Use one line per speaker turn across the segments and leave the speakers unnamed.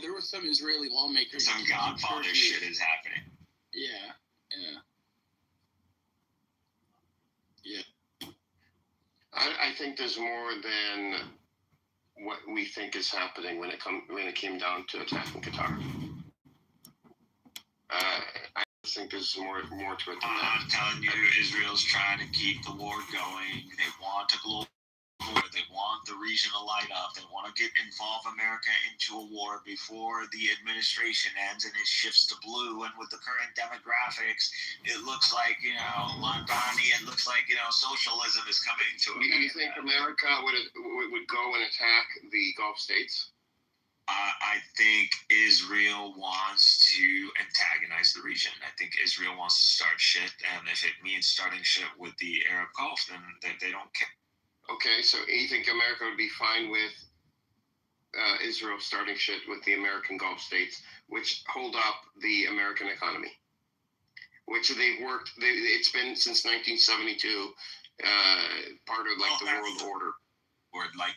there were some Israeli lawmakers.
Some Godfather shit is happening.
Yeah.
I think there's more than what we think is happening when it came down to attacking Qatar. I think there's more to it than that.
I'm telling you, Israel's trying to keep the war going. They want a global war. They want the region to light up. They want to involve America into a war before the administration ends and it shifts to blue. And with the current demographics, it looks like, Londani, it looks like, socialism is coming to America.
Do you think America would go and attack the Gulf states?
I think Israel wants to antagonize the region. I think Israel wants to start shit, and if it means starting shit with the Arab Gulf, then they don't care.
Okay, so you think America would be fine with Israel starting shit with the American Gulf states, which hold up the American economy, which it's been since 1972, part of the world order.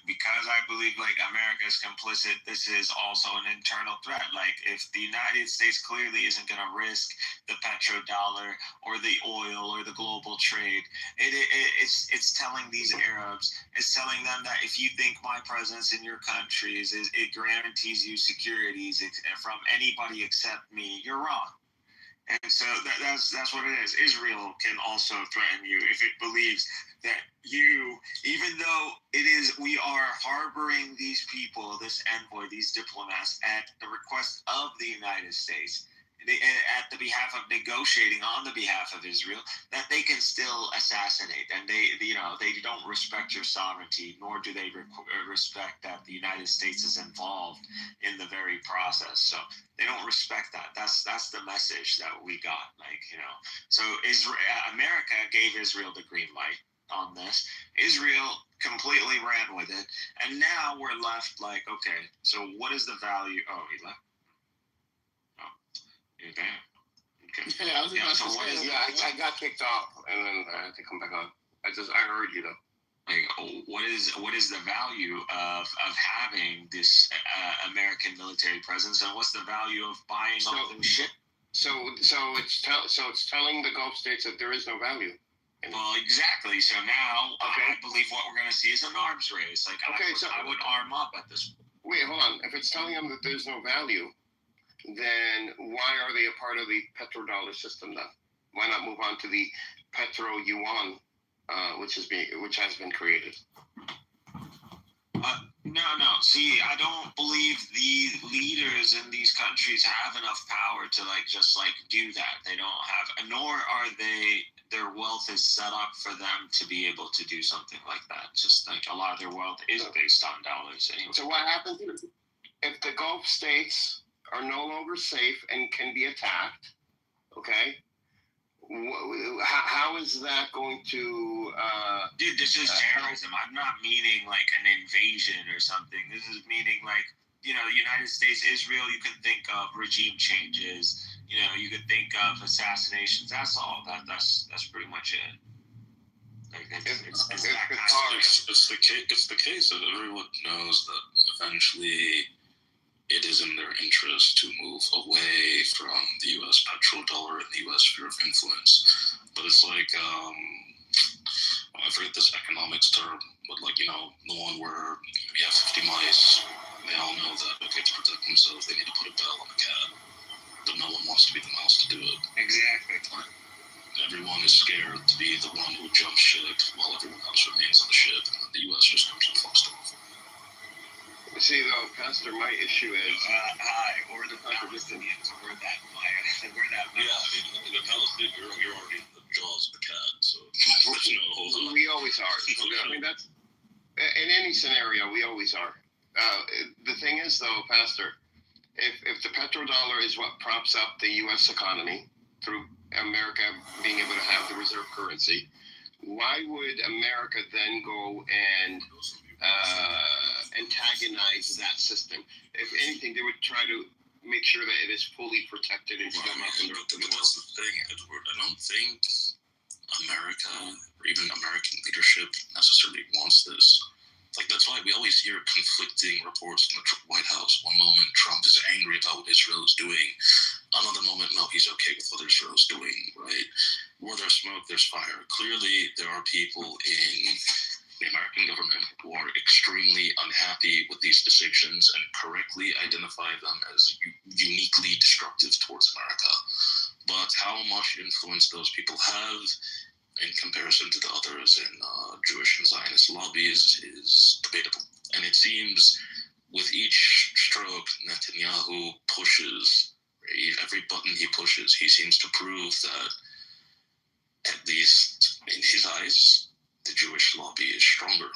Because I believe America is complicit, this is also an internal threat. If the United States clearly isn't going to risk the petrodollar or the oil or the global trade, it's telling these Arabs, it's telling them that if you think my presence in your countries it guarantees you securities from anybody except me, you're wrong. And so that's what it is. Israel can also threaten you if it believes that even though we are harboring these people, this envoy, these diplomats, at the request of the United States, at the behalf of negotiating on the behalf of Israel, that they can still assassinate, and they don't respect your sovereignty, nor do they respect that the United States is involved in the very process. So they don't respect that. That's the message that we got. So America gave Israel the green light on this. Israel completely ran with it, and now we're left okay, so what is the value? Oh, he left. You're there. Okay.
Yeah,
I got kicked off, and then I had to come back on. I heard you though.
What is the value of having this American military presence, and what's the value of buying all this shit?
So it's telling the Gulf states that there is no value.
Well, exactly. So now I believe what we're going to see is an arms race. I would arm up at this point.
Wait, hold on. If it's telling them that there's no value, then why are they a part of the petrodollar system then? Why not move on to the petro yuan, which has been created?
No. See, I don't believe the leaders in these countries have enough power to just do that. They don't have, nor are their wealth is set up for them to be able to do something like that. Just a lot of their wealth is based on dollars anyway.
So what happens if the Gulf states are no longer safe and can be attacked? Okay. How is that going to...
Dude, this is terrorism. I'm not meaning an invasion or something. This is meaning the United States, Israel, you can think of regime changes. You could think of assassinations. That's all. That's pretty much it. It's
the case that everyone knows that eventually it is in their interest to move away from the U.S. petrodollar and the U.S. sphere of influence. But it's I forget this economics term, but the one where you have 50 mice, they all know that, okay, to protect themselves, they need to put a bell on the cat. But no one wants to be the mouse to do it.
Exactly.
Everyone is scared to be the one who jumps ship while everyone else remains on the ship, and the U.S. just comes and fucks them off.
See, though, Pastor, my issue is...
or the Palestinians, we're that mouse.
Yeah, the Palestinians, you're already in the jaws of the cat, so
we always are. I mean, that's... In any scenario, we always are. The thing is, though, Pastor, if the petrodollar is what props up the U.S. economy through America being able to have the reserve currency, why would America then go and antagonize that system? If anything, they would try to make sure that it is fully protected and stood up.
But that's the thing, Edward. I don't think America or even American leadership necessarily wants this. Like, that's why we always hear conflicting reports from the White House. One moment, Trump is angry about what Israel is doing. Another moment, no, he's okay with what Israel is doing, right? Where there's smoke, there's fire. Clearly, there are people in the American government who are extremely unhappy with these decisions and correctly identify them as uniquely destructive towards America. But how much influence those people have in comparison to the others in Jewish and Zionist lobbies is debatable. And it seems with each stroke Netanyahu pushes, every button he pushes, he seems to prove that, at least in his eyes, the Jewish lobby is stronger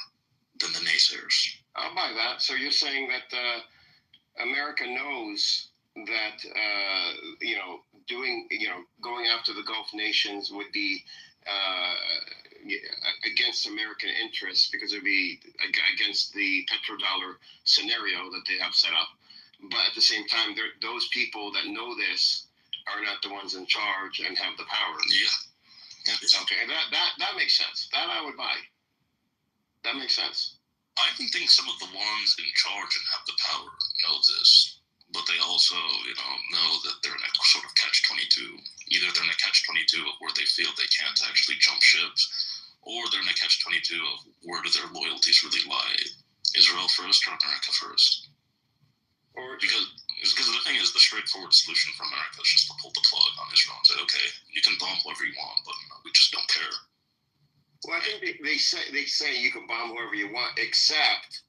than the naysayers.
I'll buy that. So you're saying that America knows that, going after the Gulf nations would be against American interests because it would be against the petrodollar scenario that they have set up. But at the same time, those people that know this are not the ones in charge and have the power.
Yeah.
Okay, that makes sense. That I would buy. That makes sense.
I even think some of the ones in charge and have the power know this, but they also, know that they're in a sort of catch-22. Either they're in a catch-22 of where they feel they can't actually jump ship, or they're in a catch-22 of where do their loyalties really lie? Israel first or America first? Because the thing is, the straightforward solution for America is just to pull the plug on Israel and say, okay, you can bomb whoever you want, but we just don't care.
Well, I think they say you can bomb whoever you want, except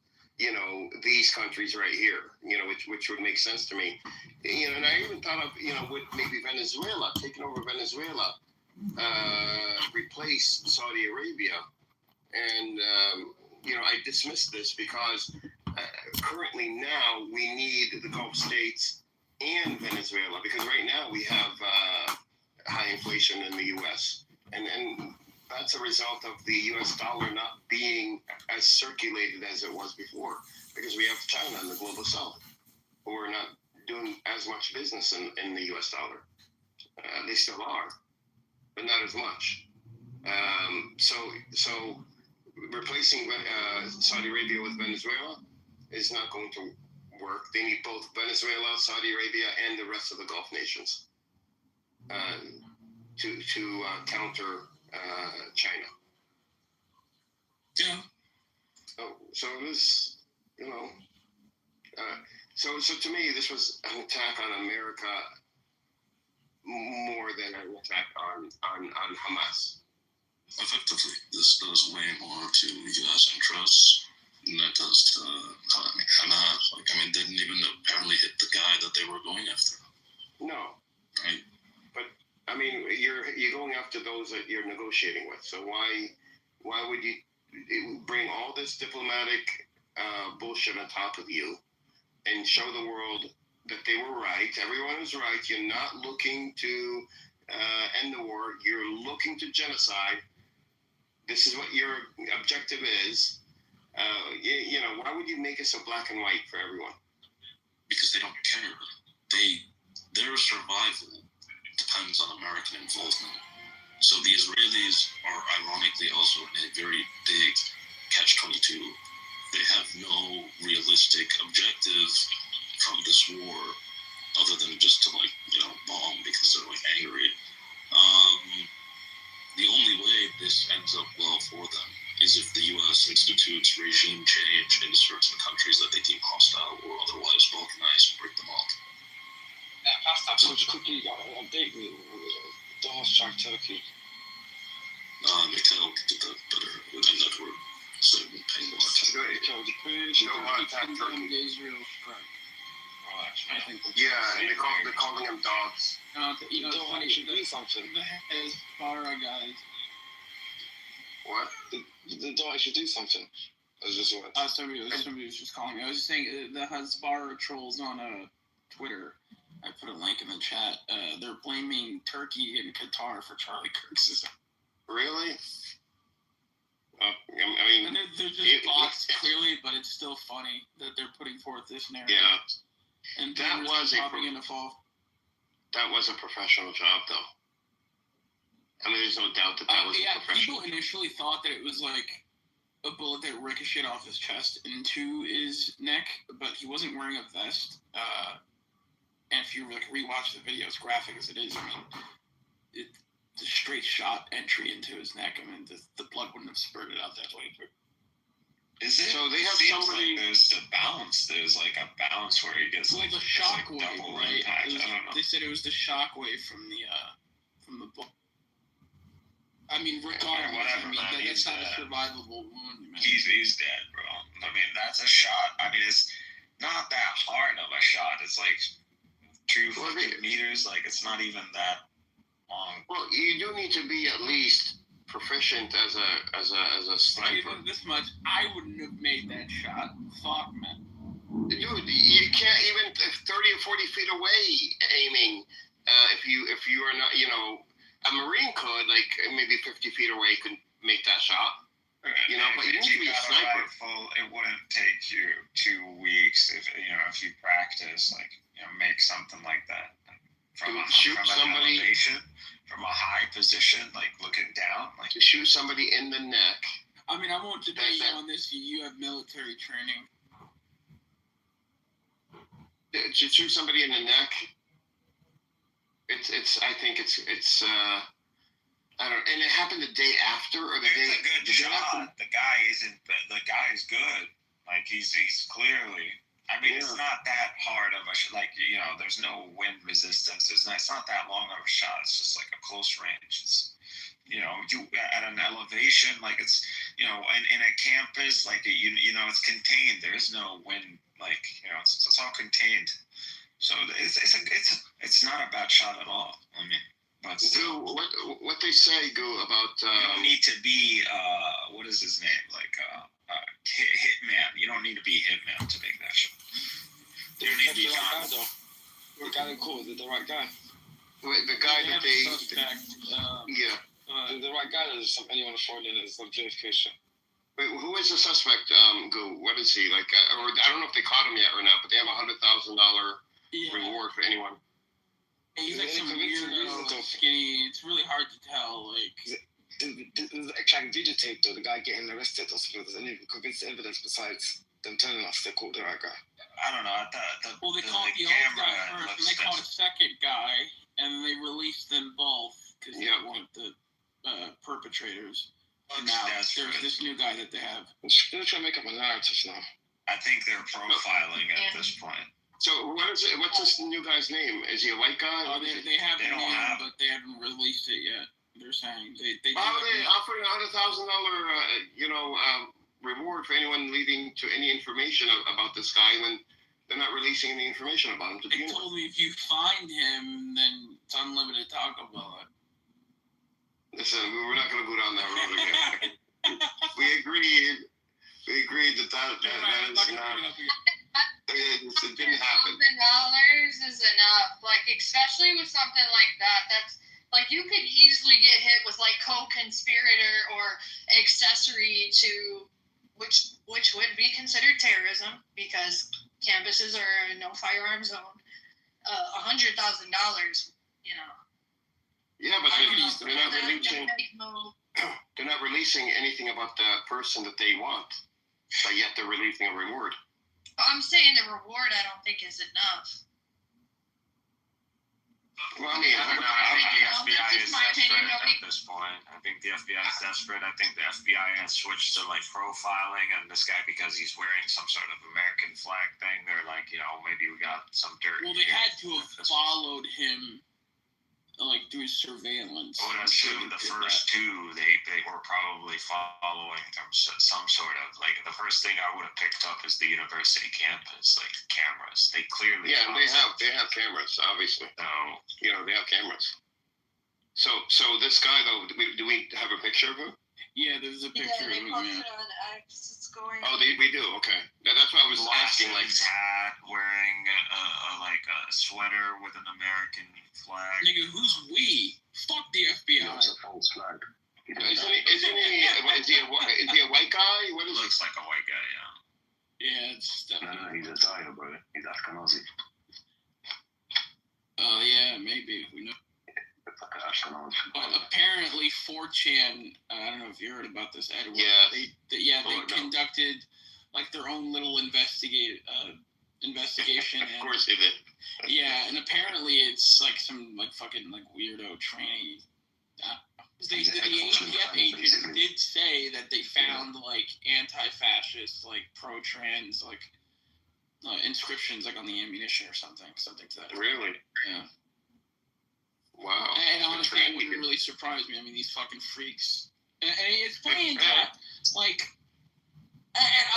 these countries right here, which would make sense to me. And I even thought of with maybe Venezuela, taking over Venezuela, replace Saudi Arabia, and I dismissed this because currently now we need the Gulf states and Venezuela, because right now we have high inflation in the U.S. and that's a result of the U.S. dollar not being as circulated as it was before, because we have China and the global south who are not doing as much business in the U.S. dollar. They still are, but not as much. So replacing Saudi Arabia with Venezuela is not going to work. They need both Venezuela, Saudi Arabia, and the rest of the Gulf nations to counter China.
Yeah.
So it was, so to me, this was an attack on America more than an attack on Hamas.
Effectively, this does way more to U.S. interests than it does to Hamas. They didn't even apparently hit the guy that they were going after.
No.
Right.
But you're going after those that you're negotiating with. So why would you bring all this diplomatic bullshit on top of you and show the world that they were right? Everyone was right. You're not looking to end the war. You're looking to genocide. This is what your objective is. Why would you make it so black and white for everyone?
Because they don't care. Their survival depends on American involvement. So the Israelis are ironically also in a very big catch-22. They have no realistic objective from this war other than just to bomb because they're angry. The only way this ends up well for them is if the U.S. institutes regime change in certain countries that they deem hostile or otherwise balkanize and break them off.
So just quickly update me. Donald Trump, Turkey.
Mikhail did that better with a network, so paying watch.
No attack Turkey.
Israel strike. I think
And they're calling them dogs.
Don't actually do something.
The Hezbollah guys.
What?
They don't actually do something.
Somebody was just calling me. I was just saying the Hezbollah trolls on Twitter. I put a link in the chat. They're blaming Turkey and Qatar for Charlie Kirk's.
Really?
And they're just bots, clearly, but it's still funny that they're putting forth this narrative.
Yeah.
And
That was a professional job, though. There's no doubt that was a professional.
People initially thought that it was a bullet that ricocheted off his chest into his neck, but he wasn't wearing a vest. And if you rewatch the video, as graphic as it is, I mean, the straight shot entry into his neck. I mean, the blood wouldn't have spurted out that way.
Is it?
So they have
Seems
somebody-
Like there's the bounce. There's like a bounce where he gets
Well,
like
the
it's
shock
like
wave,
double
right?
impact.
It was,
I don't know.
they said it was the shock wave from the bullet. I mean, regardless,
whatever, man,
that's
he's
not a
dead.
survivable wound, man.
He's dead, bro. I mean, that's a shot. I mean, it's not that hard of a shot. It's like 200 meters. Like, it's not even that long.
Well, you do need to be at least proficient as a sniper.
Even this much, I wouldn't have made that shot. Fuck, man.
Dude, you can't even 30 or 40 feet away aiming. If you are not, a Marine could, like, maybe 50 feet away could make that shot. But you need to be a
got
sniper.
rifle, it wouldn't take you 2 weeks if you practice, like, make something like that from
Shoot
an
somebody-
elevation, from a high position, like looking down, like.
To shoot somebody in the neck.
I mean, I won't debate you on this. You have military training.
To shoot somebody in the neck. I think it's I don't. And it happened the day after, or the day.
It's a good
the day after?
shot. The guy is good. Like he's clearly. I mean, it's not that hard of a shot. Like there's no wind resistance. It's not that long of a shot. It's just like a close range. It's you at an elevation, like it's in a campus, like it's contained. There is no wind. Like it's all contained. So it's not a bad shot at all. I mean. But still,
what they say, Go, about
you don't need to be what is his name, like hitman. You don't need to be hitman to make that shot. You don't need to be
the right guy, though. The guy they called, the right guy.
the guy
They
that
have
they
a suspect.
yeah.
The right guy is anyone foreign is of verification.
Wait, who is the suspect? Go, what is he like? Or I don't know if they caught him yet or not, but they have $100,000
Yeah.
reward for anyone.
He's like
Any
some
convincing
weirdo,
reason to-
skinny. It's really hard to tell. Like,
There's actually videotape though, the guy getting arrested or something. There's any convincing evidence besides them telling us they caught the right guy.
I don't know.
well, they caught the old guy first, and they caught a second guy, and they released them both because they weren't the perpetrators. And now there's this new guy that they have.
They're trying to make up a narrative now.
I think they're profiling at this point.
So what is it? What's this new guy's name? Is he a white guy?
Oh, they have
They
a
don't
name,
have-
but they haven't released it yet. They're saying they
Why are they offering $100,000, reward for anyone leading to any information about this guy when they're not releasing any information about him to
They
begin with?
told me if you find him, then it's unlimited talk about it.
Listen, we're not going to go down that road again. we agreed that is not. It didn't happen.
$1,000 is enough. Like, especially with something like that. That's like you could easily get hit with like co-conspirator or accessory to which would be considered terrorism because campuses are a no firearm zone. $100,000,
Yeah, but they're not
that
releasing.
make no-
They're not releasing anything about the person that they want, but yet they're releasing a reward.
I'm saying the reward I don't think is enough.
Well, I mean,
I don't know. I think the
Well,
FBI
that's
is
just my opinion,
desperate at this point. I think the FBI is desperate. I think the FBI has switched to like profiling, and this guy, because he's wearing some sort of American flag thing, they're like, maybe we got some dirt.
Well, they
here.
had to have followed him, like through surveillance.
I would assume the first two, they were probably following some sort of, like, the first thing I would have picked up is the university campus, like cameras. They clearly
yeah,
caught
they have cameras, obviously.
So
They have cameras. So this guy though, do we have a picture of him?
Yeah, there's a
Yeah,
picture
they
of him.
posted
Yeah.
on X. It's going.
Oh, we do. Okay, that's why I was asking. Like,
glasses, hat, wearing a sweater with an American flag.
Nigga, who's we? Fuck the FBI.
false flag.
isn't he? Is he a white guy? What is he?
Looks like a white guy, yeah.
Yeah, it's definitely.
He's a Zaya, bro. He's Ashkenazi.
Oh yeah, maybe we know.
It's like an watched it.
But apparently 4chan, I don't know if you heard about this, Edward.
Yeah.
They
no.
conducted like their own little investigation.
Of course they did.
Yeah, and apparently it's like some like fucking like weirdo tranny. The ATF agent did say that they found like anti-fascist, like pro-trans, like inscriptions like on the ammunition or something to that effect.
Really?
Yeah.
Wow.
And honestly, it wouldn't really surprise me. I mean, these fucking freaks. And it's funny that, like,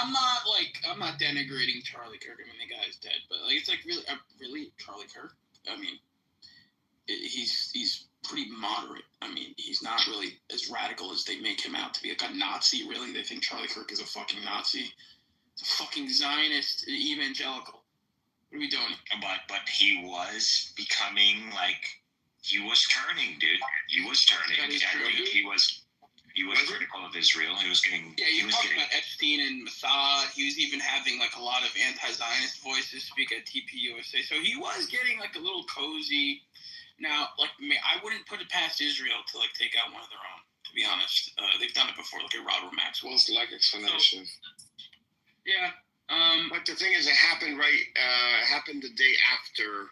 I'm not denigrating Charlie Kirk. I mean, the guy's dead, but like, it's like really Charlie Kirk. I mean, he's pretty moderate. I mean, he's not really as radical as they make him out to be. Like a Nazi, really. They think Charlie Kirk is a fucking Nazi. He's a fucking Zionist evangelical. What are we doing?
But he was becoming like. He was turning, dude. He was turning.
That is true.
He was critical of Israel. He was getting.
Yeah, he was talking about Epstein and Mossad. He was even having like a lot of anti-Zionist voices speak at TPUSA. So he was getting like a little cozy. Now, like I wouldn't put it past Israel to like take out one of their own. To be honest, they've done it before. Look at Robert Maxwell.
What's like explanation?
Yeah.
But the thing is, it happened the day after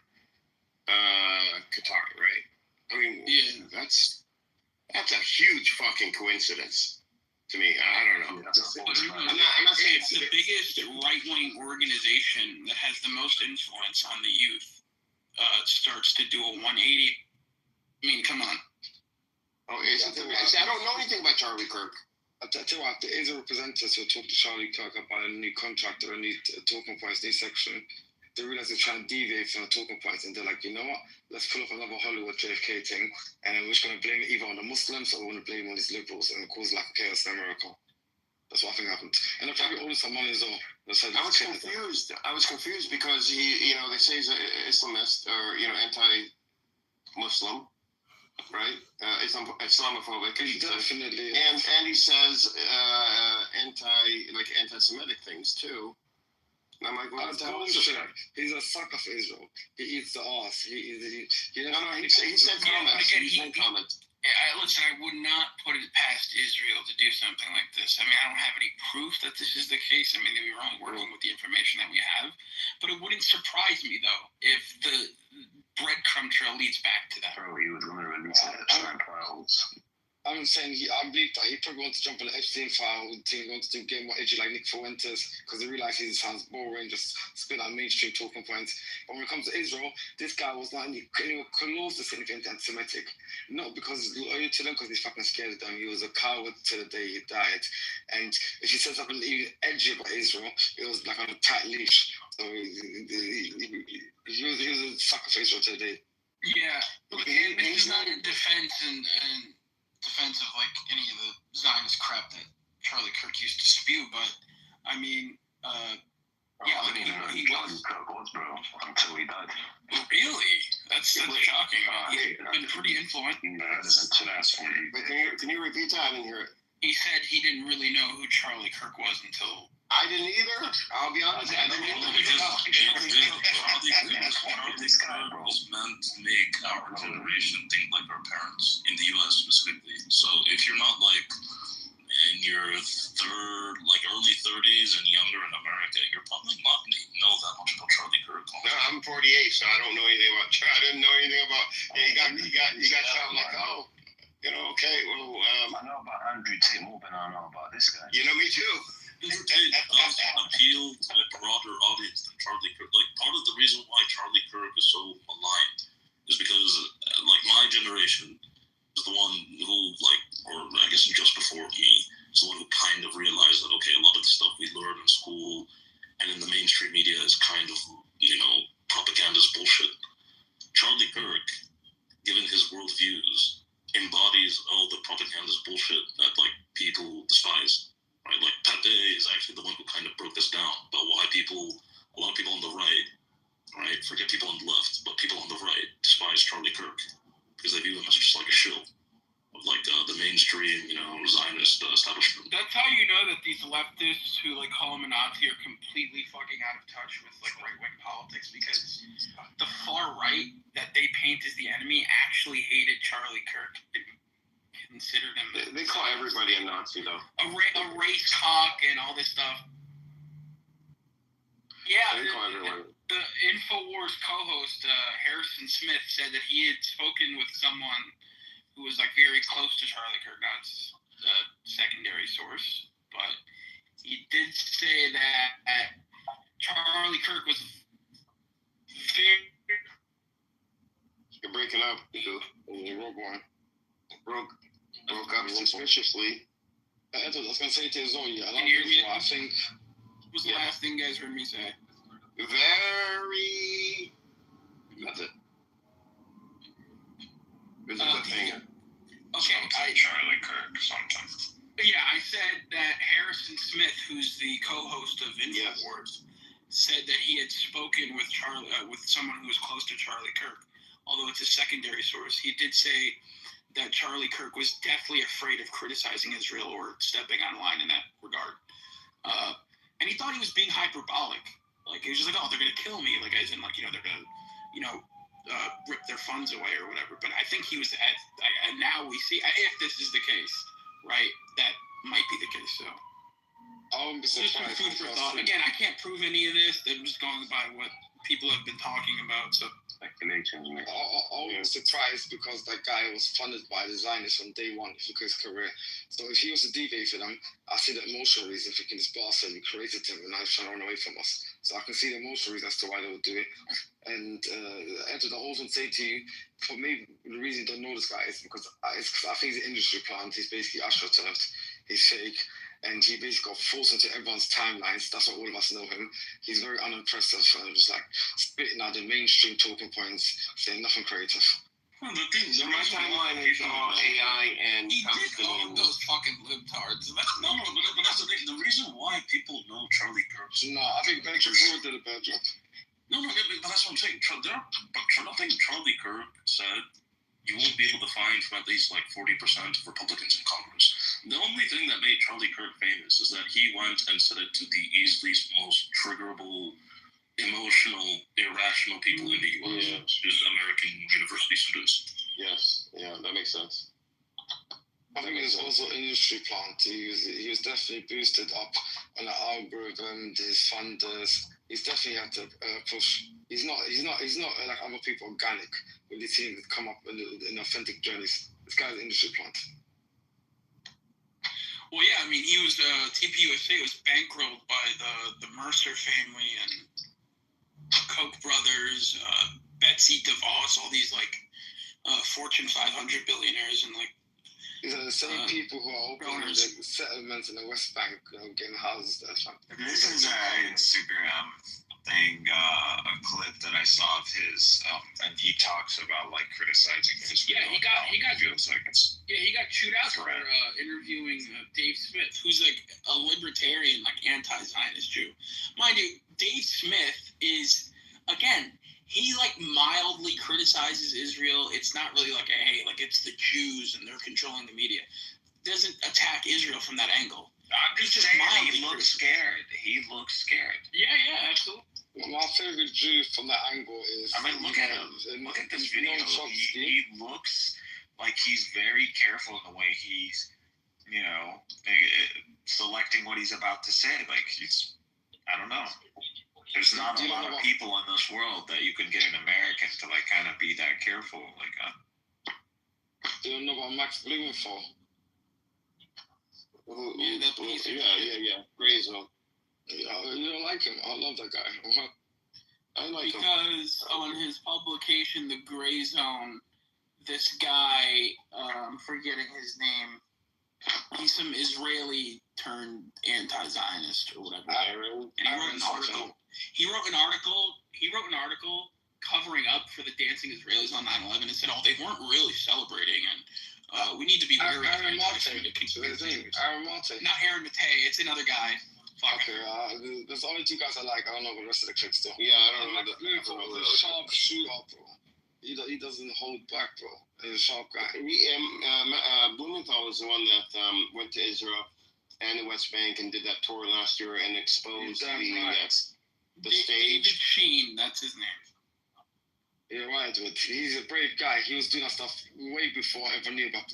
Qatar, right? I mean,
yeah,
that's a huge fucking coincidence to me. I don't know. I'm not saying
it's the biggest right-wing organization that has the most influence on the youth. Starts to do a 180. I mean, come on.
Oh, I don't know anything about Charlie Kirk.
I tell you what, there is a representative who talked to Charlie Kirk about a new contract or a new talking points, new section. They realize they're trying to deviate from the talking points, and they're like, you know what? Let's pull off another Hollywood JFK thing, and then we're just going to blame it either on the Muslims or we're going to blame it on these liberals and cause like chaos in America. That's what I think happened. And they're probably all some money as well.
I was confused. I was confused because they say he's an Islamist or anti-Muslim, right? Islamophobic.
Definitely.
And he says anti-Semitic things too. And I'm like, well, what the hell is this?
He's a sucker for Israel. He eats the ass. He
said comments. He said comments.
Listen, I would not put it past Israel to do something like this. I mean, I don't have any proof that this is the case. I mean, we were only working with the information that we have. But it wouldn't surprise me, though, if the breadcrumb trail leads back to that.
Bro, he was going to release Epstein files.
I'm saying I believe that he probably wants to jump on the Epstein file. He wants to get more edgy like Nick Fuentes because they realize he sounds boring, just spit out mainstream talking points. But when it comes to Israel, this guy was not anywhere close to anything anti-Semitic. Not because he's loyal to them, because he's fucking scared of them. He was a coward to the day he died. And if he said something even edgy about Israel, it was like on a tight leash. So he was a sucker for Israel to the day.
Yeah, but he's not in defense and defense of like any of the Zionist crap that Charlie Kirk used to spew, but I mean, he was.
Kirk was, bro, until he died.
Really? That's shocking. He's been pretty influential.
But can you repeat that? I didn't hear it.
He said he didn't really know who Charlie Kirk was until.
I didn't either. I'll be honest. I didn't
know. Charlie Kirk was meant to make our generation think like our parents in the U.S. specifically. So if you're not like in your early 30s and younger in America, you're probably not going to know that much about Charlie Kirk.
No, I'm 48, so I don't know anything about. I didn't know anything about. You got something like okay. Well,
I know about Andrew Tate more than I know about this guy.
You know me too.
Andrew Tate does appeal to a broader audience than Charlie Kirk. Like, part of the reason why Charlie Kirk is so maligned is because, like, my generation is the one who, or I guess just before me, is the one who kind of realized that, okay, a lot of the stuff we learn in school and in the mainstream media is kind of, propagandist bullshit. Charlie Kirk, given his worldviews, embodies all the propagandist bullshit that, like, people despise. Right, like Pepe is actually the one who kind of broke this down about why a lot of people on the right, forget people on the left, but people on the right despise Charlie Kirk because they view him as just like a shill. the mainstream, Zionist establishment.
That's how you know that these leftists who call him a Nazi are completely fucking out of touch with right wing politics, because the far right that they paint as the enemy actually hated Charlie Kirk and considered him.
They call everybody a Nazi though.
A race hawk and all this stuff. Yeah,
They call everyone.
The InfoWars co-host Harrison Smith said that he had spoken with someone who was very close to Charlie Kirk. Now it's a secondary source, but he did say that Charlie Kirk was very.
You're breaking up. Broke up suspiciously.
I was gonna say to Zoe,
Can you hear me?
I think.
What was the last thing you guys heard me say?
Very. That's it. This is the thing.
Okay,
Charlie Kirk something.
Yeah, I said that Harrison Smith, who's the co-host of InfoWars, said that he had spoken with someone who was close to Charlie Kirk. Although it's a secondary source, he did say that Charlie Kirk was deathly afraid of criticizing Israel or stepping on line in that regard. And he thought he was being hyperbolic. He was just oh, they're gonna kill me, as in they're gonna, rip their funds away or whatever. But I think he was and now we see, if this is the case, right, that might be the case. So
I wouldn't be
just some
surprised.
food for thought. Again, I can't prove any of this. I'm just going by what people have been talking about. So
Speculation.
I was surprised because that guy was funded by the Zionists from day one, if you look at his career. So if he was to deviate for them, I see the emotional reason thinking this bastard, we created him and now he's trying to run away from us. So I can see the emotional reason as to why they would do it. And Ed, I also say to you, for me, the reason you don't know this guy is because I think he's an industry plant. He's basically astroturfed. He's fake. And he basically got forced into everyone's timelines. That's what all of us know him. He's very unimpressive. Just spitting out the mainstream talking points, saying nothing creative.
Well, the thing is,
My timeline is all AI and
he did own those fucking libtards.
No, but that's the thing. The reason why people know Charlie Kirk.
No, I think Ben Shapiro did a bad job.
No, but that's what I'm saying. Nothing Charlie Kirk said you won't be able to find from at least 40% of Republicans in Congress. The only thing that made Charlie Kirk famous is that he went and said it to the easiest, most triggerable, emotional, irrational people in the U.S., just American university students.
Yes, yeah, that makes sense.
I think it's also an industry plant. He was definitely boosted up on the algorithm, his funders. He's definitely had to push. He's not like other people organic. When you see him come up in authentic journeys, this guy's an industry plant.
Well, yeah, I mean, he was TPUSA was bankrolled by the Mercer family and the Koch brothers, Betsy DeVos, all these Fortune 500 billionaires, and
these are the same people who are opening the settlements in the West Bank, getting houses there.
This is a Instagram thing, a clip that I saw of his, and he talks about criticizing Israel.
Yeah, he got
feels like it's.
Yeah, he got chewed out for interviewing Dave Smith, who's a libertarian, anti-Zionist Jew. Mind you, Dave Smith is, again, he mildly criticizes Israel. It's not really it's the Jews and they're controlling the media. Doesn't attack Israel from that angle.
I'm just saying, he looks scared. He looks scared.
Yeah, absolutely.
My favorite Jew from that angle is.
I mean, look at him. Look at this video. He looks like he's very careful in the way he's, selecting what he's about to say. I don't know. There's not a lot of people in this world that you can get an American to kind of be that careful.
Do you know about Max Blumenthal?
Yeah. Gray zone.
Yeah, you don't like him. I love that guy. I like him.
Because on his publication, The Gray Zone, this guy, I'm forgetting his name, he's some Israeli turned anti-Zionist or whatever. And he wrote an article covering up for the dancing Israelis on 9/11 and said, they weren't really celebrating, and we need to be wary of anti-Semitic conspiracies.
Aaron Marte.
Not Aaron Matei, it's another guy.
Okay, there's only two guys I like. I don't know the rest of the clips still.
Yeah, I don't know.
Sharp shooter, bro. He doesn't hold back, bro. He's a sharp guy.
Blumenthal was the one that went to Israel and the West Bank and did that tour last year and exposed the
David
stage.
Sheen, that's his name.
You're right, but he's a brave guy. He was doing that stuff way before I ever knew about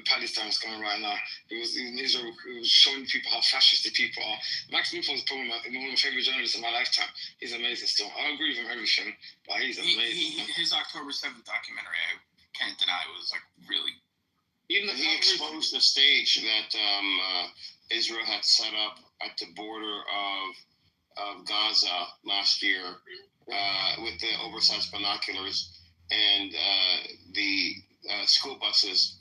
Palestine was going right now. He was in Israel. He was showing people how fascist the people are. Max Blumenthal is probably one of my favorite journalists in my lifetime. He's amazing still. I don't agree with him everything, but he's amazing.
His October 7th documentary, I can't deny, was like really.
Even he exposed the stage that Israel had set up at the border of Gaza last year. With the oversized binoculars and the school buses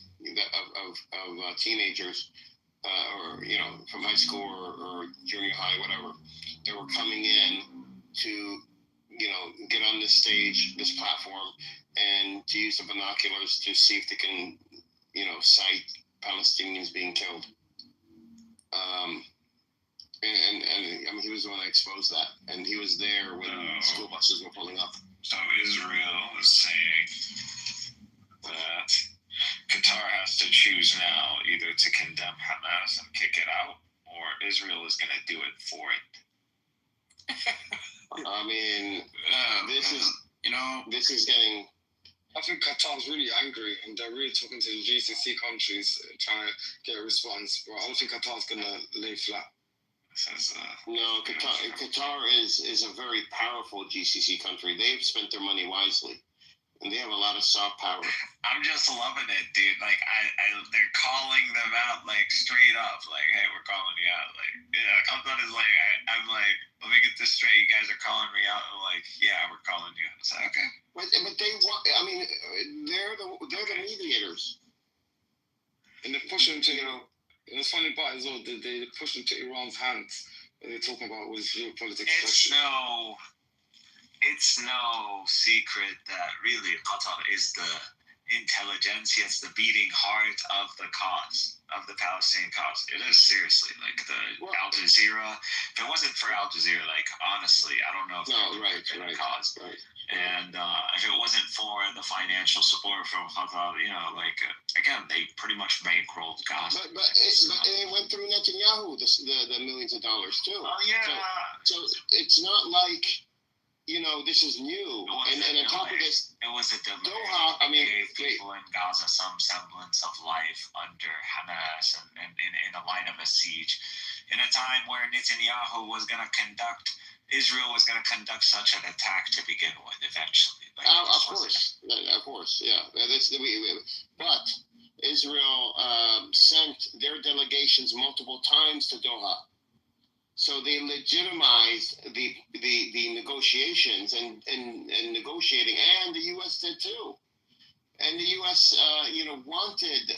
of teenagers, or from high school or junior high, whatever, they were coming in to get on this stage, this platform, and to use the binoculars to see if they can sight Palestinians being killed. And I mean, he was the one that exposed that, and he was there when school buses were pulling up.
So Israel is saying that Qatar has to choose now either to condemn Hamas and kick it out, or Israel is going to do it for it.
I mean, this is getting.
I think Qatar's really angry, and they're really talking to the GCC countries, trying to get a response. But I don't think Qatar's going to lay flat.
No, Qatar is a very powerful GCC country. They've spent their money wisely, and they have a lot of soft power.
I'm just loving it, dude. Like, they're calling them out, like, straight up. Like, hey, we're calling you out. Like, Qatar is like, I'm like, let me get this straight. You guys are calling me out. I'm like, yeah, we're calling you. It's like, okay.
But they want. I mean, they're the mediators,
and they're pushing to And the funny part is, they push into Iran's hands when they're talking about with geopolitics.
It's no secret that really Qatar is the intelligentsia, it's the beating heart of the cause, of the Palestinian cause. It is seriously, like Al Jazeera. If it wasn't for Al Jazeera, like, honestly, I don't know if it would have been a cause. Right. And if it wasn't for the financial support from Qatar, again, they pretty much bankrolled Gaza.
But it went through Netanyahu, the millions of dollars too.
Oh yeah.
So it's not like this is new. And on top of this,
it was a delay.
Doha. I mean,
gave people in Gaza some semblance of life under Hamas and in a line of a siege, in a time where Netanyahu was going to conduct. Israel was going to conduct such an attack to begin with, eventually.
Of course, yeah. But Israel sent their delegations multiple times to Doha, so they legitimized the negotiations and negotiating, and the U.S. did too, and the U.S. wanted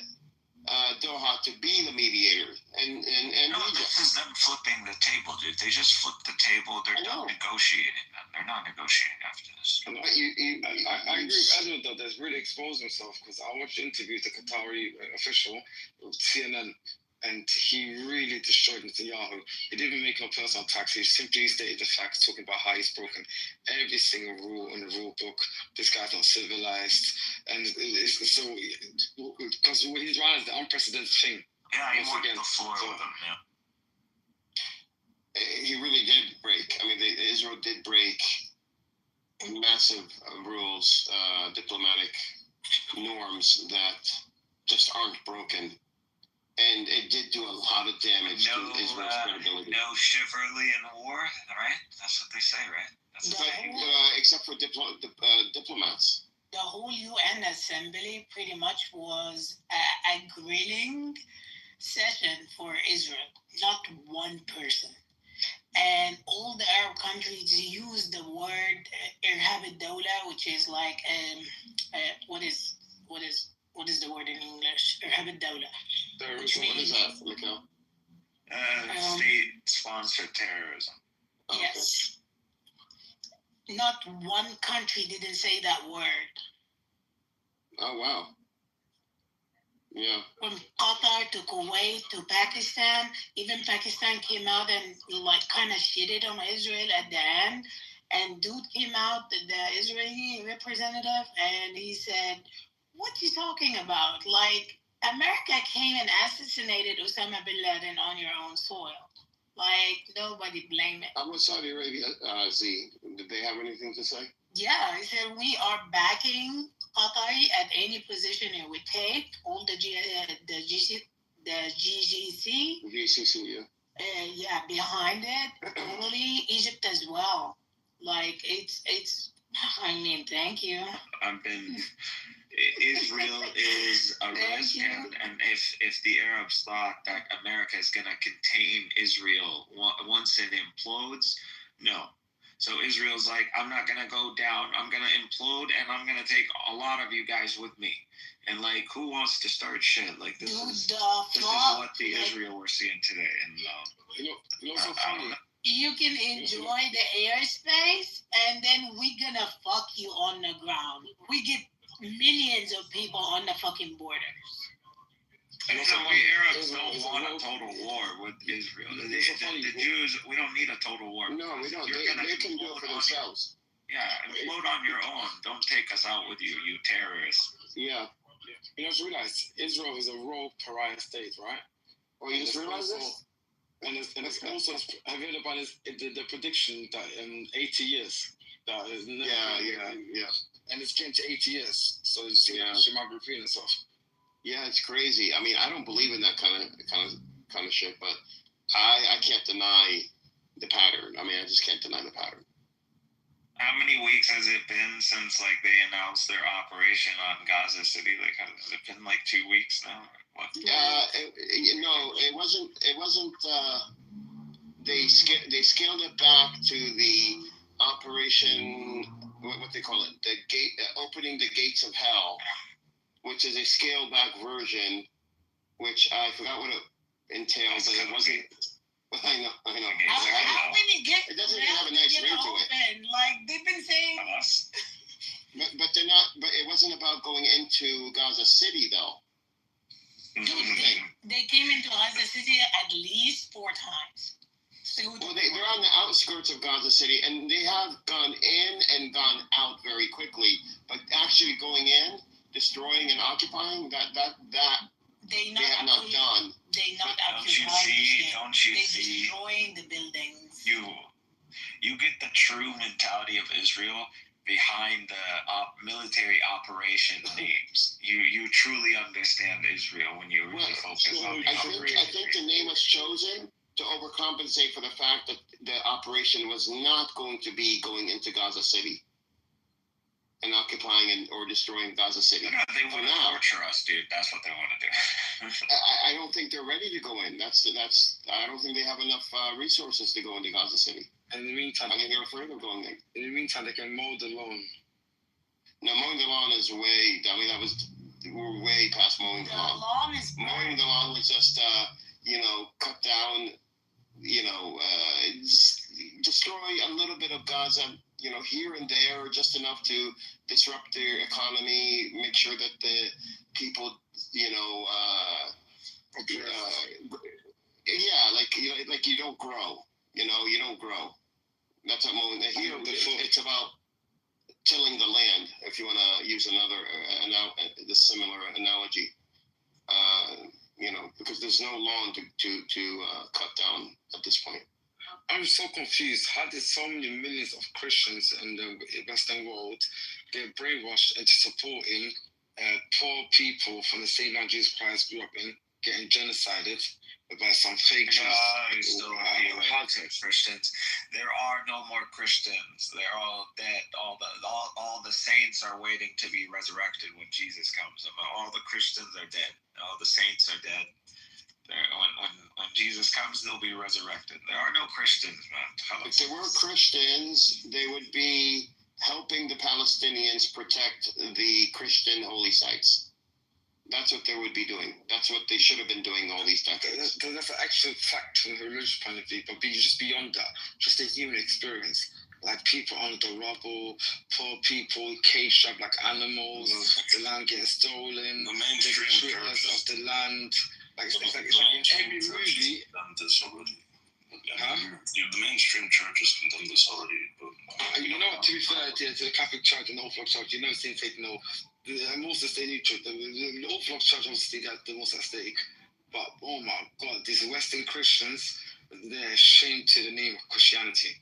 Doha to be the mediator, and
this is them flipping the table, dude. They just flipped the table. They're done negotiating. They're not negotiating after this.
I agree with Edward, though. That's really exposed himself, because I watched the interview with the Qatari official with CNN, and he really destroyed Netanyahu. He didn't make no personal attacks. He simply stated the facts, talking about how he's broken every single rule in the rule book. This guy's not civilized. And so, because he's running the unprecedented thing.
Yeah, he won the floor with him, yeah.
He really did break. I mean, Israel did break massive rules, diplomatic norms that just aren't broken. And it did do a lot of damage to Israel's credibility.
No chivalry in war, right? That's what they say, right?
Except for diplomats.
The whole UN Assembly pretty much was a grilling session for Israel, not one person. And all the Arab countries used the word Irhab al-Dawla, which is like what is the word in English? Irhab al-Dawla.
Which means, what is that, Mikhail?
State-sponsored terrorism.
Yes. Okay. Not one country didn't say that word.
Oh, wow. Yeah.
From Qatar to Kuwait to Pakistan, even Pakistan came out and kind of shitted on Israel at the end. And dude came out, the Israeli representative, and he said, "What you talking about? Like, America came and assassinated Osama bin Laden on your own soil. Like, nobody blame it."
How about Saudi Arabia, Z? Did they have anything to say?
Yeah, he said, "We are backing Qatar at any position it would take. All the GGC,
GCC, yeah.
yeah, behind it. Totally, Egypt as well. Like, it's. I mean, thank you.
I've been. Israel is a risk, and if the Arabs thought that America is going to contain Israel once it implodes, no. So Israel's like, I'm not going to go down. I'm going to implode, and I'm going to take a lot of you guys with me. And like, who wants to start shit? Like this is what the Israel we're seeing today. And
you know, so funny.
You can enjoy the airspace, and then we're gonna fuck you on the ground. We get millions of people on the fucking borders.
And so the Arabs don't want a total war with Israel. The Jews, we don't need a total war.
No, we don't. They can do it for themselves.
Yeah, implode on your own. Don't take us out with you, you terrorists.
Yeah.
You know, just realize Israel is a raw pariah state, right?
Oh, you just realized this?
And it's also, have you heard about the prediction that in 80 years, that is never,
yeah.
And it's getting to 80 years, so she might be repeating itself.
Yeah, it's crazy. I mean, I don't believe in that kind of shit, but I can't deny the pattern. I mean, I just can't deny the pattern.
How many weeks has it been since like they announced their operation on Gaza City? Like, has it been like 2 weeks now? What?
It wasn't. They scaled it back to the operation. What they call it? The gate, opening the gates of hell, which is a scaled back version. Which I forgot what it entailed, but it wasn't. I know.
How many gates?
It doesn't even have a nice ring to it.
Like they've been saying.
But they're not. But it wasn't about going into Gaza City though.
They came into Gaza City at least 4 times.
Well, they're on the outskirts of Gaza City, and they have gone in and gone out very quickly. But actually going in, destroying and occupying, that they have not done.
They not
occupying. Don't you see?
Destroying the buildings.
You get the true mentality of Israel behind the military operation names. You truly understand Israel when you really focus on the operation.
I think the name was chosen to overcompensate for the fact that the operation was not going to be going into Gaza City and occupying or destroying Gaza City.
No, they want to torture us, dude. That's what they want to do.
I don't think they're ready to go in. I don't think they have enough resources to go into Gaza City.
And in the meantime,
I think they're afraid of going in.
In the meantime, they can mow the lawn.
No, mowing the lawn is way. I mean, we're way past mowing the lawn. Mowing the lawn was just, cut down. Destroy a little bit of Gaza, here and there, just enough to disrupt their economy, make sure that the people, like you don't grow, you don't grow. That's what mowing. Here, it's about tilling the land, if you want to use the similar analogy. Because there's no lawn to cut down at this point.
I'm so confused. How did so many millions of Christians in the Western world get brainwashed into supporting poor people from the same land Jesus Christ grew up in, getting genocided by some fake Jews?
Christians. There are no more Christians. They're all dead. All the saints are waiting to be resurrected when Jesus comes. All the Christians are dead. All the saints are dead. When Jesus comes, they'll be resurrected. There are no Christians, man.
If there were Christians, they would be helping the Palestinians protect the Christian holy sites. That's what they would be doing. That's what they should have been doing all these decades.
That's an actual fact from a religious point of view, but just beyond that, just a human experience. Like people on the rubble, poor people caged up like animals, the land getting stolen,
the mainstream
of the land. Like it's like in every movie.
Done this already. The mainstream churches condemn this already. But,
You know what? To be fair to the Catholic Church and the Orthodox Church, you know, it's taking no. Most of the stay neutral. The Orthodox Church obviously got the most at stake. But oh my God, these Western Christians, they're ashamed to the name of Christianity.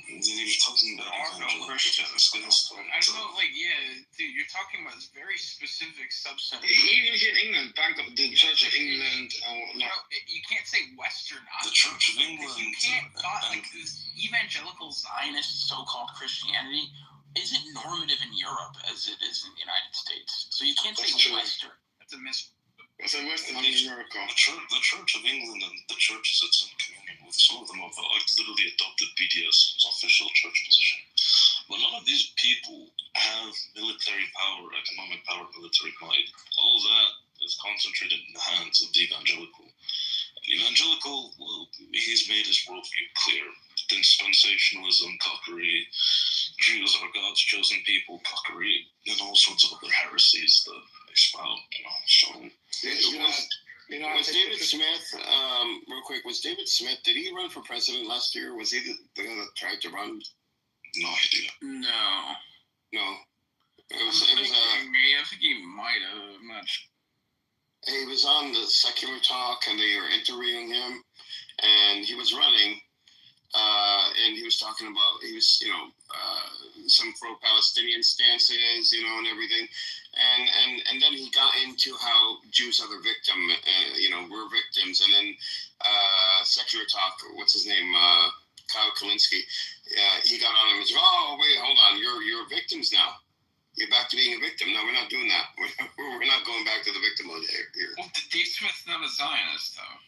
You're talking about
There are no Christians. I don't know, like, yeah, dude, you're talking about this very specific subset.
Even here in England, the Church of England,
No, you can't say Western.
The Church of England.
You can't, like, this evangelical Zionist so-called Christianity isn't normative in Europe as it is in the United States. So you can't say
That's true.
Western. That's a mis.
What's the Western in America?
The Church of England and the churches it's in communion with, some of them have literally adopted BDS as official church position. But none of these people have military power, economic power, military might. All that is concentrated in the hands of the evangelical. Evangelical, well, he's made his worldview clear. Dispensationalism, cockery, Jews are God's chosen people, cockery, and all sorts of other heresies that expound, so...
Was David Smith, real quick, was David Smith, did he run for president last year? Was he the guy that tried to run?
No idea.
No.
No.
I think he might have. I'm not sure.
He was on the Secular Talk, and they were interviewing him, and he was running, and he was talking about, some pro-Palestinian stances, and everything. And then he got into how Jews are the victim, we're victims. And then Secular Talk, what's his name, Kyle Kalinske, he got on him and said, oh, wait, hold on, you're victims now. You're back to being a victim. No, we're not doing that. We're not going back to the victim mode here.
Well, Dave Smith's not a Zionist, though.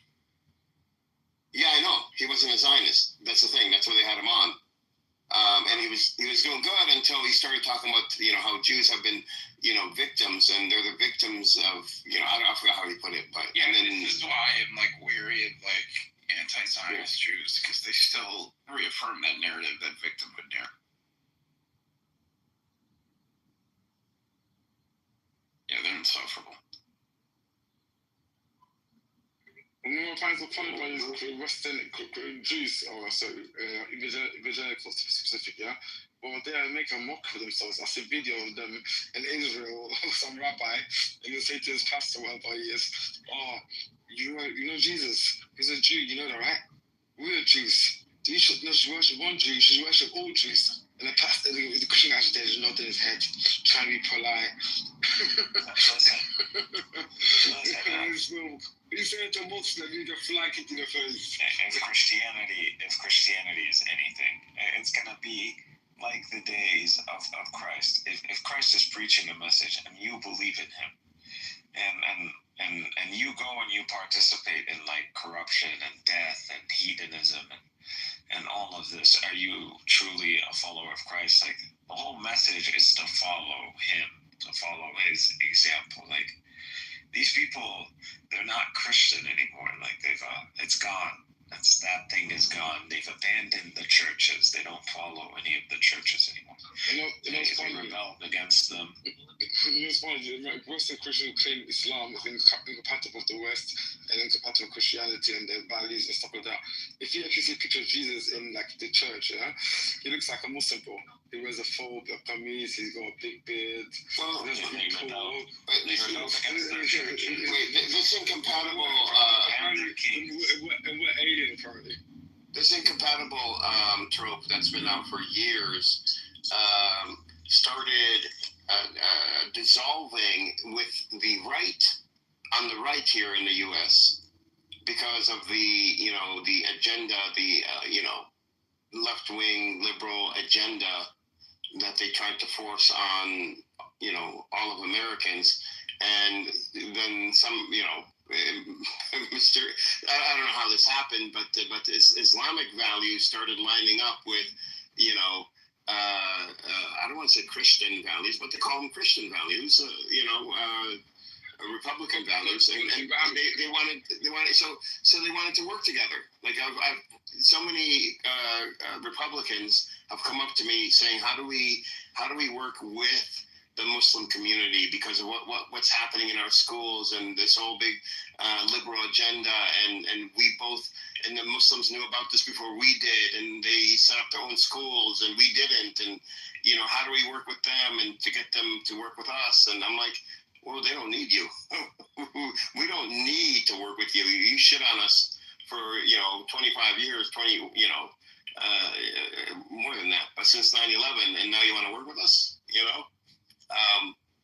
Yeah, I know. He wasn't a Zionist. That's the thing. That's why they had him on. And he was doing good until he started talking about, how Jews have been, victims, and they're the victims of, I forgot how he put it, but
Yeah,
and then
this is why I'm like weary of like anti-Zionist Jews, because they still reaffirm that narrative, that victimhood narrative. Yeah, they're insufferable.
And what I find so funny about is Western Jews, or evangelicals to be specific, yeah? Well, they are making a mock of themselves. I see a video of them in Israel, some rabbi, and he'll say to his pastor, whatever he is, oh, you know Jesus, he's a Jew, you know that, right? We're Jews. You should not worship one Jew, you should worship all Jews. And the pastor, the Christian guy there is nodding his head, trying to be polite. He said to Muslim, you just fly into the face.
If Christianity is anything, it's gonna be like the days of Christ. If Christ is preaching a message and you believe in him, and you go and you participate in like corruption and death and hedonism and all of this, are you truly a follower of Christ? Like, the whole message is to follow him, to follow his example. Like, these people, they're not Christian anymore. Like, it's gone. That thing is gone. They've abandoned the churches. They don't follow any of the churches anymore. They rebelled against them.
It's funny, Western Christians claim Islam is incompatible with the West and incompatible with Christianity and their values and stuff like that. If you actually see a picture of Jesus in like the church, yeah, he looks like a Muslim bro. He wears a full kameez, he's got a big beard.
Well,
That's pretty cool.
This incompatible,
and we're alien apparently.
this incompatible trope that's been out for years started dissolving with the right on the right here in the U.S. because of the the agenda, the left-wing liberal agenda that they tried to force on all of Americans, and then some Mr. I don't know how this happened, but Islamic values started lining up with I don't want to say Christian values, but they call them Christian values, Republican values, and they wanted so they wanted to work together. Like I've so many Republicans have come up to me saying, how do we work with the Muslim community because of what's happening in our schools and this whole big liberal agenda. And we both, and the Muslims knew about this before we did, and they set up their own schools and we didn't. And, you know, how do we work with them and to get them to work with us? And I'm like, well, they don't need you. We don't need to work with you. You shit on us for, 25 years, more than that, but since 9/11, and now you want to work with us,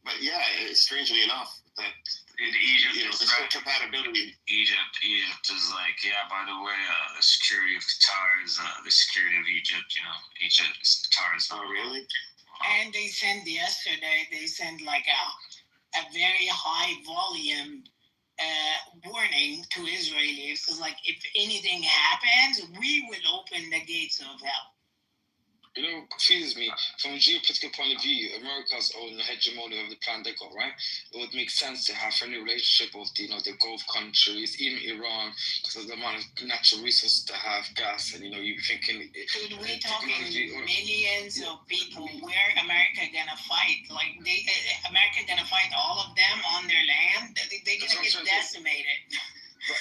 but yeah, strangely enough, that
In Egypt,
there's no compatibility.
Egypt is like, yeah, by the way, the security of Qatar is the security of Egypt. Qatar is.
Oh, really?
And they sent yesterday, like a very high volume warning to Israelis. So like, if anything happens, we will open the gates of hell.
You know, what confuses me, from a geopolitical point of view, America's own hegemony of the planet they got, right? It would make sense to have friendly relationship with, the Gulf countries, even Iran, because of the amount of natural resources to have, gas, and, you're thinking...
Dude, we're talking millions of people. Where America gonna fight? Like, America gonna fight all of them on their land? They're gonna get decimated.
But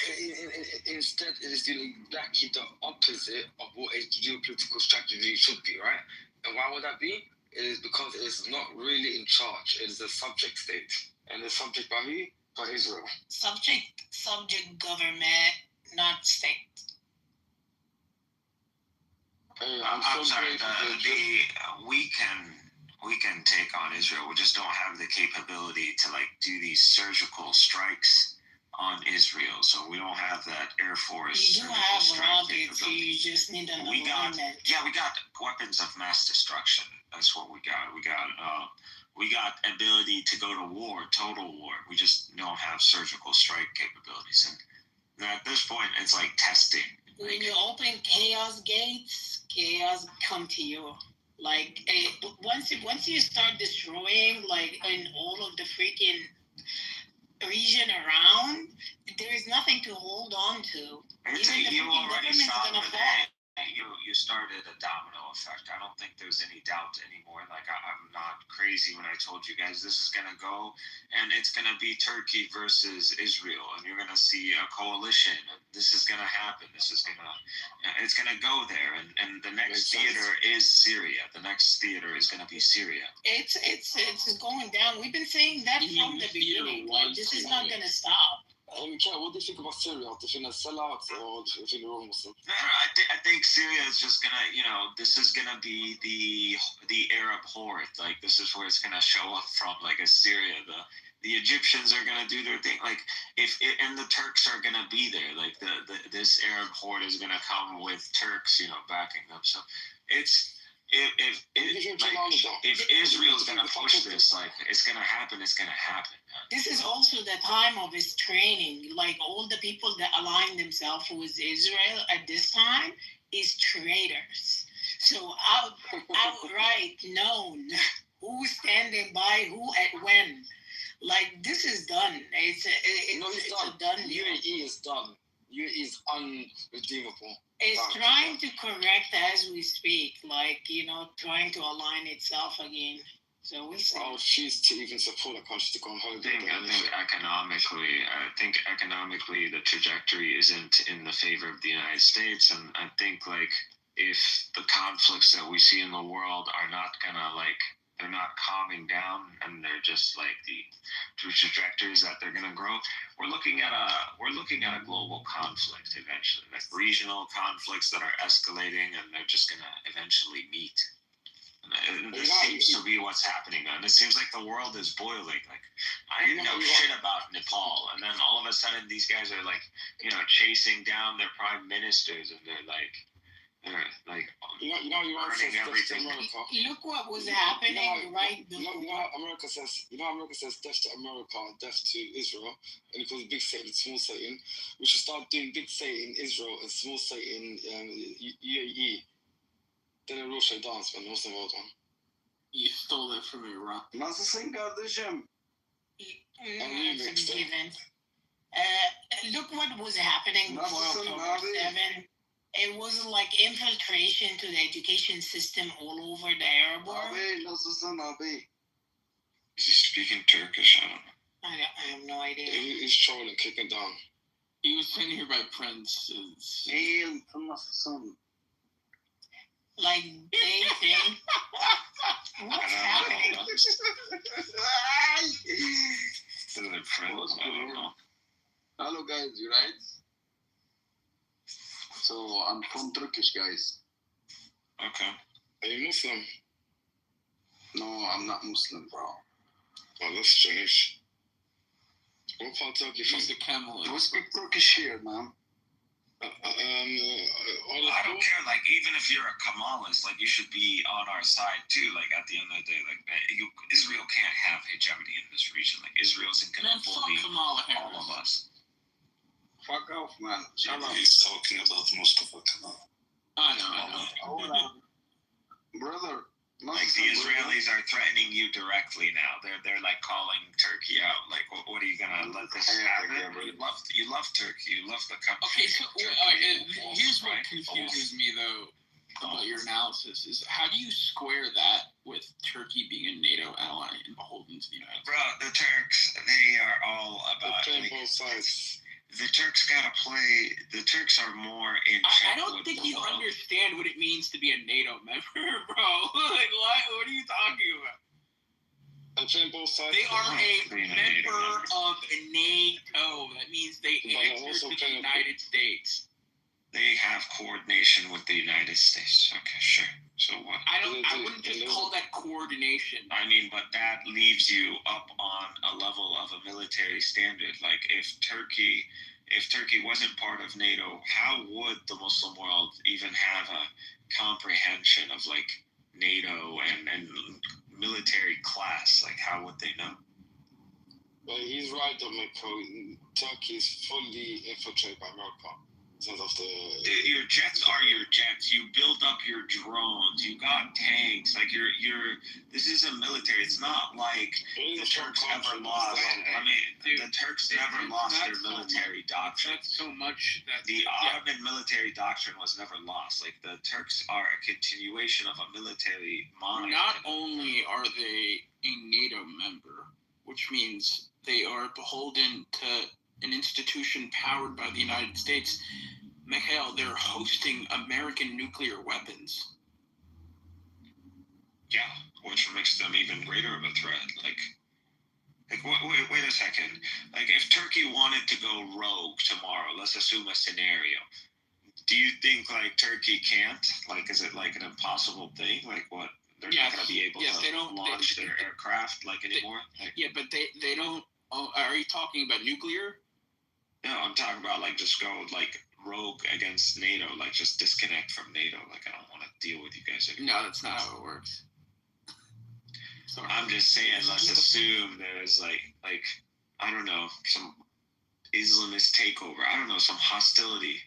instead, it is exactly the opposite of what a geopolitical strategy should be, right? And why would that be? It is because it is not really in charge. It is a subject state. And it's subject by who? By Israel.
Subject government, not state.
I'm sorry. We can take on Israel. We just don't have the capability to do these surgical strikes on Israel, so we don't have that Air Force.
You do have rockets, you just need an alignment.
We got weapons of mass destruction. That's what we got. We got ability to go to war, total war. We just don't have surgical strike capabilities. And at this point, it's like testing.
When you open chaos gates, chaos come to you. Like, once you start destroying, in all of the freaking region around, there is nothing to hold on to.
You already saw you started a domino effect. I don't think there's any doubt anymore. I'm not crazy when I told you guys this is gonna go, and it's gonna be Turkey versus Israel, and you're gonna see a coalition. And this is gonna happen. It's gonna go there, and the next theater is Syria. The next theater is gonna be Syria.
It's going down. We've been saying that from the beginning. This is not gonna stop.
What do you think about Syria? Do you think they're sellouts or do you think they're all Muslim?
I think Syria is just gonna, this is gonna be the Arab horde. This is where it's gonna show up from, as Syria. The Egyptians are gonna do their thing. And the Turks are gonna be there. This Arab horde is gonna come with Turks, backing them. So it's. If Israel's gonna push this, it's gonna happen. It's gonna happen.
This is also the time of his training. All the people that align themselves with Israel at this time is traitors. So outright known who's standing by who at when. This is done. It's a done deal.
UAE is done. UAE is unredeemable.
It's trying to correct as we speak, trying to align itself again. So we see.
I'll refuse to even support a country to go on holiday.
I think economically the trajectory isn't in the favor of the United States, and I think if the conflicts that we see in the world are not gonna they're not calming down, and they're just the trajectories that they're gonna grow. We're looking at a global conflict eventually, regional conflicts that are escalating, and they're just gonna eventually meet. And this seems to be what's happening, man. It seems like the world is boiling. I didn't know shit about Nepal, and then all of a sudden these guys are chasing down their prime ministers, and they're burning everything.
Look what was happening right before.
America says death to America, death to Israel, and it calls big Satan, small Satan. We should start doing big Satan Israel and small Satan UAE. Then a Rusya dance, man. What's the world one?
You stole it from Iran.
Nasılsın kardeşim? Look what was happening before October 7. It was infiltration to the education system all over the Arab world.
speaking Turkish? I don't know.
I have no idea.
He's trolling, kicking down.
He was sent here by princes.
Neil, nasılsın?
Like they think. What's happening?
They're friends. I don't know.
Hello guys, you right? So I'm from Turkish, guys.
Okay.
Are you Muslim?
No, I'm not Muslim, bro.
Oh, that's strange. What part of Turkey from?
He's the Kemal.
We speak Turkish here, man.
All
I don't care. Like, even if you're a Kemalist, like, you should be on our side too. Like, at the end of the day, like, Israel can't have hegemony in this region. Like, Israel isn't gonna
Man, fuck
bully
Kamala
all of
Harris.
us.
Fuck off, man. Shut up.
He's talking about Mustafa Kemal.
I know.
Hold on. Brother,
Like, the Israelis are threatening you directly now. They're like calling Turkey out. Like, what are you gonna let this happen? You love Turkey. You love the country.
Okay, so
Turkey,
here's what
right?
confuses me though about your analysis is how do you square that with Turkey being a NATO ally and beholden to the United States?
Bro, the Turks, they are all about.
playing
Like,
both sides.
the Turks gotta play. The Turks are more in check
I don't
with
think
the
you
world.
understand what it means to be a NATO member, bro. Like, what are you talking about?
I'm playing both sides.
They are a
Being a NATO
member
member.
of NATO. That means they
But they're
answer
also
to the
playing-
United States.
They have coordination with the United States. Okay, sure. So what?
I wouldn't just call that coordination.
I mean, but that leaves you up on a level of a military standard. Like, if Turkey wasn't part of NATO, how would the Muslim world even have a comprehension of like NATO and military class? Like, how would they know?
But he's right, Dominic. Turkey is fully infiltrated by America. In terms of the
Your jets are your jets. You build up your drones. You got tanks. Like, this is a military. It's not like the Turks ever lost. I mean, the Turks never lost their military doctrine.
That's so much that
The Ottoman military doctrine was never lost. Like, the Turks are a continuation of a military monarchy.
Not only are they a NATO member, which means they are beholden to an institution powered by the United States, Mikhail, they're hosting American nuclear weapons.
Yeah, which makes them even greater of a threat. Like wait a second. Like, if Turkey wanted to go rogue tomorrow, let's assume a scenario. Do you think, like, Turkey can't? Like, is it like an impossible thing? Like, what? They're
Yes.
not going to be able
Yes,
to
they don't-
launch
they-
their aircraft, like, anymore? Like,
Yeah, but they don't. Oh, are you talking about nuclear?
no, I'm talking about, like, just go, like, rogue against NATO. Like, just disconnect from NATO. Like, I don't want to deal with you guys anymore.
No, that's not how it works. Sorry.
I'm just saying, let's assume there's like I don't know, some Islamist takeover. I don't know, some hostility.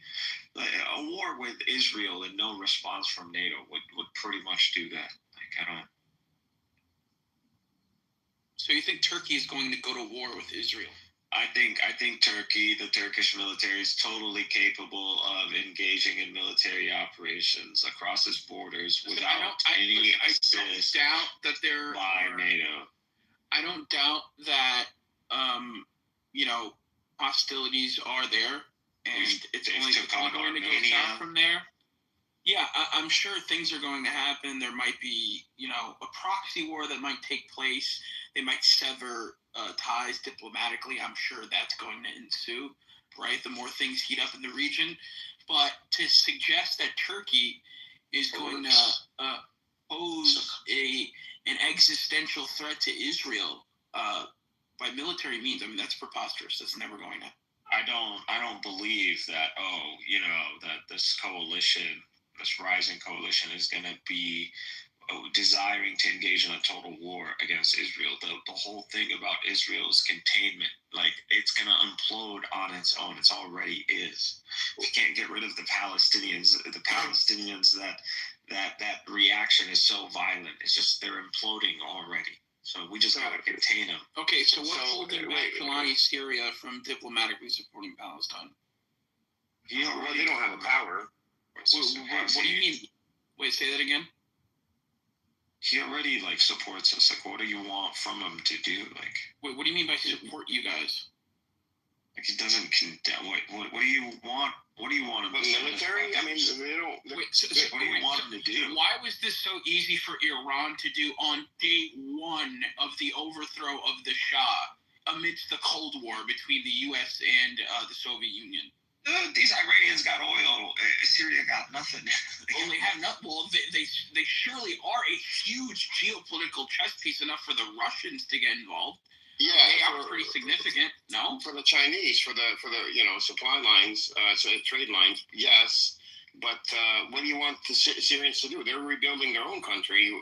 Like, a war with Israel and no response from NATO would pretty much do that. Like, I don't.
So you think Turkey is going to go to war with Israel?
I think Turkey, the Turkish military, is totally capable of engaging in military operations across its borders without any
I
assist
don't doubt that there
by
are,
NATO.
I don't doubt that hostilities are there, and it's
They
only
took on
going to go
Armenia.
south from there. Yeah, I'm sure things are going to happen. There might be, a proxy war that might take place. They might sever ties diplomatically. I'm sure that's going to ensue, right? The more things heat up in the region. But to suggest that Turkey is going to pose an existential threat to Israel by military means, I mean, that's preposterous. That's never going to.
I don't believe that. That this coalition, this rising coalition, is going to be desiring to engage in a total war against Israel. The whole thing about Israel is containment. Like, it's going to implode on its own. It already is. We can't get rid of the Palestinians. The Palestinians, that reaction is so violent. It's just, they're imploding already. So we just got to contain them.
Okay, so what's holding back Kalani Syria from diplomatically supporting Palestine?
He
Well,
already
they don't have the power.
What do you mean? Wait, say that again?
He already like supports us. Like, what do you want from him to do? Like,
Wait, what do you mean by support you guys?
like he doesn't condemn. What do you want? What do you want him
But
to do?
military, I mean, they don't.
Wait,
What do you want him to do?
Why was this so easy for Iran to do on day one of the overthrow of the Shah amidst the Cold War between the U.S. and the Soviet Union?
These Iranians got oil. Syria got nothing.
Well, they have not. Well, they surely are a huge geopolitical chess piece enough for the Russians to get involved.
Yeah,
They are pretty significant. No.
for the Chinese, for the supply lines, so trade lines, yes. But what do you want the Syrians to do? They're rebuilding their own country.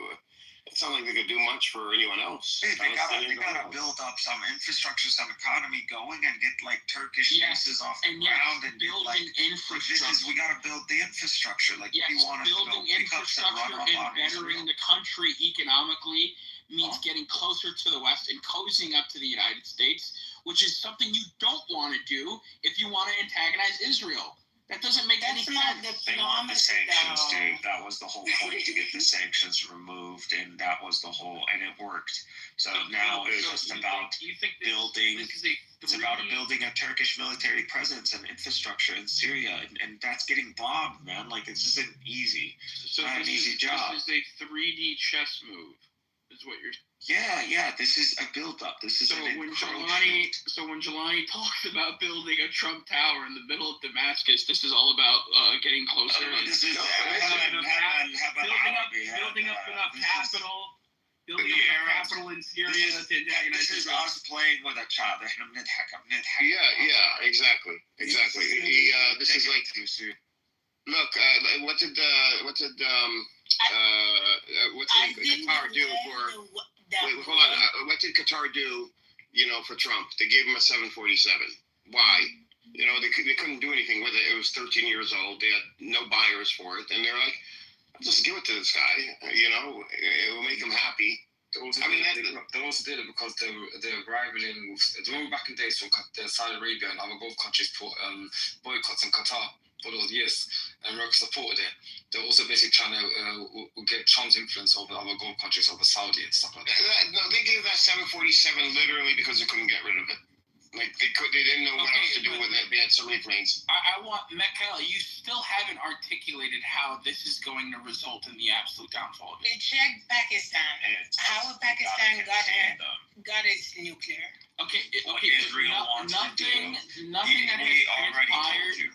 It's not like they could do much for anyone else.
They gotta build up some infrastructure, some economy going, and get like Turkish bases off the ground and
building
like
infrastructure.
we gotta build the infrastructure. Like,
Yes,
what do you want us to go
building
pick up and
infrastructure
run up
and
on
bettering
Israel?
the country economically means getting closer to the West and cozying up to the United States, which is something you don't want to do if you want to antagonize Israel. That doesn't make any
That's not
sense.
They want the
diplomacy,
sanctions,
though.
dude. That was the whole point, to get the sanctions removed, and that was the whole, and it worked. So now it's just about
you think
building.
This is
It's about building a Turkish military presence and infrastructure in Syria, and that's getting bombed, man. Like, this isn't easy.
so
not an easy job.
This is a 3D chess move, is what you're.
Yeah. This is a build-up. This is
So
an
when
encroachment.
Jelani talks about building a Trump Tower in the middle of Damascus, this is all about getting closer.
This is
building up enough capital. Building up enough capital in Syria to antagonize
This is
Israel.
us playing with a child.
Yeah, exactly. This is like, look, what did
I didn't
Qatar do
read
for?
the
Wait, hold on. What did Qatar do? For Trump, they gave him a 747. Why? They couldn't do anything with it. It was 13 years old. They had no buyers for it, and they're like, just give it to this guy. It will make him happy.
They also did it because they're rivaling. Remember back in days when Saudi Arabia and other Gulf countries put boycotts in Qatar for those years, and America supported it. They're also basically trying to get Trump's influence over other Gulf countries, over Saudi and stuff like that.
No, they gave that 747 literally because they couldn't get rid of it. Like they didn't know what else to do with it. They had so many planes.
I want Mikael. You still haven't articulated how this is going to result in the absolute downfall of it.
Check Pakistan. How Pakistan got its nuclear.
Okay.
Israel wants to do.
Nothing that has transpired.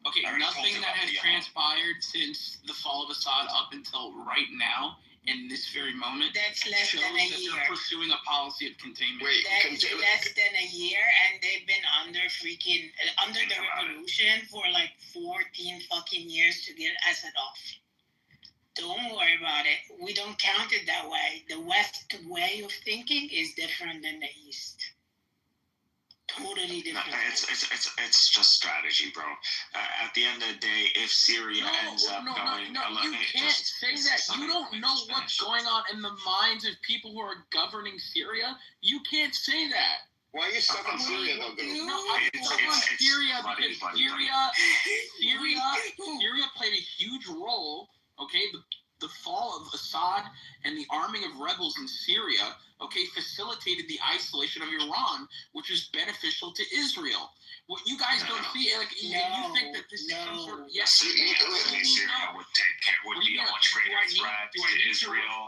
Okay,
I already
nothing
told you
that
about
has
the,
transpired since the fall of Assad up until right now, in this very moment,
That's less
shows
than a
that
year.
they're pursuing a policy of containment.
Wait,
That's less than a year, and they've been under the revolution for like 14 fucking years to get Assad off. Don't worry about it. We don't count it that way. The West way of thinking is different than the East. Totally different.
It's just strategy, bro. At the end of the day, if Syria ends up going,
you can't say that. You don't know what's going on in the minds of people who are governing Syria. You can't say that.
Why are you stuck in Syria though, dude?
No, I'm stuck on Syria because Syria played a huge role. Okay, the fall of Assad and the arming of rebels in Syria, facilitated the isolation of Iran, which was beneficial to Israel. What you guys don't see, you think that this is some sort of
Syria would be a much greater threat to Israel.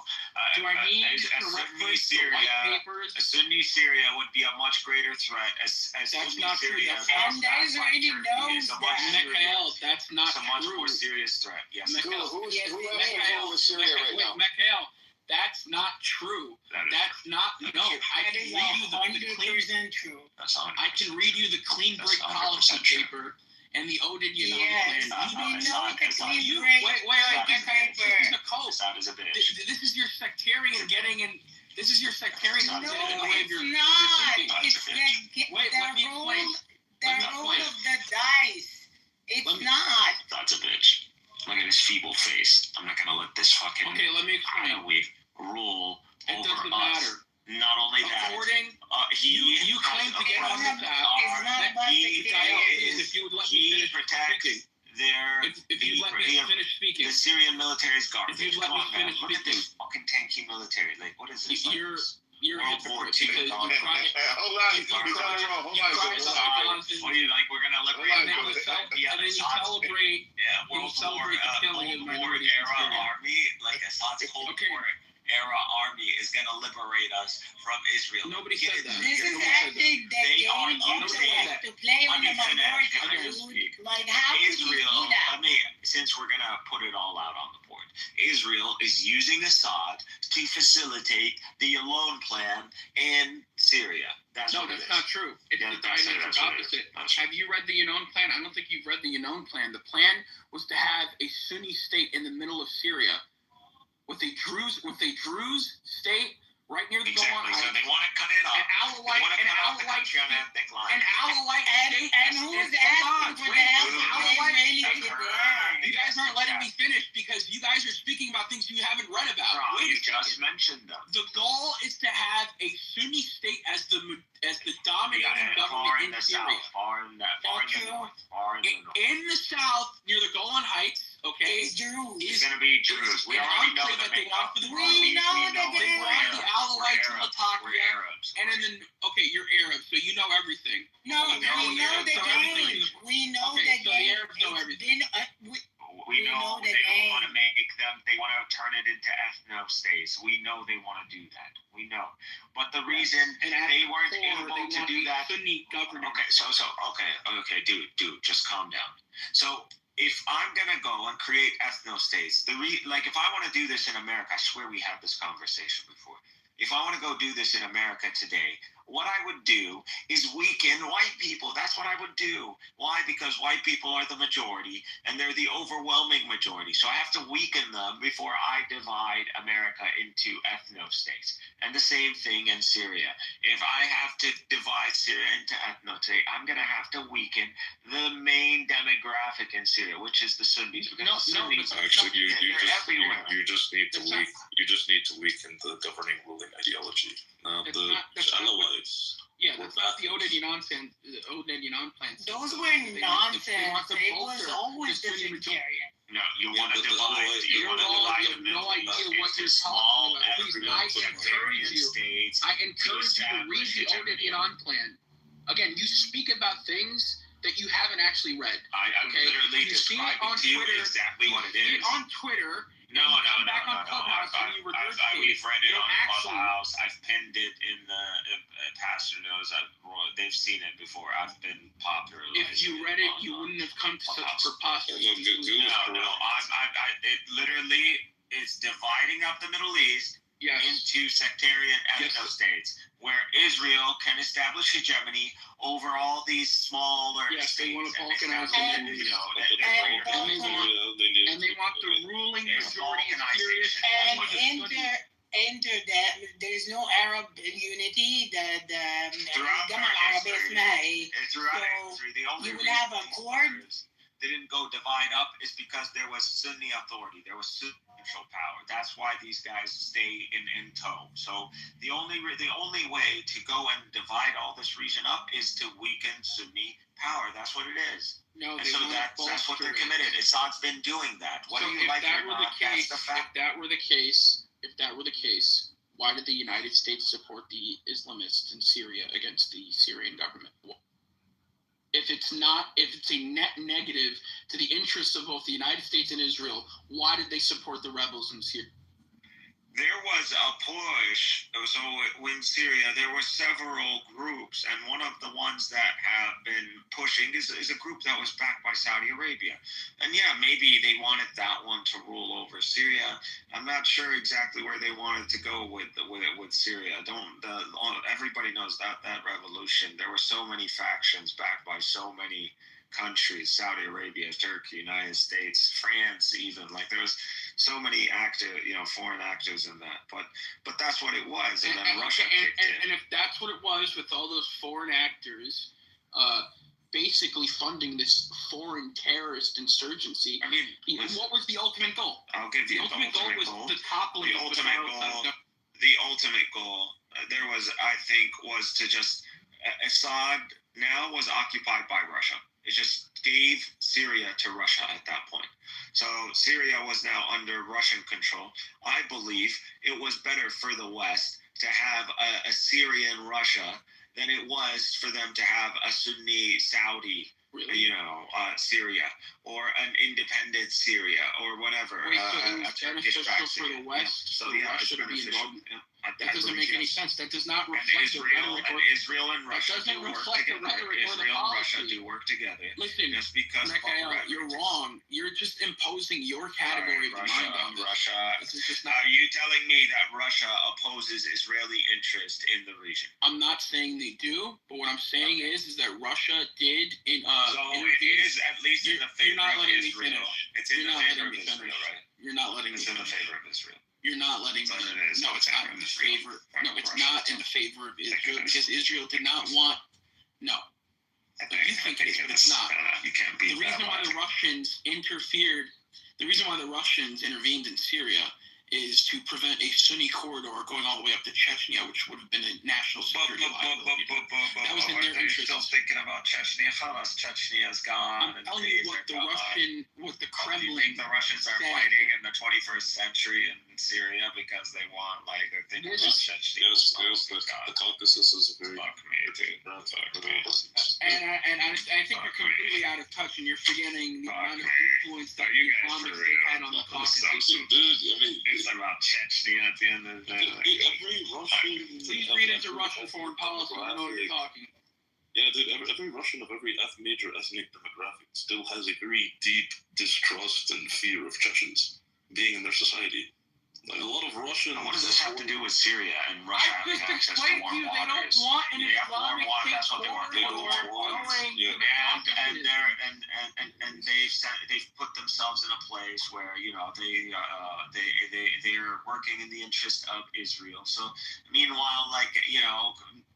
Do I need to reference the white papers?
Sunni Syria would be a much greater threat as
That's
Sunni
not true.
Syria.
And guys already knows that.
Mikael, that's not
It's a much
true.
more serious threat. Yes.
Mikael,
Who has
Mikael,
control of Syria right now?
Mikael, that's not true.
That's
not. No, I
That
can
is
read you the clean.
100% true.
That's 100%.
I can read you the clean break
That's 100%
policy
true.
paper and the Odin Yanami
Yes,
plan.
you didn't know
not-
the
it's not
clean
you.
break
Wait,
fucking paper.
this is a cult.
Assad is a bitch.
This is your sectarian getting in. This is your sectarian
No,
No,
in the way of
it's
your
not.
thinking.
It's
Wait, let me
roll
explain. Let me
of
explain.
the dice. It's
Let me-
not.
That's a bitch. Look at his feeble face. I'm not gonna let this fucking
Okay, let me explain.
rule
It
over
doesn't
us.
matter.
Not only that,
According, you claim to get
It's
on
not-
this
it's
app.
not about
he
sectarian.
If you would let me
he
finish
protects
speaking.
their
If you let me finish speaking.
the Syrian military is garbage.
If you'd let
Come
me
on, man.
finish
Look at
speaking.
this fucking fucking tanky military. Like, what is this?
You're a
World War
hypocrite
II.
because you try.
Hold on,
You
hold
try-
on, hold
you
on,
try
hold
to
on.
cause
What are you like? We're gonna liberate
Hold on,
and
America.
then you celebrate.
Yeah, World War,
celebrate the killing of
Cold War
minorities in
era
Syria.
army, like Assad's Cold
Okay.
War era army is gonna liberate us from Israel.
Nobody
Get
said
it?
that.
This is
Nobody said
actually the
They
game
are
of the
using
right to play
Let
on
me
the
finish.
minority.
Let me
Dude.
speak.
Like, how could you do
Israel,
that?
since we're gonna put it all out on the board, Israel is using Assad to facilitate the Alone plan in Syria. That's
No,
what
that's
it is.
not true. It's
Yeah,
the
that's
diametric
what it is.
opposite.
That's-
Have you read the Yanon plan? I don't think you've read the Yanon plan. The plan was to have a Sunni state in the middle of Syria, with a Druze state right near the Golan
Exactly. So
Heights,
they want to cut it off.
an
They want to cut off the
Alawite
country on ethnic lines.
an Alawite state.
And who's asking for the help of the Israelis to there?
You guys aren't letting me finish because you guys are speaking about things you haven't read about.
Bro,
Wait
you
a second.
just mentioned them.
The goal is to have a Sunni state as the dominating
Yeah,
government
far in
in
the
Syria.
south, far in the north, far in the north.
In the south, near the Golan Heights, okay,
It's Jews.
It's gonna be Jews. We
an
already know
enclave
the
that they want
makeup.
for the
We know that
they
they
want
are.
the Alawites and
We're
Latakia,
Arabs.
and then okay, you're Arab, so you know everything.
No,
We
we
know
know
Arabs
the
know everything.
game. We know
Okay,
the
so the
game.
Arabs know
It's
everything.
been,
We
We
know
know the
they
game.
want to make them. They want to turn it into ethno states. We know they want to do that. We know. But the reason
And at
they
the
weren't
core,
able
they
to
want
do
a
that.
Sunni government.
Okay, dude, just calm down. So if I'm gonna go and create ethno states, like if I want to do this in America, I swear we had this conversation before. If I want to go do this in America today, what I would do is weaken white people. That's what I would do. Why? Because white people are the majority and they're the overwhelming majority. So I have to weaken them before I divide America into ethno states. And the same thing in Syria. If I have to divide Syria into ethno state, I'm going to have to weaken the main demographic in Syria, which is the Sunnis. Because the Sunnis,
Actually,
everywhere.
you just need to
It's not-
weaken the governing ruling ideology, not
That's
the
not- that's not what-
Alawites.
Yeah, that's not the Oded Yanon plan.
those
So
were
they
nonsense.
want to
It was
bolster
always
the
the
Sunni majority.
sectarian.
No, you
Yeah,
want to
but the
divide.
Alawites-
You
You're
want to
all-
divide
you
the
have
Middle
no
East
idea what
into
you're
small
talking about. Please,
ethno
I
sectarian
encourage you.
states.
I encourage you to read
establish
the
hegemony.
Oded Yanon plan. Again, you speak about things that you haven't actually read.
I'm
Okay,
literally
you see it
describing
on
to you
Twitter.
exactly what it
You see
is.
on Twitter.
No.
come back on Clubhouse and you regurgitate.
We've read it
You
on
actually-
Clubhouse. I've pinned it in the Pastor knows. They've seen it before. I've been popularizing.
If you read it,
on-
you wouldn't have come to such
Clubhouse.
preposterous
No, good-
conclusions.
No. It literally is dividing up the Middle East
Yes.
into sectarian
Yes.
ethno states, where Israel can establish hegemony over all these smaller
Yes, they
states.
want to
and
balkanize
establish,
them.
you know,
And
they want the ruling
It's
majority of Syria.
balkanization.
And
What
enter that there's no Arab unity. The
Throughout
Gamal
our
Arabi
history,
اسمها
throughout
So,
history, the only
you would
reason
have a
these
court.
borders didn't go divide up is because there was Sunni authority, there was Sunni control power. That's why these guys stay in tow. So the only way to go and divide all this region up is to weaken Sunni power. That's what it is.
No,
And
they
so
want
that's what
bolster
they're
it.
committed. Assad's been doing that. Whether
So
you
if
like it
that
or
were
not,
the case,
that's the fact.
if that were the case, why did the United States support the Islamists in Syria against the Syrian government? If it's a net negative to the interests of both the United States and Israel, why did they support the rebels in Syria?
There was a push. So in Syria, there were several groups, and one of the ones that have been pushing is a group that was backed by Saudi Arabia. And yeah, maybe they wanted that one to rule over Syria. I'm not sure exactly where they wanted to go with Syria. Everybody knows that revolution. There were so many factions backed by so many countries: Saudi Arabia, Turkey, United States, France, even. Like there was so many foreign actors in that. But that's what it was, and then Russia kicked in.
And if that's what it was, with all those foreign actors, basically funding this foreign terrorist insurgency,
I mean,
what was the ultimate goal?
I'll give you
The ultimate goal was the toppling
The
of
ultimate
Bashar
goal.
al-Assad.
The ultimate goal was to just Assad now was occupied by Russia. It just gave Syria to Russia at that point. So Syria was now under Russian control. I believe it was better for the West to have a Syrian Russia than it was for them to have a Sunni Saudi, Syria, or an independent Syria, or whatever.
Wait, so it was beneficial for the West for Russia to be involved? That doesn't make any sense. That does not reflect the rhetoric.
Israel and Russia do work together. Israel and Russia do work together.
Listen,
just because
Mikhail, you're wrong. You're just imposing your category of mind on this.
Russia.
This is just not.
Are you telling me that Russia opposes Israeli interest in the region?
I'm not saying they do, but what I'm saying is that Russia did in
So it is at least in the favor of Israel. It's in the favor of Israel, right?
You're not letting me
It's in the
finish.
favor of Israel.
You're not letting me. No, it's not in the favor. No, it's not in the favor of Israel because Israel did not want. No. You think it is, but it's not.
You can't beat
The reason why the Russians interfered, the reason why the Russians intervened in Syria is to prevent a Sunni corridor going all the way up to Chechnya, which would have been a national security liability. That was in their interest.
Still thinking about Chechnya. Chechnya's gone.
I'm telling you what the Kremlin.
You think the Russians are fighting in the 21st century in Syria because they want, they're thinking about Chechnya.
Yes, the Caucasus is a very
And I think you're completely out of touch, and you're forgetting the amount of influence that the Islamic State had on the Caucasus.
It's about Chechnya at the end of the day.
Every Russian.
Please read into Russian foreign policy. I know what you're talking.
Yeah, dude, every Russian of every major ethnic demographic still has a very deep distrust and fear of Chechens being in their society. Like a lot of Russian.
What does this have to do with Syria and Russia having access to warm waters?
They don't want an Islamic State.
That's what they want. They don't want. And they've put themselves in a place where they're working in the interest of Israel. So meanwhile,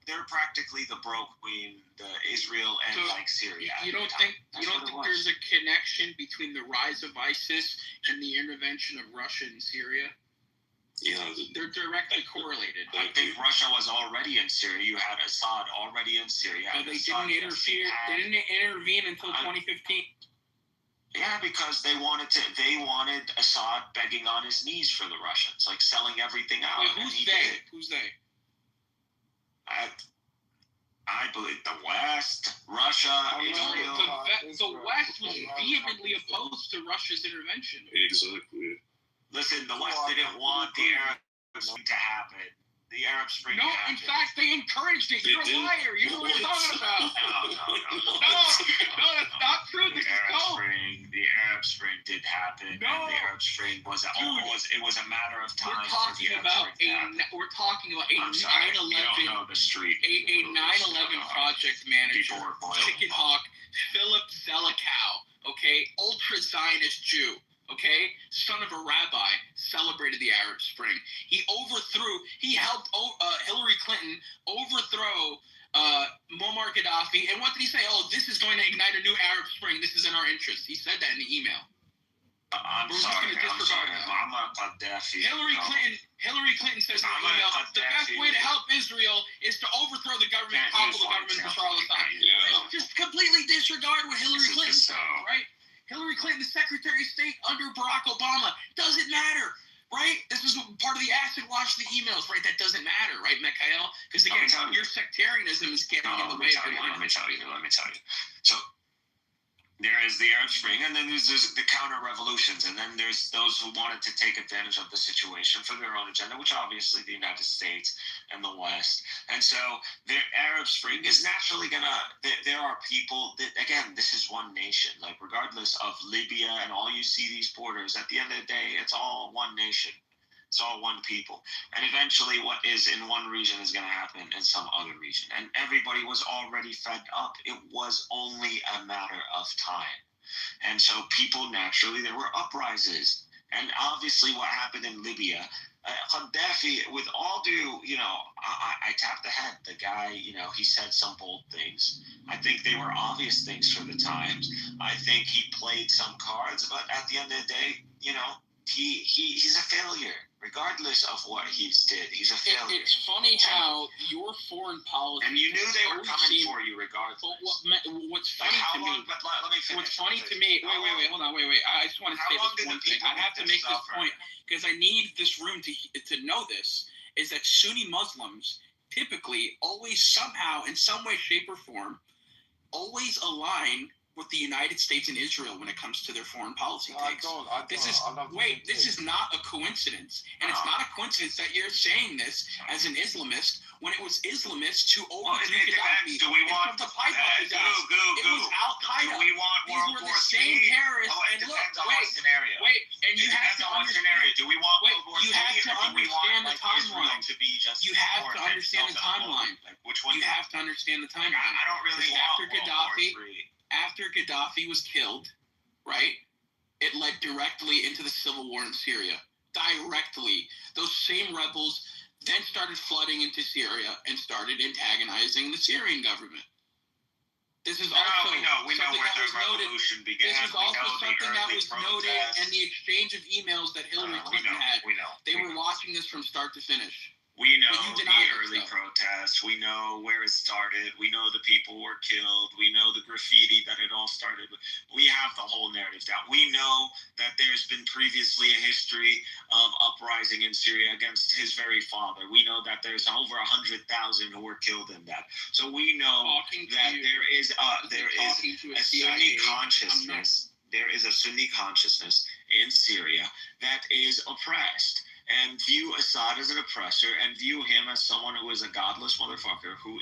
they're practically the broke queen, Israel and Syria.
You don't think there's a connection between the rise of ISIS and the intervention of Russia in Syria?
Yeah,
they're directly correlated.
I think Russia was already in Syria. You had Assad already in Syria.
So they didn't interfere. They didn't intervene until 2015.
Yeah, because they wanted Assad begging on his knees for the Russians, selling everything out.
Wait, who's they? Who's they?
I believe the West, Russia, Israel.
The West was vehemently opposed to Russia's intervention.
Exactly.
Listen, the West didn't want the Arab Spring to happen. The Arab Spring happened.
In fact, they encouraged it. You're a liar. You know what you're talking about. No, that's not true. This is
the Arab Spring did happen.
No.
And the Arab Spring was a matter of time.
We're talking about a 9/11.
You don't know the street.
A 9/11 project manager, Chicken Hawk, Philip Zelikow, okay, ultra-Zionist Jew. Okay, son of a rabbi, celebrated the Arab Spring. He helped Hillary Clinton overthrow Muammar Gaddafi. And what did he say? Oh, this is going to ignite a new Arab Spring. This is in our interest. He said that in the email.
I'm sorry. Muammar Gaddafi.
Hillary Clinton says in the email, the best way to help Israel is to overthrow the government, topple the government of Bashar al-Assad. Just completely disregard what Hillary Clinton said, right? Hillary Clinton, the Secretary of State under Barack Obama, doesn't matter, right? This is part of the acid wash of the emails, right? That doesn't matter, right, Mikhail? Because again, your sectarianism is getting in the way of your life.
Let me tell you. So there is the Arab Spring, and then there's the counter-revolutions, and then there's those who wanted to take advantage of the situation for their own agenda, which obviously the United States and the West. And so the Arab Spring is naturally there are people that, again, this is one nation. Regardless of Libya and all you see these borders, at the end of the day, it's all one nation. It's all one people. And eventually what is in one region is going to happen in some other region. And everybody was already fed up. It was only a matter of time. And so people naturally, there were uprisings. And obviously what happened in Libya, Gaddafi, with all due, I tapped the head. The guy, he said some bold things. I think they were obvious things for the times. I think he played some cards. But at the end of the day, he's a failure. Regardless of what he did, he's a failure.
It's funny how your foreign policy...
And you knew they were coming for you regardless.
What's funny to me...
But let me finish.
What's funny to me... Wait, hold on, wait. I just want to say this one thing. I have to make this point, because I need this room to know this, is that Sunni Muslims typically always somehow, in some way, shape, or form, always align with the United States and Israel when it comes to their foreign policy takes. This is not a coincidence. And it's not a coincidence that you're saying this as an Islamist when it was Islamists who overthrew Gaddafi.
Do we want
the pipe up his ass. It was Al-Qaeda.
Do we want
These
World
were
War
the same
III?
terrorists.
It depends on what scenario.
And you have to understand.
Do we want World War III?
You have to understand the timeline.
To be just
you have to understand the timeline.
Which one?
You have to understand the timeline.
I don't really want World War III.
After Gaddafi was killed, right, it led directly into the civil war in Syria. Directly. Those same rebels then started flooding into Syria and started antagonizing the Syrian government. This is also
we know where the revolution began.
This is also something that was noted in the exchange of emails that Hillary Clinton had. They were watching this from start to finish.
We know the early protests. We know where it started. We know the people were killed. We know the graffiti that it all started with. We have the whole narrative down. We know that there's been previously a history of uprising in Syria against his very father. We know that there's over 100,000 who were killed in that. So we know that there is a Sunni consciousness. There is a Sunni consciousness in Syria that is oppressed, and view Assad as an oppressor, and view him as someone who is a godless motherfucker who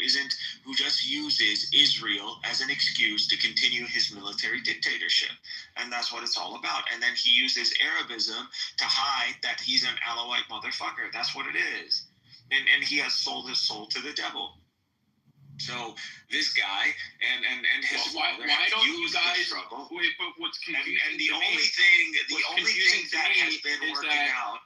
just uses Israel as an excuse to continue his military dictatorship. And that's what it's all about. And then he uses Arabism to hide that he's an Alawite motherfucker. That's what it is. And he has sold his soul to the devil. So this guy and his father have used the struggle.
Wait, but what's confusing
and the only thing that has been working out.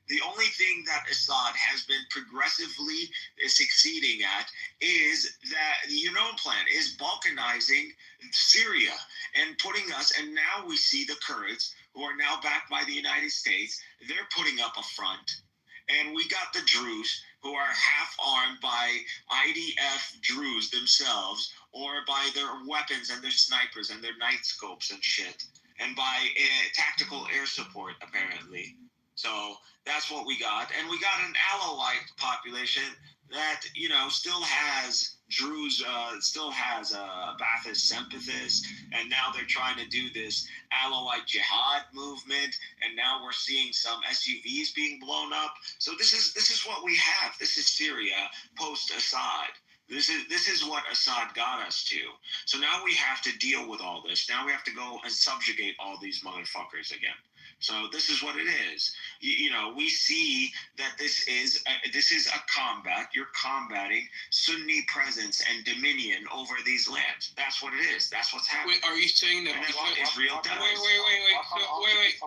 The only thing that Assad has been progressively succeeding at is that the UNO plan is balkanizing Syria and putting us, and now we see the Kurds, who are now backed by the United States, they're putting up a front. And we got the Druze, who are half armed by IDF Druze themselves, or by their weapons and their snipers and their night scopes and shit, and by tactical air support, apparently. So that's what we got. And we got an Alawite population that, still has Druze, still has Ba'athist sympathists. And now they're trying to do this Alawite jihad movement. And now we're seeing some SUVs being blown up. So this is what we have. This is Syria post-Assad. This is what Assad got us to. So now we have to deal with all this. Now we have to go and subjugate all these motherfuckers again. So this is what it is. We see that this is a combat. You're combating Sunni presence and dominion over these lands. That's what it is. That's what's happening.
Wait, are you saying that?
And that's what Israel does.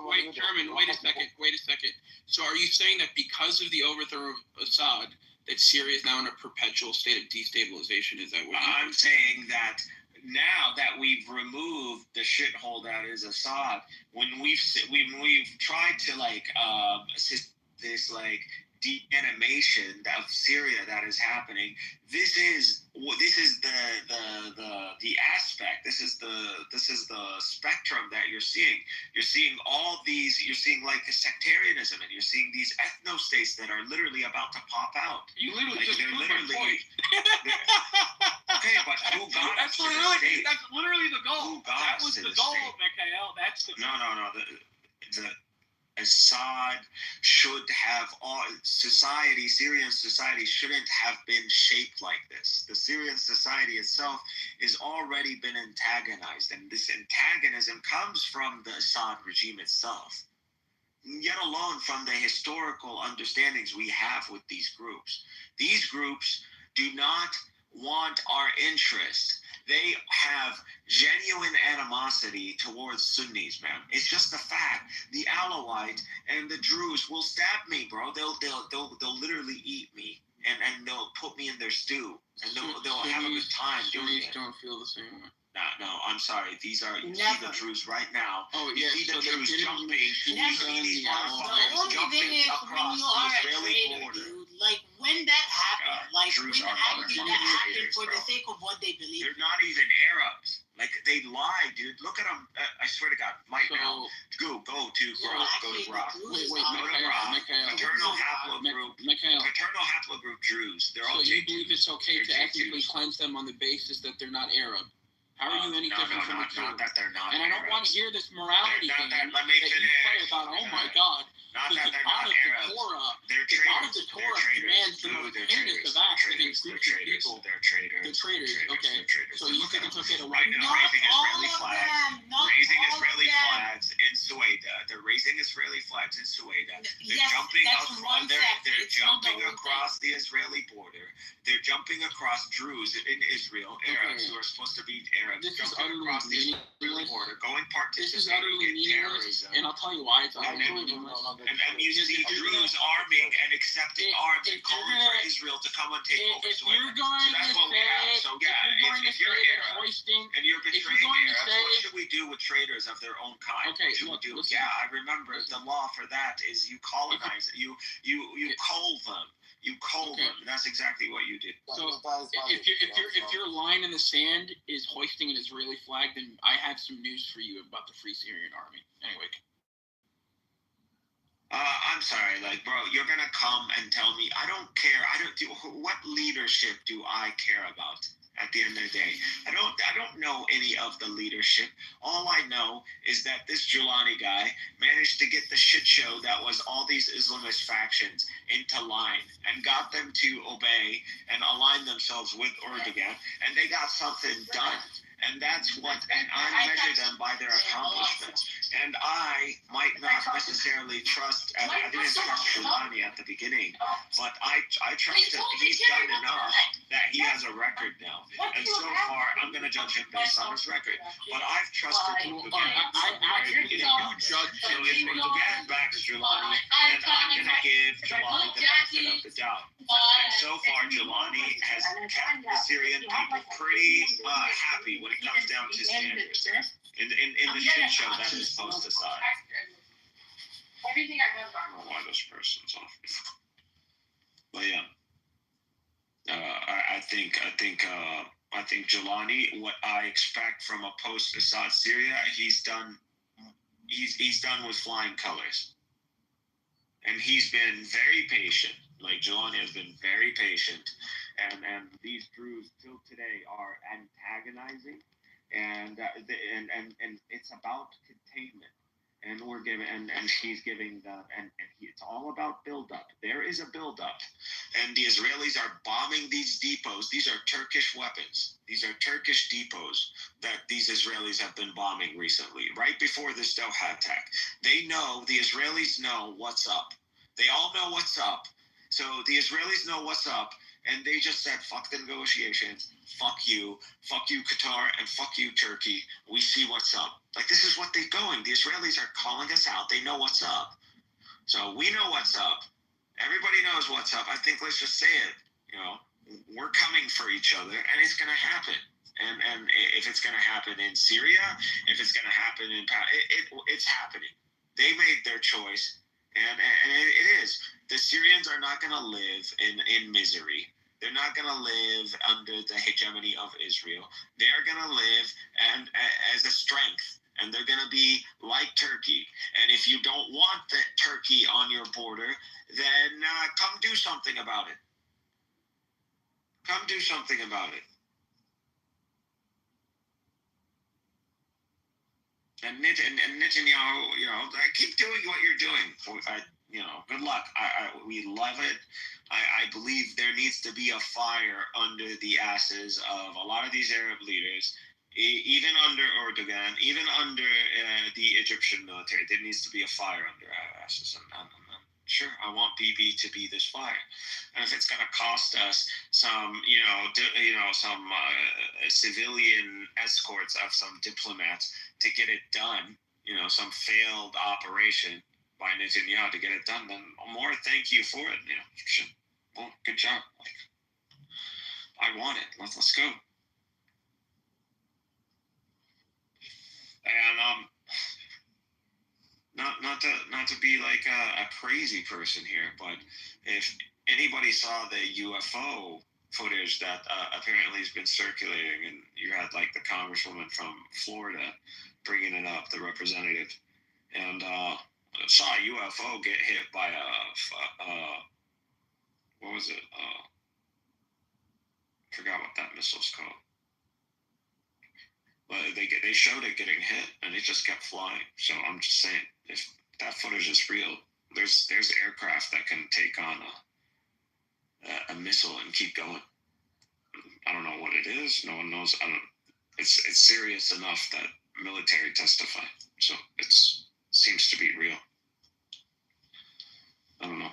Wait, German. Wait a second. So are you saying that because of the overthrow of Assad, that Syria is now in a perpetual state of destabilization? Is that what
I'm saying? That now that we've removed the shithole that is Assad, when we've tried to this de-animation of Syria that is happening, this is the aspect. This is the spectrum that you're seeing. You're seeing all these. You're seeing like the sectarianism, and you're seeing these ethno-states that are literally about to pop out.
You literally
like,
just
they're
proved
literally.
my point.
Okay, but who got us to this state?
That's literally the goal.
Who got
that
us
was
to
the
this
goal,
state?
Mikhail. That's the
No. The Assad should have Syrian society shouldn't have been shaped like this. The Syrian society itself has already been antagonized, and this antagonism comes from the Assad regime itself, yet alone from the historical understandings we have with these groups. These groups do not want our interest. They have genuine animosity towards Sunnis, man. It's just a fact. The Alawite and the Druze will stab me, bro. They'll literally eat me, and they'll put me in their stew, and they'll have a good time doing it.
Sunnis don't feel the same way.
No, I'm sorry. These are you see
Never.
the Druze right now.
Oh
You
yeah,
see the
so they
Druze
didn't
jumping. You
Never.
see these
The
motherfuckers
only
jumping
thing is when
across
you
the
are a
Israeli
traitor,
border.
dude. Like when that happened,
God,
like
Jews
when
are
actually
motherfucking
that happened
traitors,
for
bro.
the sake of what they believe.
They're not even Arabs. Like they lie, dude. Look at them. I swear to God, right now. Go to Grok. Go to Grok.
Wait,
Go to Grok. Paternal haplogroup.
Mikhail,
Paternal haplogroup Druze. They're
so
all
you
J2s.
believe it's okay to
They're
ethnically
J2s.
cleanse them on the basis that they're not Arab? How are you any different from a Jew?
Not that they're not
And I don't want to
Arabs.
hear this morality
Not
thing
that-
that
let me
you
finish.
play about, oh my God,
Not
because
that
the
they're
God
not
of the
Arabs.
Torah,
They're
the God of
traitors.
the
They're
Torah
traitors.
commands the
No,
most
they're
heinous
traitors.
of
They're
acts
traitors.
against
They're
Christian
traitors.
people.
They're traitors.
They're traitors, okay.
They're traitors.
So you
Look
think
at
it's
them.
okay to
Right now,
Not
raising
all
Israeli
of
flags.
them. Not
Raising
all
Israeli
of them.
flags in Sueda. They're raising Israeli flags in Sueda. They're
Yes,
jumping
that's
across.
one
They're
sect. It's not the
jumping
whole
across the Israeli border. They're jumping across Druze in Israel, Arabs
Okay.
who are supposed to be Arabs,
This is
jumping
utterly
across the Israeli
meaningless.
border, going
This is
participating
utterly
in
meaningless,
terrorism.
and I'll tell you why it's
And
utterly
then-
meaningless.
And you see Druze arming and accepting arms and
if
calling
you're
for
gonna-
Israel to come and take over
If
Sueda.
you're going
So that's
to
what we have.
say,
So
if
yeah,
you're going to
if you're
say that
Arab
hoisting,
and you're
if you're
betraying
going to
Arabs,
say-
what should we do with traitors of their own kind?
Okay,
What should
look,
we do?
listen.
Yeah, I remember the law for that is you colonize it. You cull them. You cull
Okay.
them. That's exactly what you did.
So if your line in the sand is hoisting an Israeli flag, then I have some news for you about the Free Syrian Army. Anyway.
I'm sorry, like, bro, you're gonna come and tell me I don't care. What leadership do I care about? At the end of the day, I don't know any of the leadership. All I know is that this Giuliani guy managed to get the shit show that was all these Islamist factions into line and got them to obey and align themselves with Erdogan, and they got something done. And that's what, and I measure them by their accomplishments. And I might not necessarily trust, I didn't trust Giuliani at the beginning, but I trust him. He's done enough that he has a record now. And so far, I'm going to judge him based on his record. But I've trusted Erdogan from the very beginning. So if Erdogan backs Giuliani, then I'm going to give Giuliani the benefit of the doubt. And so far, Giuliani has kept the Syrian people pretty happy when it comes down to standards. In the shit show that is post aside.
Everything I remember.
I don't know why this person's off. But yeah, I think Giuliani, what I expect from a post-Assad Syria, he's done with flying colors, and he's been very patient. Like Giuliani has been very patient, and these Druze till today are antagonizing, and it's about containment. And we're giving, and he's giving it's all about buildup. There is a buildup, and the Israelis are bombing these depots. These are Turkish weapons. These are Turkish depots that these Israelis have been bombing recently. Right before this Doha attack, the Israelis know what's up. They all know what's up. So the Israelis know what's up, and they just said, "Fuck the negotiations. Fuck you, Qatar, and fuck you, Turkey. We see what's up." Like, this is what they're going. The Israelis are calling us out. They know what's up. So we know what's up. Everybody knows what's up. I think let's just say it. We're coming for each other, and it's going to happen. And if it's going to happen in Syria, if it's going to happen it's happening. They made their choice, and it is. The Syrians are not going to live in misery. They're not going to live under the hegemony of Israel. They're going to live as a strength, and they're going to be like Turkey. And if you don't want that Turkey on your border, then come do something about it. Come do something about it. And Netanyahu, keep doing what you're doing. Good luck. We love it. I believe there needs to be a fire under the asses of a lot of these Arab leaders, even under Erdogan, even under the Egyptian military. There needs to be a fire under our asses. And sure, I want Bibi to be this fire. And if it's going to cost us some, some civilian escorts of some diplomats to get it done, some failed operation by Netanyahu to get it done, then more thank you for it. Well, good job. I want it. Let's go. And not to be like a crazy person here, but if anybody saw the UFO footage that apparently has been circulating, and you had like the congresswoman from Florida bringing it up, the representative, and saw a UFO get hit by what was it? Forgot what that missile's called. But they showed it getting hit, and it just kept flying. So I'm just saying, if that footage is real, there's aircraft that can take on a missile and keep going. I don't know what it is. No one knows. It's serious enough that military testify. So it seems to be real. I don't know.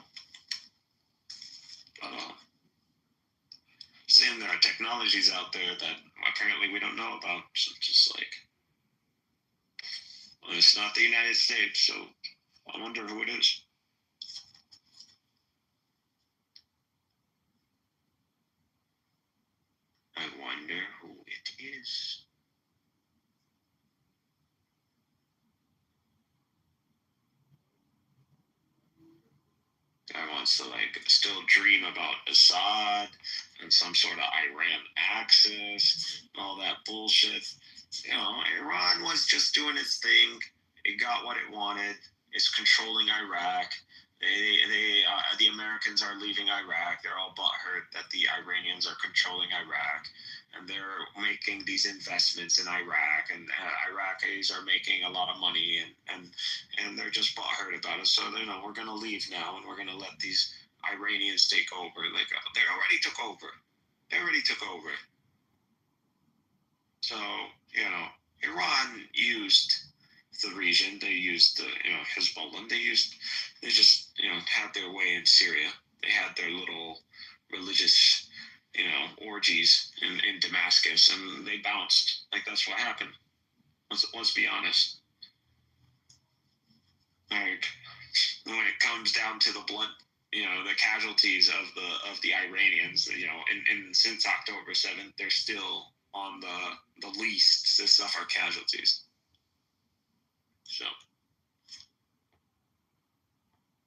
But saying there are technologies out there that apparently we don't know about. So just like, well, it's not the United States, so I wonder who it is. I wonder who it is. Guy wants to like still dream about Assad and some sort of Iran axis and all that bullshit. You know, Iran was just doing its thing. It got what it wanted. It's controlling Iraq. The Americans are leaving Iraq. They're all butthurt that the Iranians are controlling Iraq, and they're making these investments in Iraq, and Iraqis are making a lot of money, and they're just butthurt about it. So you know, we're gonna leave now, and we're gonna let these Iranians take over. Like they already took over. They already took over. So you know, Iran used the region. They used the Hezbollah. They just had their way in Syria. They had their little religious orgies in Damascus, and they bounced. Like that's what happened. Let's be honest. Like when it comes down to the blood, the casualties of the Iranians, and since October 7th, they're still on the least to suffer casualties. So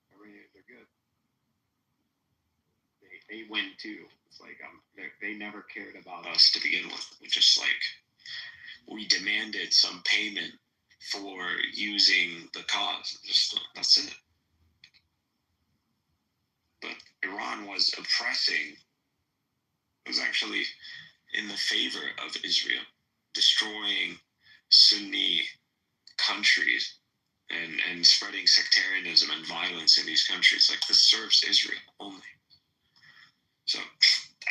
they're good. They win too. It's like they never cared about us to begin with. We demanded some payment for using the cause. That's it. But Iran was oppressing. It was actually in the favor of Israel, destroying Sunni countries and spreading sectarianism and violence in these countries. Like this serves Israel only. So,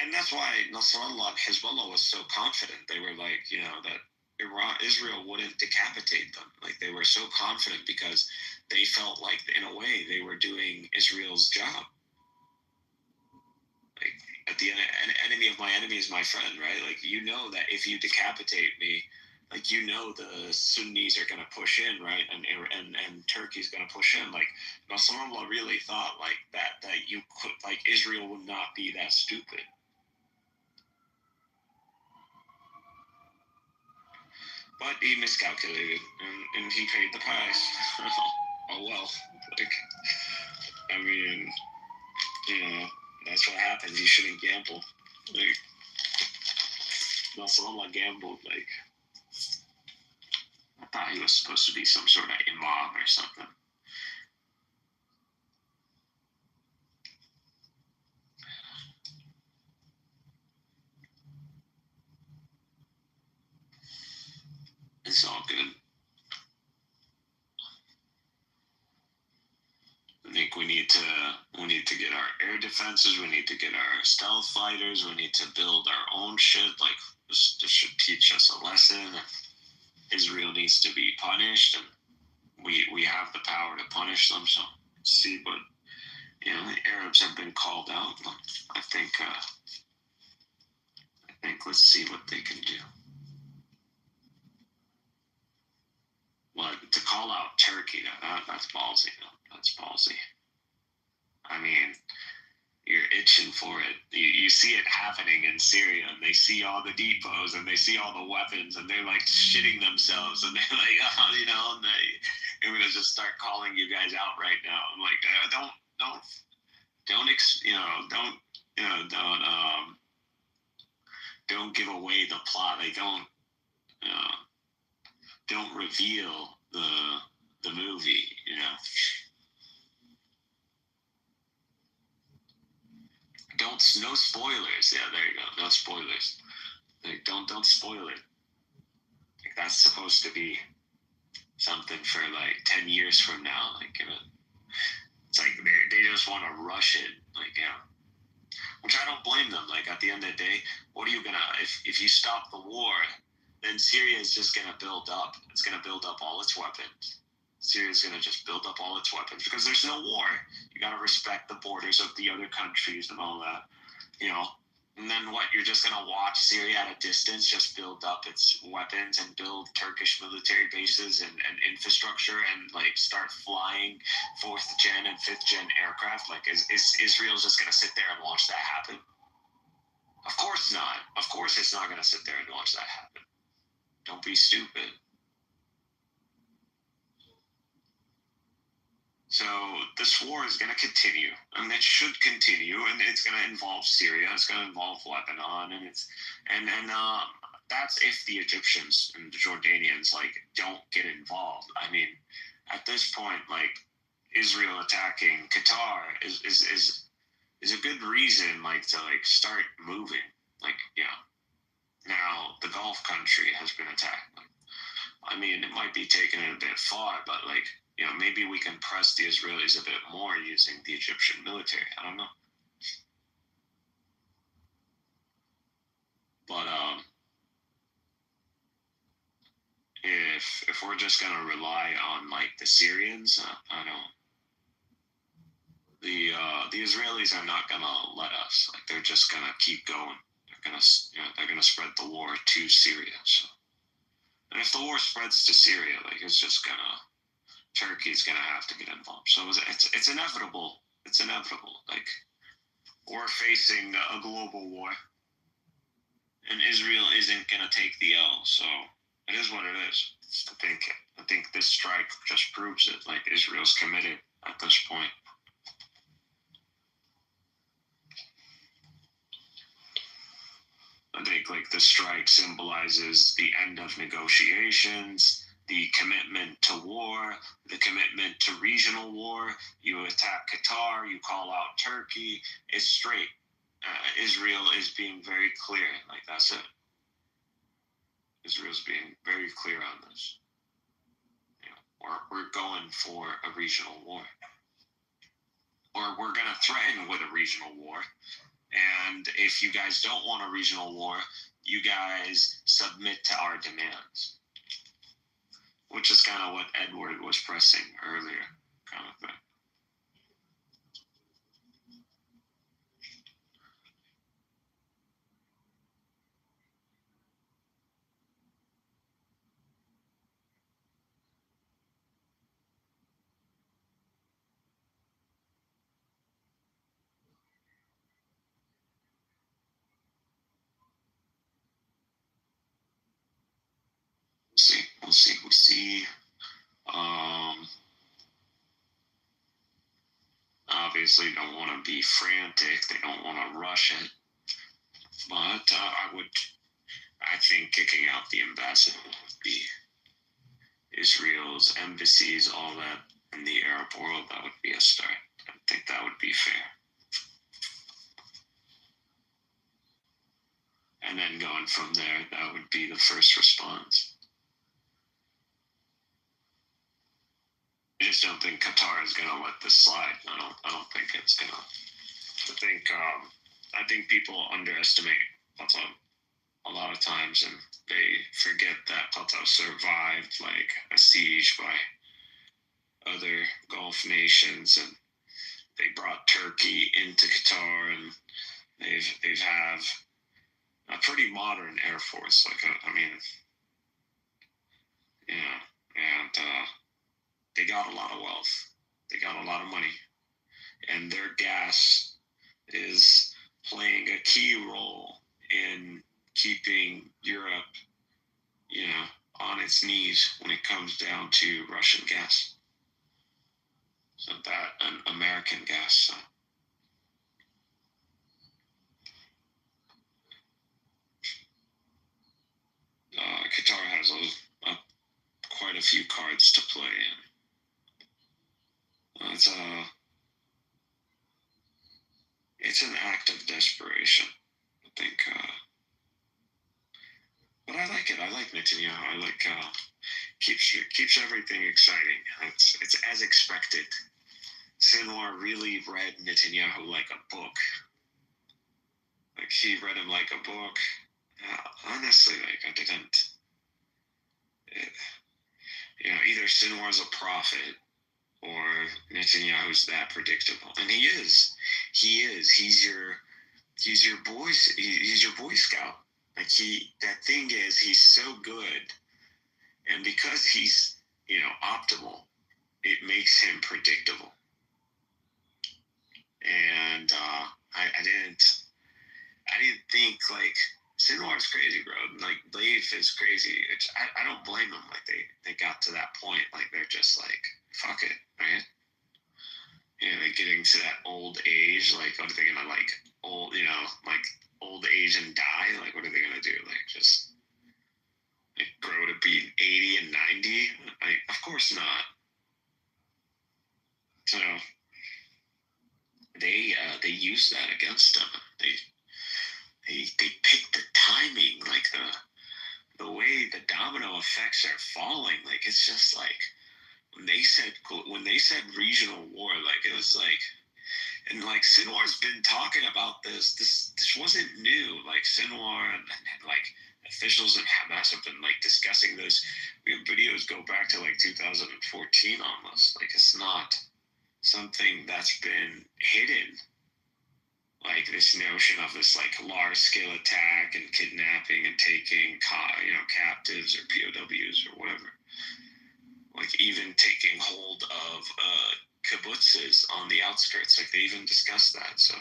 and that's why Nasrallah and Hezbollah was so confident. They were like, that Israel wouldn't decapitate them. Like they were so confident because they felt like in a way they were doing Israel's job. Like at the end, an enemy of my enemy is my friend, right? Like that if you decapitate me, like the Sunnis are gonna push in, right? And Turkey's gonna push in. Like Nasrallah really thought like that you could, like Israel would not be that stupid. But he miscalculated and he paid the price. Oh well. Like I mean, that's what happens. You shouldn't gamble. Like Nasrallah gambled. Like I thought he was supposed to be some sort of imam or something. It's all good. I think we need to get our air defenses. We need to get our stealth fighters. We need to build our own shit. Like this should teach us a lesson. Israel needs to be punished, and we have the power to punish them. So see, but the Arabs have been called out. I think let's see what they can do. Well, to call out Turkey, that's ballsy. That's ballsy. I mean, itching for it. You see it happening in Syria, and they see all the depots, and they see all the weapons, and they're like shitting themselves, and they're like, oh, you know, and I'm gonna just start calling you guys out right now. I'm like, don't give away the plot. Like, don't reveal the movie, you know. No spoilers. Yeah, there you go. No spoilers. Like, don't spoil it. Like, that's supposed to be something for like 10 years from now. Like, you know, it's like they just want to rush it. Like, yeah. Which I don't blame them. Like, at the end of the day, what are you gonna, if you stop the war, then Syria is just gonna build up. It's gonna build up all its weapons. Syria's gonna just build up all its weapons because there's no war. You gotta respect the borders of the other countries and all that, you know. And then what? You're just gonna watch Syria at a distance just build up its weapons and build Turkish military bases and infrastructure and like start flying 4th gen and 5th gen aircraft. Like, is Israel's just gonna sit there and watch that happen? Of course not. Of course it's not gonna sit there and watch that happen. Don't be stupid. So this war is going to continue, and it should continue, and it's going to involve Syria, it's going to involve Lebanon, and that's if the Egyptians and the Jordanians like don't get involved. I mean, at this point, like Israel attacking Qatar is a good reason like to like start moving. Like, yeah, now the Gulf country has been attacked. I mean, it might be taking it a bit far, but like, you know, maybe we can press the Israelis a bit more using the Egyptian military. I don't know. But if we're just gonna rely on like the Syrians, I don't. The Israelis are not gonna let us. Like, they're just gonna keep going. They're gonna spread the war to Syria. So, and if the war spreads to Syria, like Turkey's gonna have to get involved. So it's inevitable. It's inevitable. Like, we're facing a global war, and Israel isn't gonna take the L. So it is what it is. I think this strike just proves it. Like, Israel's committed at this point. I think like the strike symbolizes the end of negotiations, the commitment to war, the commitment to regional war. You attack Qatar, you call out Turkey. It's straight. Israel is being very clear. Like, that's it. Israel's being very clear on this. You know, we're going for a regional war. Or we're going to threaten with a regional war. And if you guys don't want a regional war, you guys submit to our demands. Which is kind of what Edward was pressing earlier, kind of thing. We'll see. Obviously don't want to be frantic. They don't want to rush it. But I think kicking out the ambassador would be Israel's embassies, all that in the Arab world. That would be a start. I think that would be fair. And then going from there, that would be the first response. I just don't think Qatar is going to let this slide. I don't think it's going to. I think people underestimate Qatar a lot of times, and they forget that Qatar survived like a siege by other Gulf nations, and they brought Turkey into Qatar, and they've have a pretty modern air force. Like, I mean, yeah, and they got a lot of wealth. They got a lot of money, and their gas is playing a key role in keeping Europe, on its knees when it comes down to Russian gas. So that and American gas. So. Qatar has quite a few cards to play in. It's an act of desperation, I think. But I like it. I like Netanyahu. I like keeps everything exciting. It's as expected. Sinwar really read Netanyahu like a book. Like he read him like a book. Honestly, like I didn't. Either Sinwar's a prophet or Netanyahu's that predictable, and he is. He's your boy. He's your Boy Scout. Like that thing is, he's so good, and because he's optimal, it makes him predictable. And I didn't think like Sinwar's crazy, bro. Like Leif is crazy. I don't blame them. Like they got to that point. Like they're just like fuck it, right? They're getting to that old age. Like what are they gonna like old? Like old age and die. Like what are they gonna do? Like just grow to be 80 and 90? Like of course not. So they use that against them. They pick the timing, like the way the domino effects are falling. Like it's just like when they said regional war, like it was like, and like Sinwar's been talking about this. This wasn't new. Like Sinwar and like officials in Hamas have been like discussing this. We have videos go back to like 2014 almost. Like it's not something that's been hidden. Like this notion of this like large scale attack and kidnapping and taking captives or POWs or whatever. Like even taking hold of kibbutzes on the outskirts. Like they even discussed that. So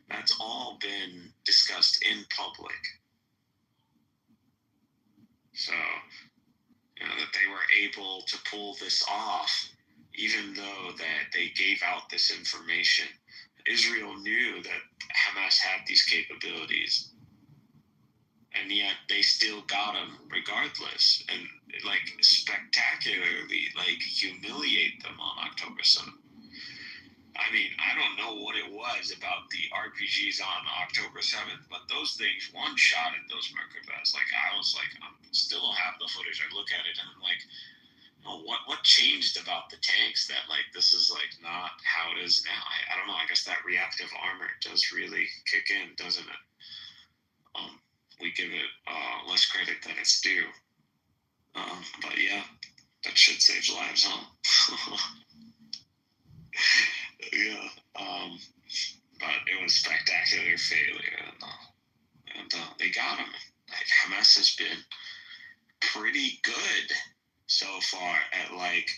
that's all been discussed in public. So that they were able to pull this off, even though that they gave out this information. Israel knew that Hamas had these capabilities, and yet they still got them regardless, and like spectacularly like humiliate them on October 7th. I mean, I don't know what it was about the RPGs on October 7th, but those things one shot at those Merkavas. Like I was like, I still don't have the footage. I look at it and I'm like, what changed about the tanks that like this is like not how it is now? I don't know. I guess that reactive armor does really kick in, doesn't it? We give it less credit than it's due. But yeah, that shit saves lives, huh? Yeah. But it was spectacular failure, and they got him. Like Hamas has been pretty good so far at like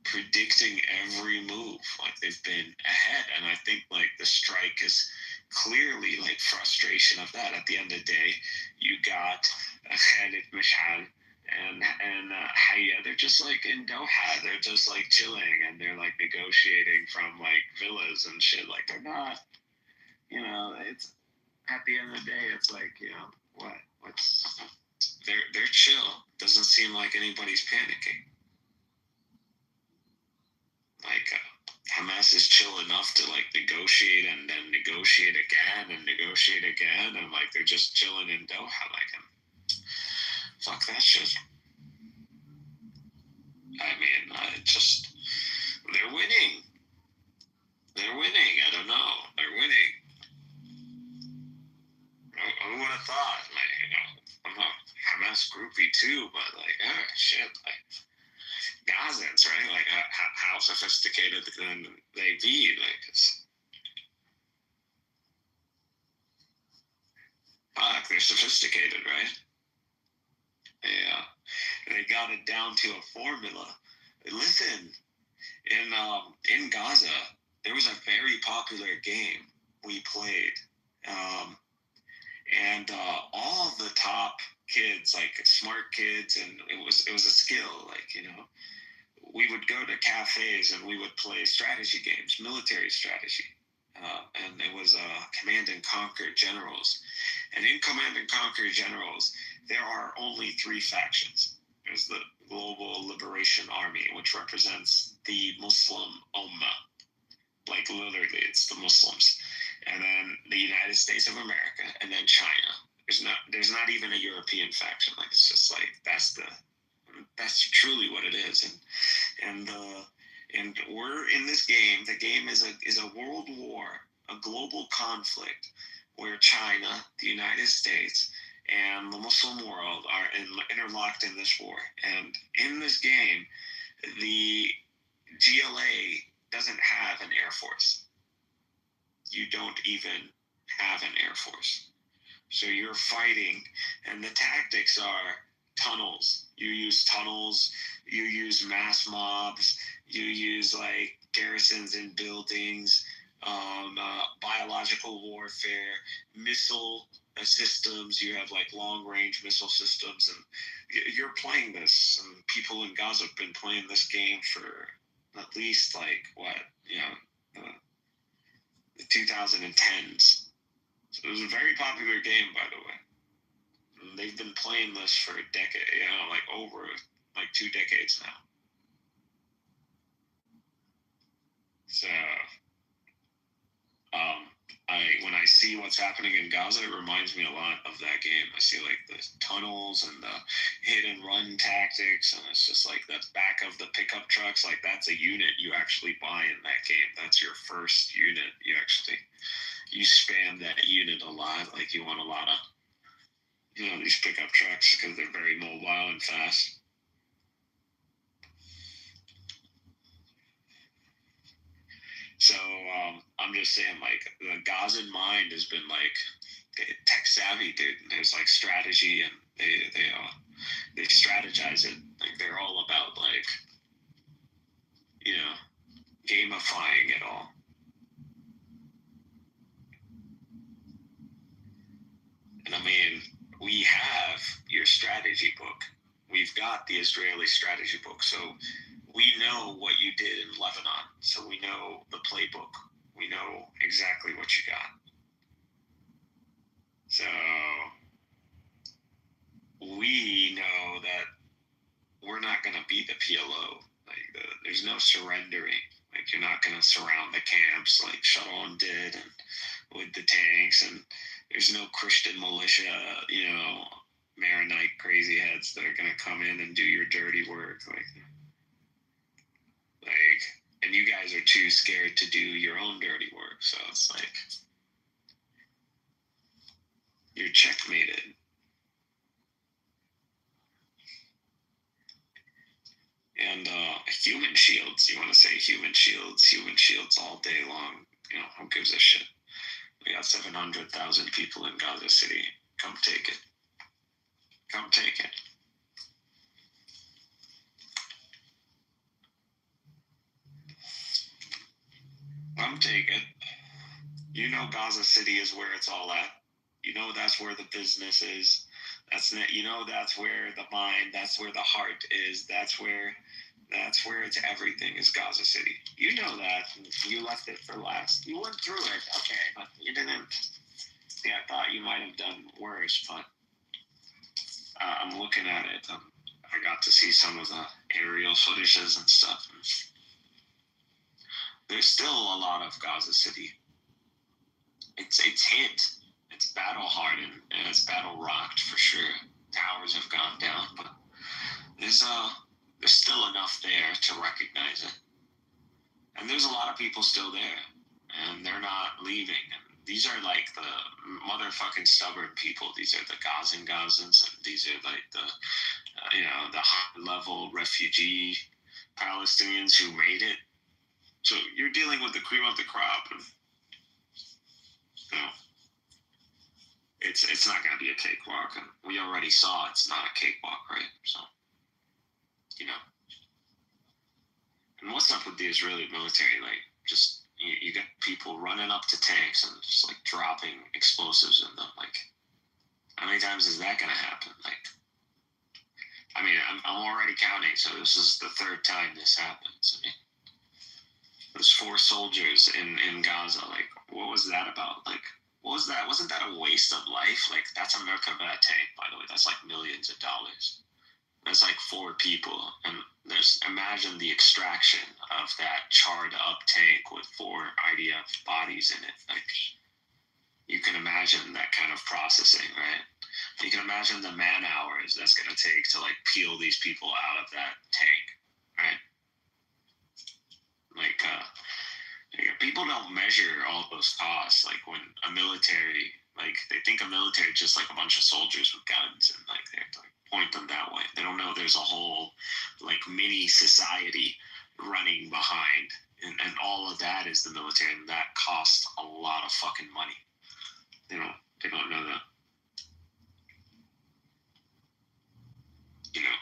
predicting every move. Like they've been ahead, and I think like the strike is clearly like frustration of that. At the end of the day, you got Khalid Mashal and Haya. They're just like in Doha. They're just like chilling, and they're like negotiating from like villas and shit. Like they're not, it's at the end of the day, it's like what's they're chill. Doesn't seem like anybody's panicking. Like Hamas is chill enough to like negotiate and then negotiate again and like they're just chilling in Doha. Like, fuck that shit. I mean, they're winning. I don't know. They're winning. I would have thought, like, I'm a Hamas groupie too, but like, shit, like Gazans, right? Like, how sophisticated can they be? Like, they're sophisticated, right? Yeah, they got it down to a formula. Listen, in Gaza, there was a very popular game we played. And all of the top kids, like smart kids, and it was a skill, like, you know, we would go to cafes and we would play strategy games, military strategy. And it was Command and Conquer Generals. And in Command and Conquer Generals, there are only 3 factions. There's the Global Liberation Army, which represents the Muslim Ummah. Like, literally, it's the Muslims. And then the United States of America, and then China. There's not even a European faction. Like, it's just like, that's truly what it is. And we're in this game. The game is a world war, a global conflict, where China, the United States, and the Muslim world are interlocked in this war. And in this game, the GLA doesn't have an air force. You don't even have an air force. So you're fighting, and the tactics are tunnels. You use tunnels, you use mass mobs, you use like garrisons in buildings, biological warfare, missile systems. You have like long range missile systems, and you're playing this. And people in Gaza have been playing this game for at least like the 2010s. So it was a very popular game, by the way. And they've been playing this for a decade, like over like 2 decades now. So, when I see what's happening in Gaza, it reminds me a lot of that game. I see like the tunnels and the hit and run tactics, and it's just like that's back of the pickup trucks. Like, that's a unit you actually buy in that game. That's your first unit. You spam that unit a lot. Like, you want a lot of, these pickup trucks because they're very mobile and fast. So I'm just saying, like, the Gazan mind has been like tech savvy, dude. There's like strategy, and they strategize it. Like, they're all about like, gamifying it all. And I mean, we have your strategy book. We've got the Israeli strategy book. So we know what you did in Lebanon. So we know the playbook. We know exactly what you got. So we know that we're not going to beat the PLO. Like, there's no surrendering. Like, you're not going to surround the camps like Sharon did, and with the tanks, and there's no Christian militia, Maronite crazy heads that are going to come in and do your dirty work. Like, and you guys are too scared to do your own dirty work. So it's like, you're checkmated. And human shields, you want to say human shields all day long. Who gives a shit? We got 700,000 people in Gaza City. Come take it. Come take it. Come take it. Gaza City is where it's all at. That's where the business is. That's where the mind, that's where the heart is. That's where it's everything, is Gaza City. You know that. You left it for last. You went through it, okay, but you didn't. See, I thought you might have done worse, but I'm looking at it. I got to see some of the aerial footages and stuff. There's still a lot of Gaza City. It's hit. It's battle hardened and it's battle rocked for sure. Towers have gone down, but there's still enough there to recognize it. And there's a lot of people still there, and they're not leaving. And these are like the motherfucking stubborn people. These are the Gazans, and these are like the high-level refugee Palestinians who made it. So you're dealing with the cream of the crop, and it's not going to be a cakewalk, and we already saw it's not a cakewalk, right? So, and what's up with the Israeli military? Like, just You get people running up to tanks and just like dropping explosives in them. Like, how many times is that gonna happen? Like, I mean, I'm already counting, so this is the third time this happens. I mean, there's 4 soldiers in Gaza. Like, what was that about? Like, what was that? Wasn't that a waste of life? Like, that's a Merkava tank, by the way. That's like millions of dollars. That's like 4 people, and imagine the extraction of that charred up tank with 4 IDF bodies in it. Like, you can imagine that kind of processing, right? You can imagine the man hours that's going to take to like peel these people out of that tank, right? Like, people don't measure all those costs. Like, when a military, like, they think a military is just like a bunch of soldiers with guns, and like they have to like point them that way. They don't know there's a whole like mini society running behind, and all of that is the military, and that costs a lot of fucking money. They don't know that. You know.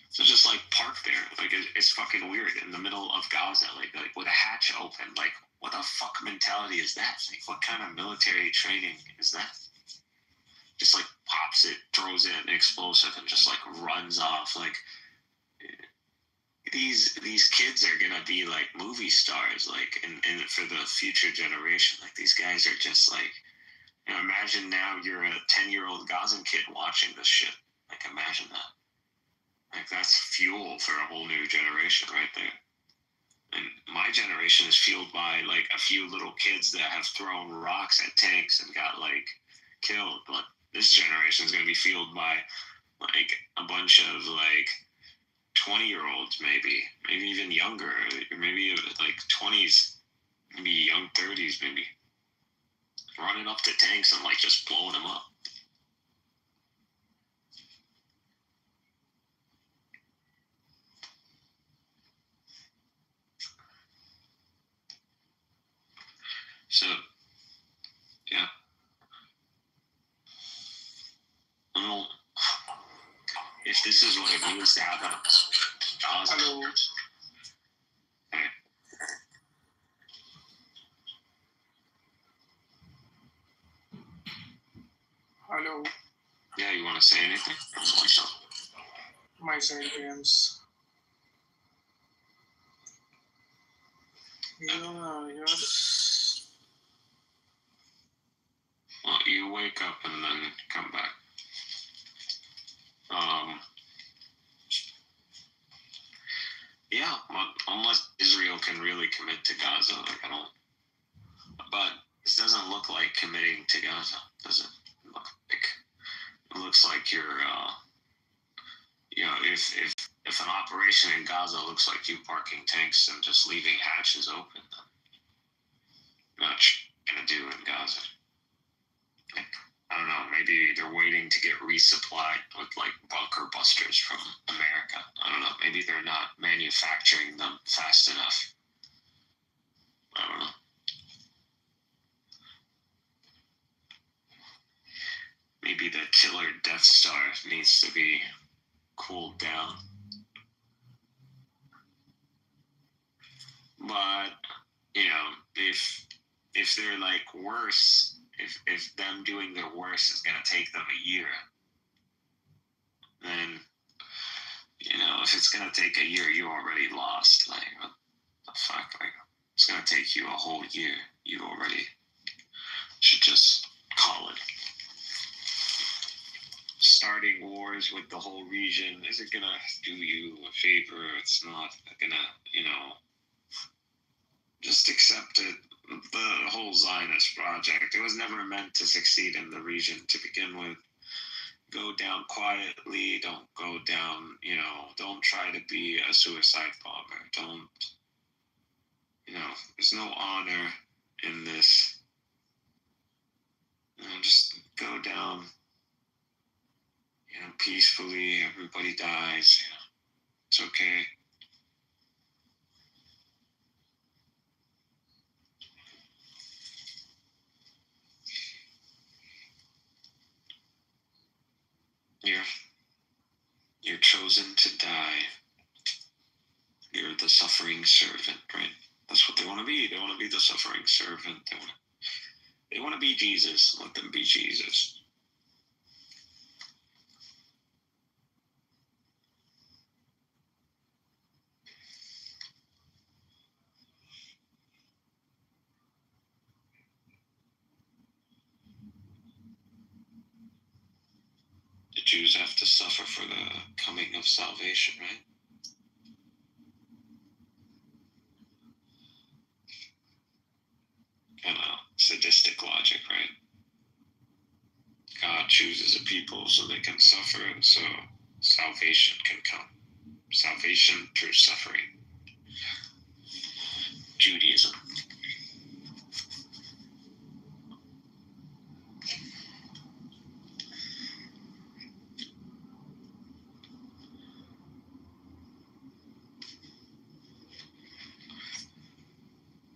So just like park there, like it's fucking weird in the middle of Gaza, like with a hatch open. Like, what the fuck mentality is that? Like, what kind of military training is that? Just like pops it, throws in an explosive, and just like runs off. Like, these kids are gonna be like movie stars, like in for the future generation. Like, these guys are just like, you know, imagine now you're a 10-year-old Gazan kid watching this shit. Like, imagine that. Like, that's fuel for a whole new generation right there. And my generation is fueled by like a few little kids that have thrown rocks at tanks and got like killed. But this generation is going to be fueled by like a bunch of like 20-year-olds, maybe even younger, or maybe like 20s, maybe young 30s, maybe running up to tanks and like just blowing them up. So, yeah. Well, if this is what it means to have a Gaza.
Hello.
Okay.
Hello.
Yeah, you want to say anything?
My side games. Yeah, yes.
Well, you wake up and then come back. Yeah, well, unless Israel can really commit to Gaza, like, I don't. But this doesn't look like committing to Gaza, does it? Look like it looks like you're, you know, if an operation in Gaza looks like you parking tanks and just leaving hatches open, then not gonna do in Gaza. Like, I don't know, maybe they're waiting to get resupplied with like bunker busters from America. I don't know, maybe they're not manufacturing them fast enough. I don't know. Maybe the killer Death Star needs to be cooled down. But, you know, if they're like worse, if them doing their worst is gonna take them a year, then, you know, if it's gonna take a year, you already lost. Like, what the fuck? Like, it's gonna take you a whole year. You already should just call it. Starting wars with the whole region isn't gonna do you a favor. It's not gonna, you know, just accept it. The whole Zionist project, it was never meant to succeed in the region to begin with. Go down quietly. Don't go down, you know, don't try to be a suicide bomber. Don't, you know, there's no honor in this. You know, just go down, you know, peacefully. Everybody dies. You know, it's okay. You're chosen to die. You're the suffering servant, right? That's what they want to be. They want to be the suffering servant. They want to be Jesus. Let them be Jesus. The Jews have to suffer for the coming of salvation, right? Kind of sadistic logic, right? God chooses a people so they can suffer, so salvation can come. Salvation through suffering. Judaism.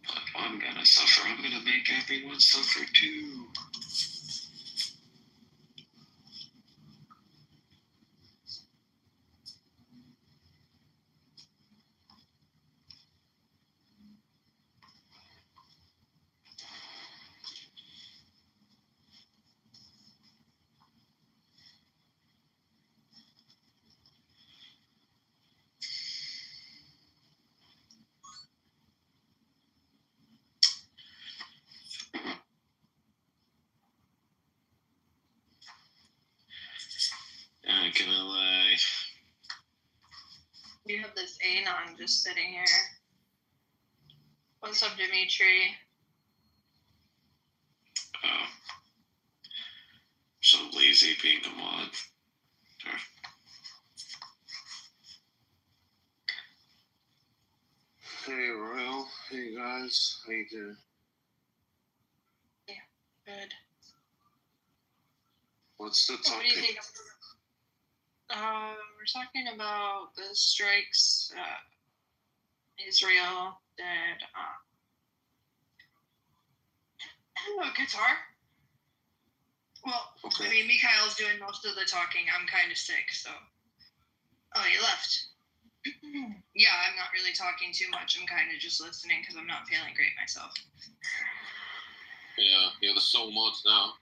But I'm gonna suffer. I'm gonna make everyone suffer too. I'm gonna lie.
You have this Anon just sitting here. What's up, Dimitri?
So lazy being a mod.
Hey, Royal. Hey, guys. How you doing?
Good.
What's the
What do you
topic?
think? We're talking about the strikes, Israel did, Qatar. Well,
Okay.
I mean, Mikhail's doing most of the talking. I'm kind of sick, so. Oh, he left. Yeah, I'm not really talking too much. I'm kind of just listening because I'm not feeling great myself.
Yeah, you're the sole mod now.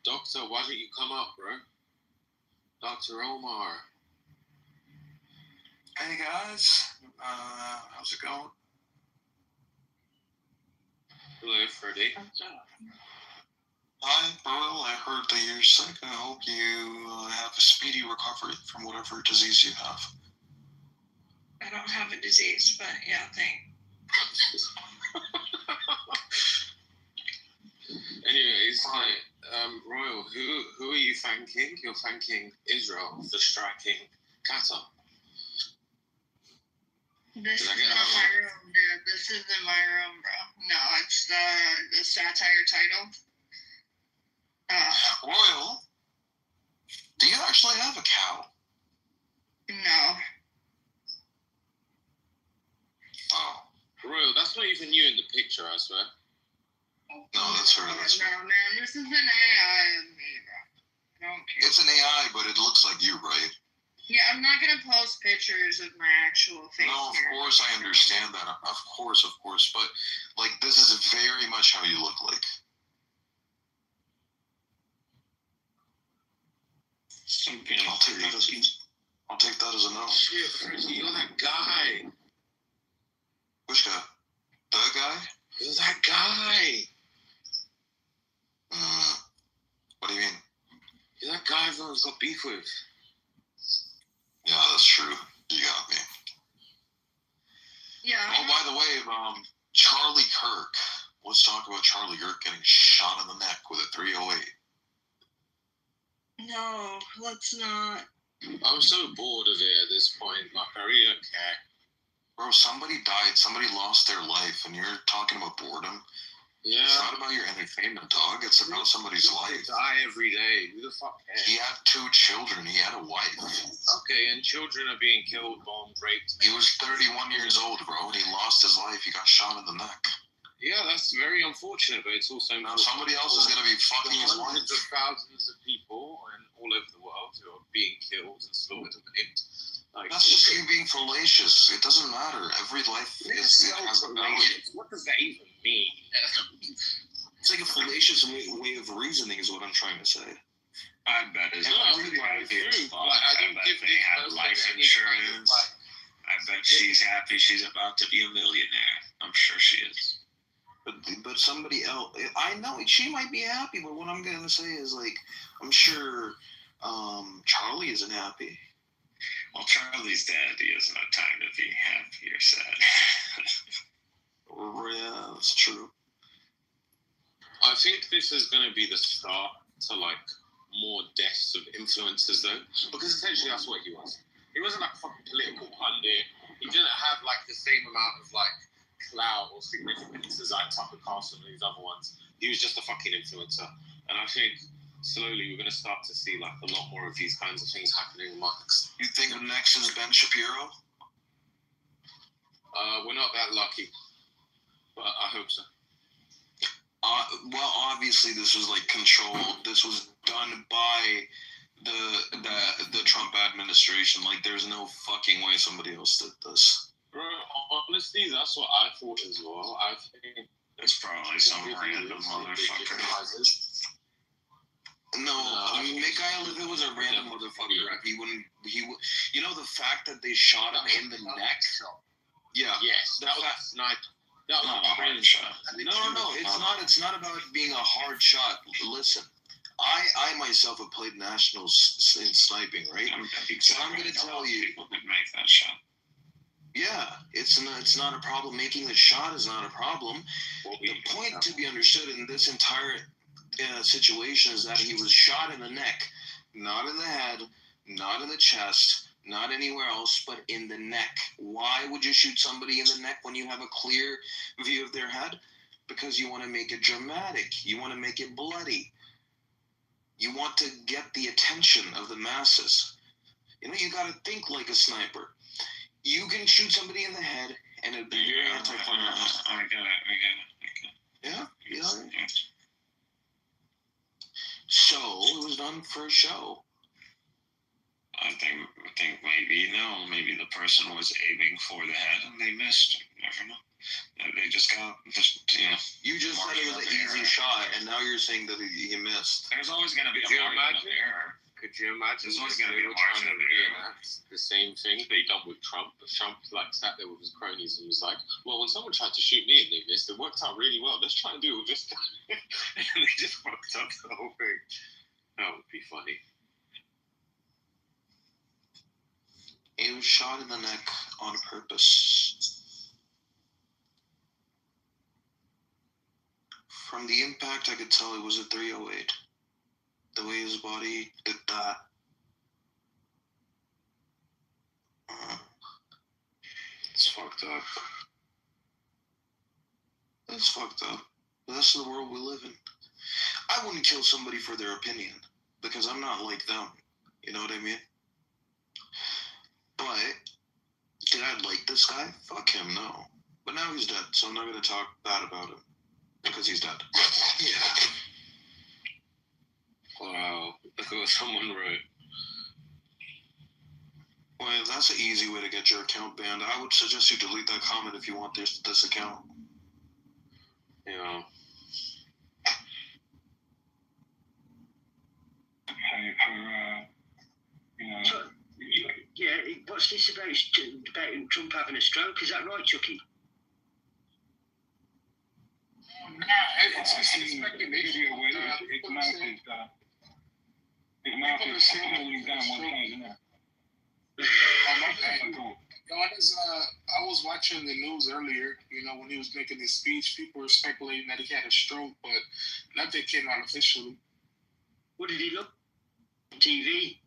Doctor, why don't you come up, bro? Dr. Omar.
Hey guys, how's it going?
Hello, Freddie.
Hi, Royal. I heard that you're sick. I hope you have a speedy recovery from whatever disease you have.
I don't have a disease, but yeah, thanks.
Anyways, Royal, who are you thanking? You're thanking Israel for striking Qatar.
This
Did I
is
get
not
that
my room, dude. This isn't my room, bro. No, it's the satire title.
Royal, do you actually have a cow?
No.
Oh,
Royal, that's not even you in the picture, I swear.
no, that's her. That's her.
No, man, this is an AI of me, bro. I don't care.
It's an AI, but it looks like you, right?
Yeah, I'm not gonna post pictures of my actual face.
No, of
here.
course I understand that. Of course. But like, this is very much how you look like. I'll take that as a no.
Shit, Freddie, you're that guy.
Which guy? The guy?
You're that guy.
What do you mean?
You're that guy everyone's got beef with.
Yeah, that's true. You got me.
Yeah.
Oh, by the way, Charlie Kirk. Let's talk about Charlie Kirk getting shot in the neck with a .308.
No, let's not.
I'm so bored of it at this point. Like, I really don't care.
Bro, somebody died. Somebody lost their life, and you're talking about boredom.
Yeah.
It's not about your entertainment, dog. It's about somebody's life.
They die every day. Who the fuck cares?
He had 2 children. He had a wife.
Okay, and children are being killed, bombed, raped.
He was 31 years old, bro. He lost his life. He got shot in the neck.
Yeah, that's very unfortunate, but it's also
Now somebody else is going to be fucking his wife.
Hundreds of thousands of people and all over the world who are being killed and slaughtered and raped Like,
That's just you being fallacious. It doesn't matter. Every life has a value.
what does that even mean?
It's like a fallacious way of reasoning is what I'm trying to say.
I bet his
No,
wife
it's
happy as
true.
fuck.
Like, I
I
don't
bet
give
they
this
have
person
life
any kind of,
insurance.
like,
I bet she's happy. She's about to be a millionaire. I'm sure she is.
But somebody else, I know she might be happy, but what I'm gonna say is like, I'm sure Charlie isn't happy.
Well, Charlie's dead. He doesn't have time to be happy or sad.
Yeah, that's true.
I think this is going to be the start to like more deaths of influencers, though, because essentially that's what he was. He wasn't like a fucking political pundit. He didn't have like the same amount of like clout or significance as like Tucker Carlson and these other ones. He was just a fucking influencer, and I think slowly we're going to start to see like a lot more of these kinds of things happening amongst.
You think next is Ben Shapiro?
We're not that lucky, but I hope so.
Well, obviously this was like controlled. This was done by the Trump administration. Like, there's no fucking way somebody else did this.
Bro, honestly, that's what I thought as well. I think
It's probably some random motherfucker.
No, I mean, Mikhail, if it was a random motherfucker, he wouldn't. You know, the fact that they shot him in the neck. Yeah.
Yes, that was nice. That was
Not a
a
hard
crazy
shot.
No. It's not about being a hard shot. Listen, I myself have played nationals in sniping, right? So I'm gonna tell you,
people could make that shot.
yeah, it's not a problem. Making the shot is not a problem. The point to be understood in this entire situation is that he was shot in the neck, not in the head, not in the chest, not anywhere else, but in the neck. Why would you shoot somebody in the neck when you have a clear view of their head? Because you want to make it dramatic. You want to make it bloody. You want to get the attention of the masses. You know, you got to think like a sniper. You can shoot somebody in the head, and it'd be very anti-climactic.
I get it.
Yeah. So it was done for a show.
I think maybe the person was aiming for the head and they missed. You never know. They just
You just said it was an easy shot, and now you're saying that he missed.
There's always going to be a margin of error.
Could you imagine?
There's always
if
gonna
they
be a
were trying
margin
to
of error.
reenact the same thing they done with Trump, but Trump like sat there with his cronies and was like, "Well, when someone tried to shoot me and they missed, it worked out really well. Let's try and do it with this guy." And they just fucked up the whole thing. That would be funny.
He was shot in the neck on purpose. From the impact, I could tell it was a 308. The way his body did that. It's fucked up. It's fucked up. But that's the world we live in. I wouldn't kill somebody for their opinion, because I'm not like them. You know what I mean? But, did I like this guy? Fuck him, no. But now he's dead, so I'm not going to talk bad about him. Because he's dead.
Yeah. Wow. Look at what someone wrote.
Well, that's an easy way to get your account banned. I would suggest you delete that comment if you want this account.
Yeah.
Yeah, what's this about Trump having a stroke? Is that right, Chucky?
It's just speculation.
His mouth is falling down one side, isn't it?
I was watching the news earlier, when he was making his speech, people were speculating that he had a stroke, but nothing came out officially.
What did he look on TV?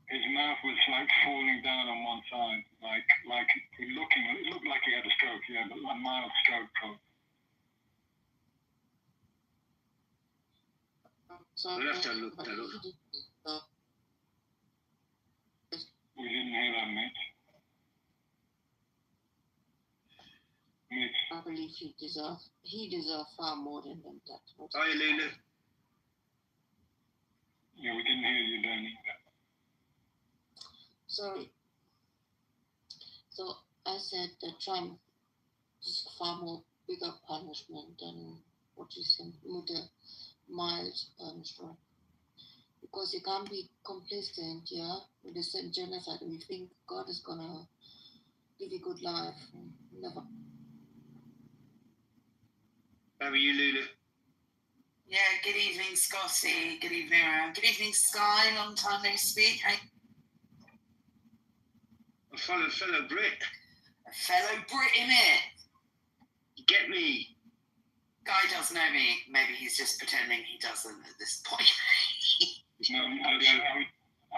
His mouth was like falling down on one side, like it looked like he had a stroke, yeah, but a mild stroke.
We'll have to look that up.
We didn't hear that, Mitch.
I believe he deserves far more than that.
Hi, Lulu.
Yeah, we didn't hear you then either.
Sorry. So I said that Trump is far more bigger punishment than what you think with a mild stroke. Because you can't be complacent, yeah, with the same genocide and you think God is gonna give you good life. Never.
How are you, Lulu?
Yeah, good evening, Scotty. Good evening, everyone. Good evening, Sky. Long time no speak.
A fellow Brit.
A fellow Brit, innit?
You get me?
Guy does know me. Maybe he's just pretending he doesn't at this point.
No, I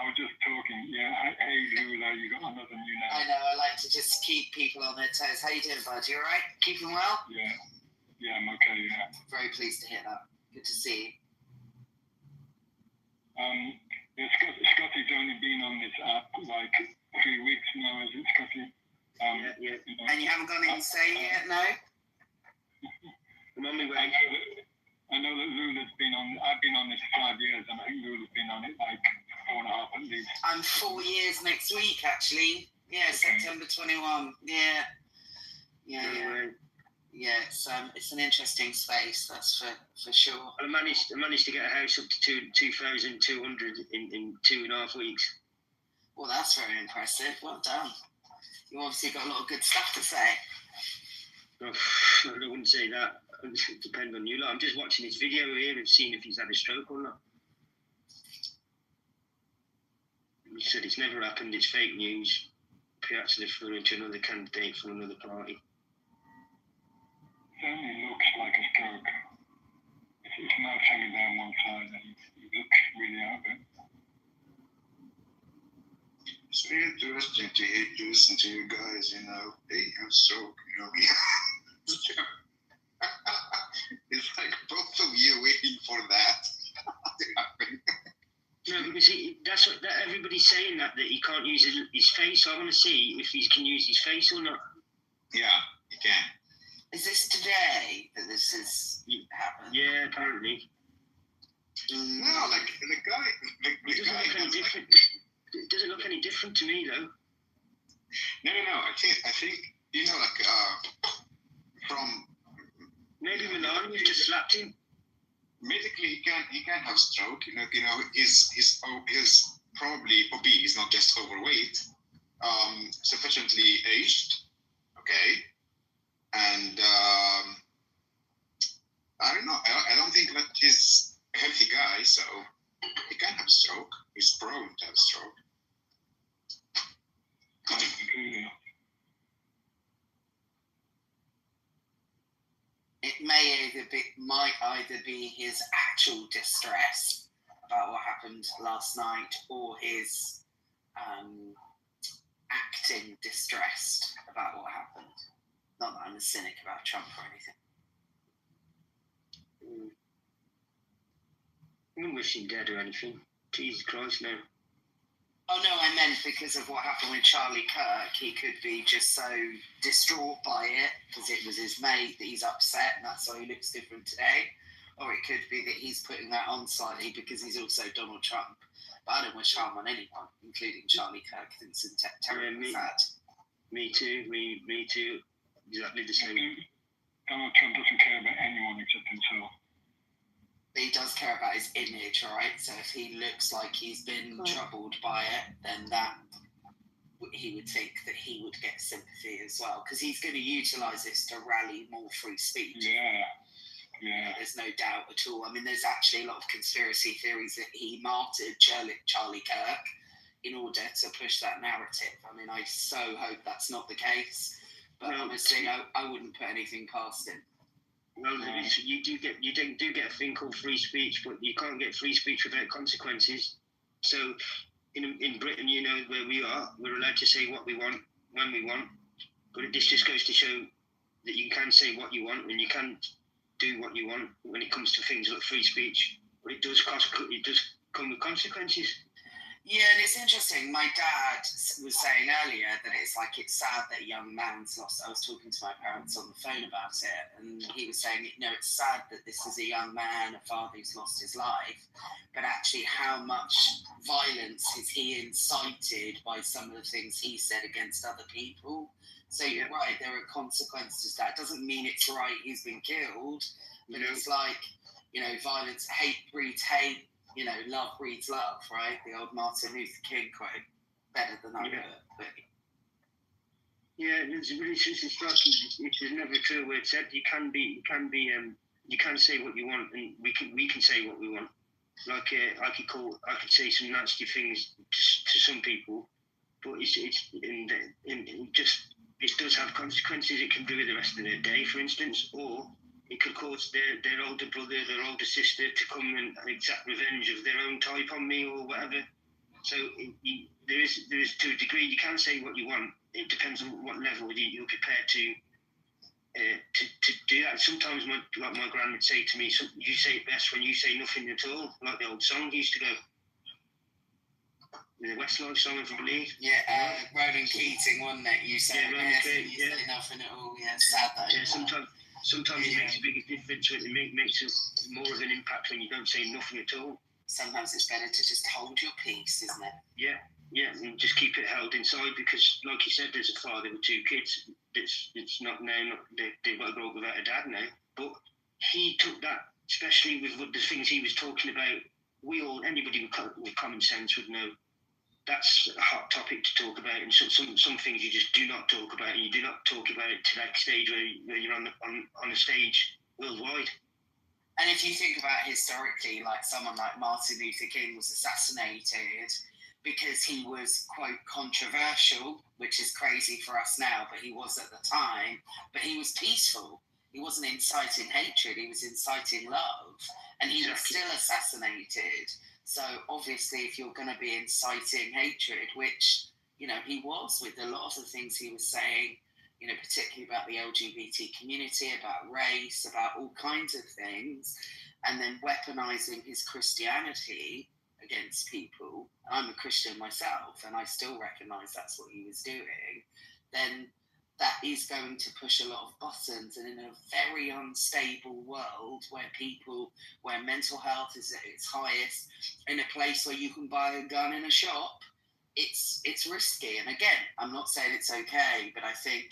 was just talking. Yeah, hey Lula, you got another new name.
I know. I like to just keep people on their toes. How you doing, bud? You all right? Keeping well?
Yeah, I'm okay. Yeah.
Very pleased to hear that. Good to see you.
Yeah, Scotty's only been on this app like 3 weeks now, is it, Scotty?
Yeah. You know, and you haven't gone insane yet, no?
I'm on my way.
I know that Lula's been on. I've been on this 5 years, and I think Lula's been on it like 4.5 at least.
I'm 4 years next week, actually. Yeah, okay. September 21. Yeah. Yeah, it's an interesting space, that's for sure.
I managed to get a house up to 2,200 in 2.5 weeks.
Well, that's very impressive. Well done. You obviously got a lot of good stuff to say.
Oh, I wouldn't say that. It depends on you lot. I'm just watching this video here and seeing if he's had a stroke or not. He said it's never happened, it's fake news. Perhaps they're referring to another candidate from another party.
It certainly looks like a stroke. It's not hanging down one side, and he looks really out of it.
It's very interesting to listen to you guys, you know. Hey, I'm stroke, you know. It's like both of you waiting for that to happen.
No, because that everybody's saying that he can't use his face. So I want to see if he can use his face or not.
Yeah, he can.
Is this today that this has happened?
Yeah, apparently.
No, like the guy.
It doesn't look any different. It doesn't look any different to me, though.
No. I think you know, like from
maybe Milani just slapped him.
Medically, he can have stroke. You know, he's probably obese, not just overweight. Sufficiently aged. Okay. And I don't know. I don't think that he's a healthy guy, so he can have a stroke. He's prone to have a stroke.
It might either be his actual distress about what happened last night, or his acting distressed about what happened. Not that I'm a cynic about Trump or anything.
I don't wish him dead or anything. Jesus Christ, no.
Oh no, I meant because of what happened with Charlie Kirk. He could be just so distraught by it because it was his mate that he's upset and that's why he looks different today. Or it could be that he's putting that on slightly because he's also Donald Trump. But I don't wish harm on anyone, including Charlie Kirk. I think it's terribly sad.
Me too. Me too. Exactly the same.
Donald Trump doesn't care about anyone except himself.
He does care about his image, right? So if he looks like he's been troubled by it, then that he would think that he would get sympathy as well, because he's going to utilise this to rally more free speech.
Yeah.
There's no doubt at all. I mean, there's actually a lot of conspiracy theories that he martyred Charlie Kirk in order to push that narrative. I mean, I so hope that's not the case. But honestly, I wouldn't put anything past him.
Well, you do get a thing called free speech, but you can't get free speech without consequences. So, in Britain, you know where we are, we're allowed to say what we want when we want. But this just goes to show that you can say what you want and you can do what you want when it comes to things like free speech. But it does come with consequences.
Yeah, and it's interesting. My dad was saying earlier that it's sad that a young man's lost. I was talking to my parents on the phone about it, and he was saying, it's sad that this is a young man, a father who's lost his life, but actually how much violence is he incited by some of the things he said against other people. So you're right, there are consequences. That doesn't mean it's right he's been killed, but it's like, violence, hate breeds hate, love breeds love, right? The old Martin Luther King quote, better than I could. But
yeah, it's never true where it's said you can say what you want, and we can say what we want. Like I could say some nasty things to some people, but it does have consequences. It can ruin the rest of their day, for instance, or it could cause their older brother, their older sister to come and exact revenge of their own type on me or whatever. So there is to a degree you can say what you want. It depends on what level you're prepared to do that. Sometimes my gran would say to me, you say it best when you say nothing at all, like the old song used to go. The Westlife song, I believe.
Yeah, Ronan Keating, wasn't it? You say say nothing at all. Yeah, it's sad that.
Yeah, sometimes it makes a bigger difference. It makes more of an impact when you don't say nothing at all.
Sometimes it's better to just hold your peace, isn't it?
Yeah, and just keep it held inside because, like you said, there's a father with two kids. It's not now. They've got to grow up without a dad now. But he took that, especially with the things he was talking about. Anybody with common sense would know that's a hot topic to talk about, and some things you just do not talk about, and you do not talk about it to that stage where you're on a stage worldwide.
And if you think about historically, like someone like Martin Luther King was assassinated because he was, quote, controversial, which is crazy for us now, but he was at the time. But he was peaceful. He wasn't inciting hatred. He was inciting love. And he was still assassinated. So obviously, if you're going to be inciting hatred, which, he was with a lot of the things he was saying, particularly about the LGBT community, about race, about all kinds of things, and then weaponizing his Christianity against people. I'm a Christian myself, and I still recognize that's what he was doing. Then that is going to push a lot of buttons, and in a very unstable world where mental health is at its highest, in a place where you can buy a gun in a shop, it's risky. And again, I'm not saying it's okay, but I think,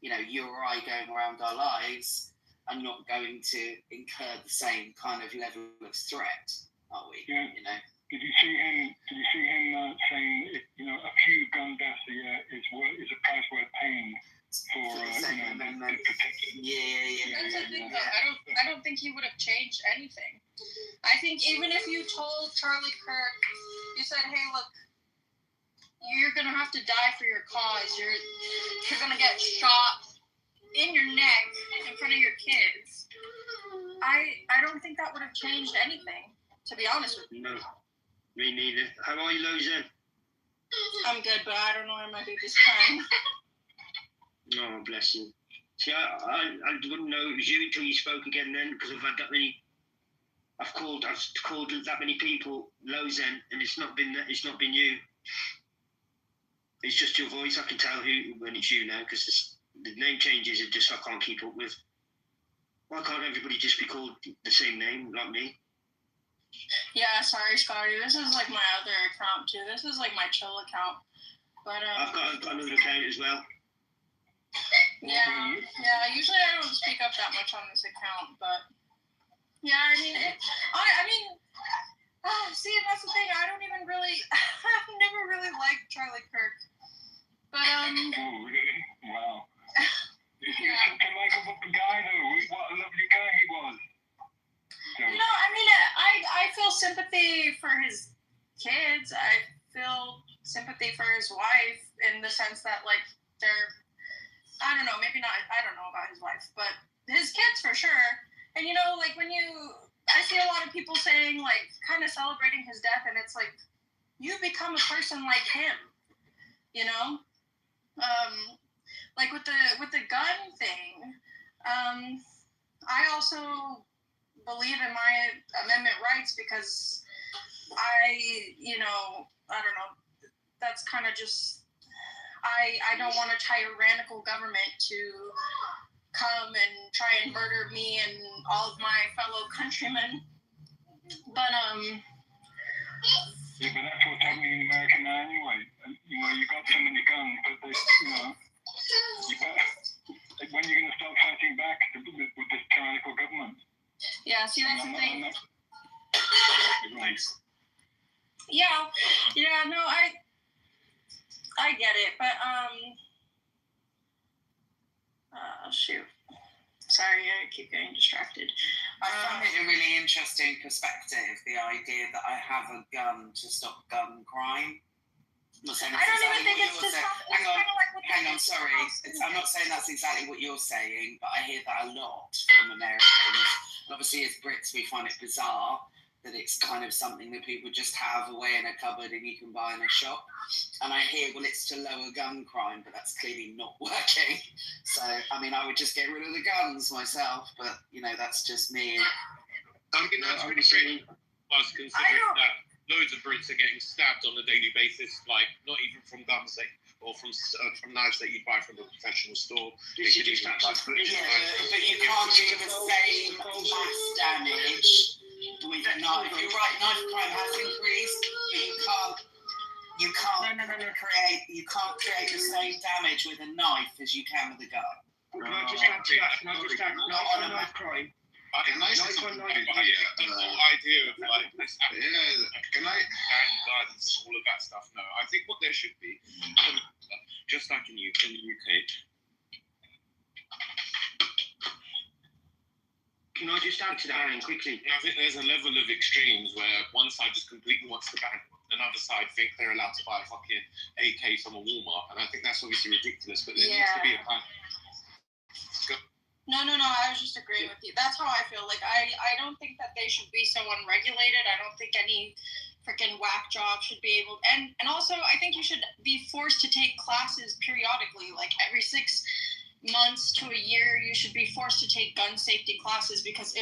you or I going around our lives are not going to incur the same kind of level of threat, are we?
Yeah. Did you see him saying, a few gun deaths a year is a price worth paying for protection?
Yeah. I don't think he would have changed anything. I think even if you told Charlie Kirk, you said, hey, look, you're gonna have to die for your cause. You're gonna get shot in your neck in front of your kids. I don't think that would have changed anything, to be honest with you.
No, me neither. How are you, Loza?
I'm good, but I don't know where my baby's crying.
Oh, bless you. See, I wouldn't know it was you until you spoke again then, because I've had that many. I've called that many people Lozen, and it's not been you. It's just your voice. I can tell when it's you now, because the name changes are just I can't keep up with. Why can't everybody just be called the same name like me?
Yeah, sorry, Scotty. This is like my other account too. This is like my chill account. But
I've got another account as well.
Yeah. Usually I don't speak up that much on this account, but yeah, I mean, see, that's the thing. I don't even really. I've never really liked Charlie Kirk. But
Oh, really? Wow. You're such a likable guy, though. What a lovely guy he was. So.
I mean, I feel sympathy for his kids. I feel sympathy for his wife in the sense that, like, they're, I don't know, maybe not, I don't know about his wife, but his kids for sure. And, like, I see a lot of people saying, like, kind of celebrating his death, and it's like, you become a person like him, like with the gun thing, I also believe in my amendment rights because I don't know, that's kind of just, I don't want a tyrannical government to come and try and murder me and all of my fellow countrymen. But
yeah, but that's what you got so many guns, but they, when are you going to start fighting back with this tyrannical government?
Yeah, see, that's the thing.
Thanks.
Yeah, no, I get it, but shoot. Sorry, I keep getting distracted.
I found it a really interesting perspective, the idea that I have a gun to stop gun crime. I'm not saying
I don't even think it's just
hang on, sorry. I'm not saying that's exactly what you're saying, but I hear that a lot from Americans. And obviously, as Brits, we find it bizarre that it's kind of something that people just have away in a cupboard and you can buy in a shop. And I hear, well, it's to lower gun crime, but that's clearly not working. So, I mean, I would just get rid of the guns myself, but, that's just me.
I mean, that's really strange. Plus, considering that loads of Brits are getting stabbed on a daily basis, like, not even from guns or from knives that you buy from a professional store.
But you can't do the same mass damage with a knife. You're right, knife crime has increased, but you can't create the same damage with a knife as you can with a gun.
Can I just add to that? Not on a knife crime.
The whole idea of like this guidance and all of that stuff. No, I think what there should be, just like in the UK.
Can I just add to that, Aaron, quickly?
I think there's a level of extremes where one side just completely wants to ban, another side think they're allowed to buy a fucking AK from a Walmart, and I think that's obviously ridiculous. But there needs to be a kind.
No, I was just agreeing with you. That's how I feel. Like, I don't think that they should be so unregulated. I don't think any freaking whack job should be able... And also, I think you should be forced to take classes periodically. Like, every 6 months to a year, you should be forced to take gun safety classes, because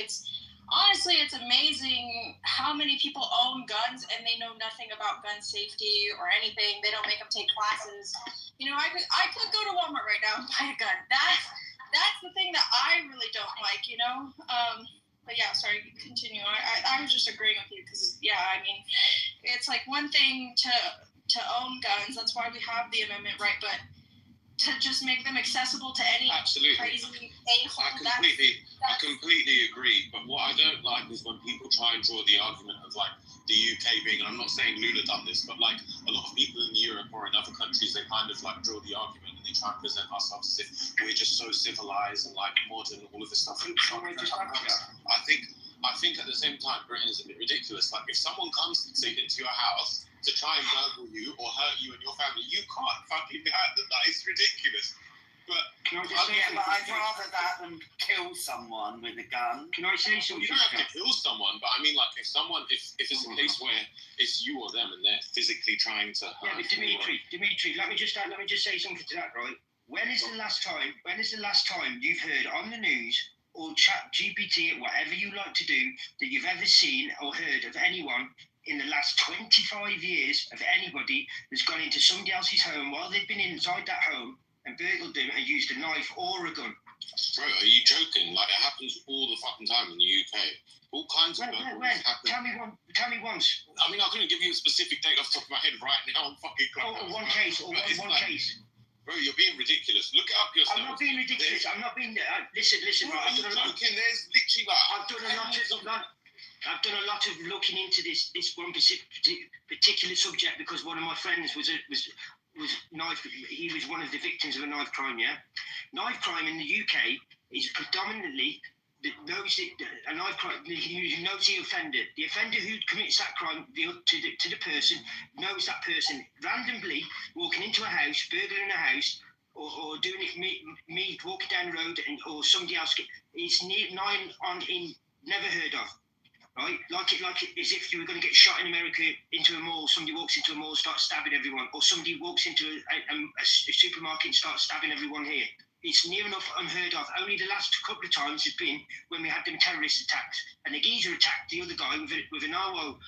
honestly, it's amazing how many people own guns and they know nothing about gun safety or anything. They don't make them take classes. I could go to Walmart right now and buy a gun. That's the thing that I really don't like, But yeah, sorry, continue. I was just agreeing with you because, I mean, it's like one thing to own guns. That's why we have the amendment, right? But to just make them accessible to any crazy a-hole.
I completely agree. But what I don't like is when people try and draw the argument of like the UK being, and I'm not saying Lula done this, but like a lot of people in Europe or in other countries, they kind of like draw the argument and they try and present ourselves as if we're just so civilized and like modern and all of this stuff. I think at the same time, Britain is a bit ridiculous. Like if someone comes into your house to try and burgle you or hurt you and your family, you can't fucking hurt them. That is ridiculous. But
but I'd rather that than kill someone with a gun.
Can I say something?
You don't have to kill someone, but I mean, like, if it's a case where it's you or them and they're physically trying to hurt.
Yeah, but Dimitri, let me just say something to that, right? When is the last time you've heard on the news or chat GPT, whatever you like to do, that you've ever seen or heard of anyone in the last 25 years of anybody that's gone into somebody else's home while they've been inside that home and burgled them and used a knife or a gun?
Bro, are you joking? Like, it happens all the fucking time in the UK. All kinds of burglaries happen.
Tell me once.
I mean, I couldn't give you a specific date off the top of my head right now. I'm fucking
one case.
Bro, you're being ridiculous. Look it up yourself.
I'm not being ridiculous. I'm not being... Listen, right,
There's literally like...
I've done a lot of looking into this one particular subject because one of my friends was knife. He was one of the victims of a knife crime. Yeah, knife crime in the UK is predominantly a knife crime. Who knows the offender? The offender who commits that crime to the person knows that person randomly walking into a house, burgling a house, or doing it me walking down the road or somebody else. It's 9 on in never heard of. Right, like it as if you were going to get shot in America into a mall. Somebody walks into a mall, starts stabbing everyone, or somebody walks into a supermarket and starts stabbing everyone here. It's near enough unheard of. Only the last couple of times has been when we had them terrorist attacks, and the geezer attacked the other guy with a narwhal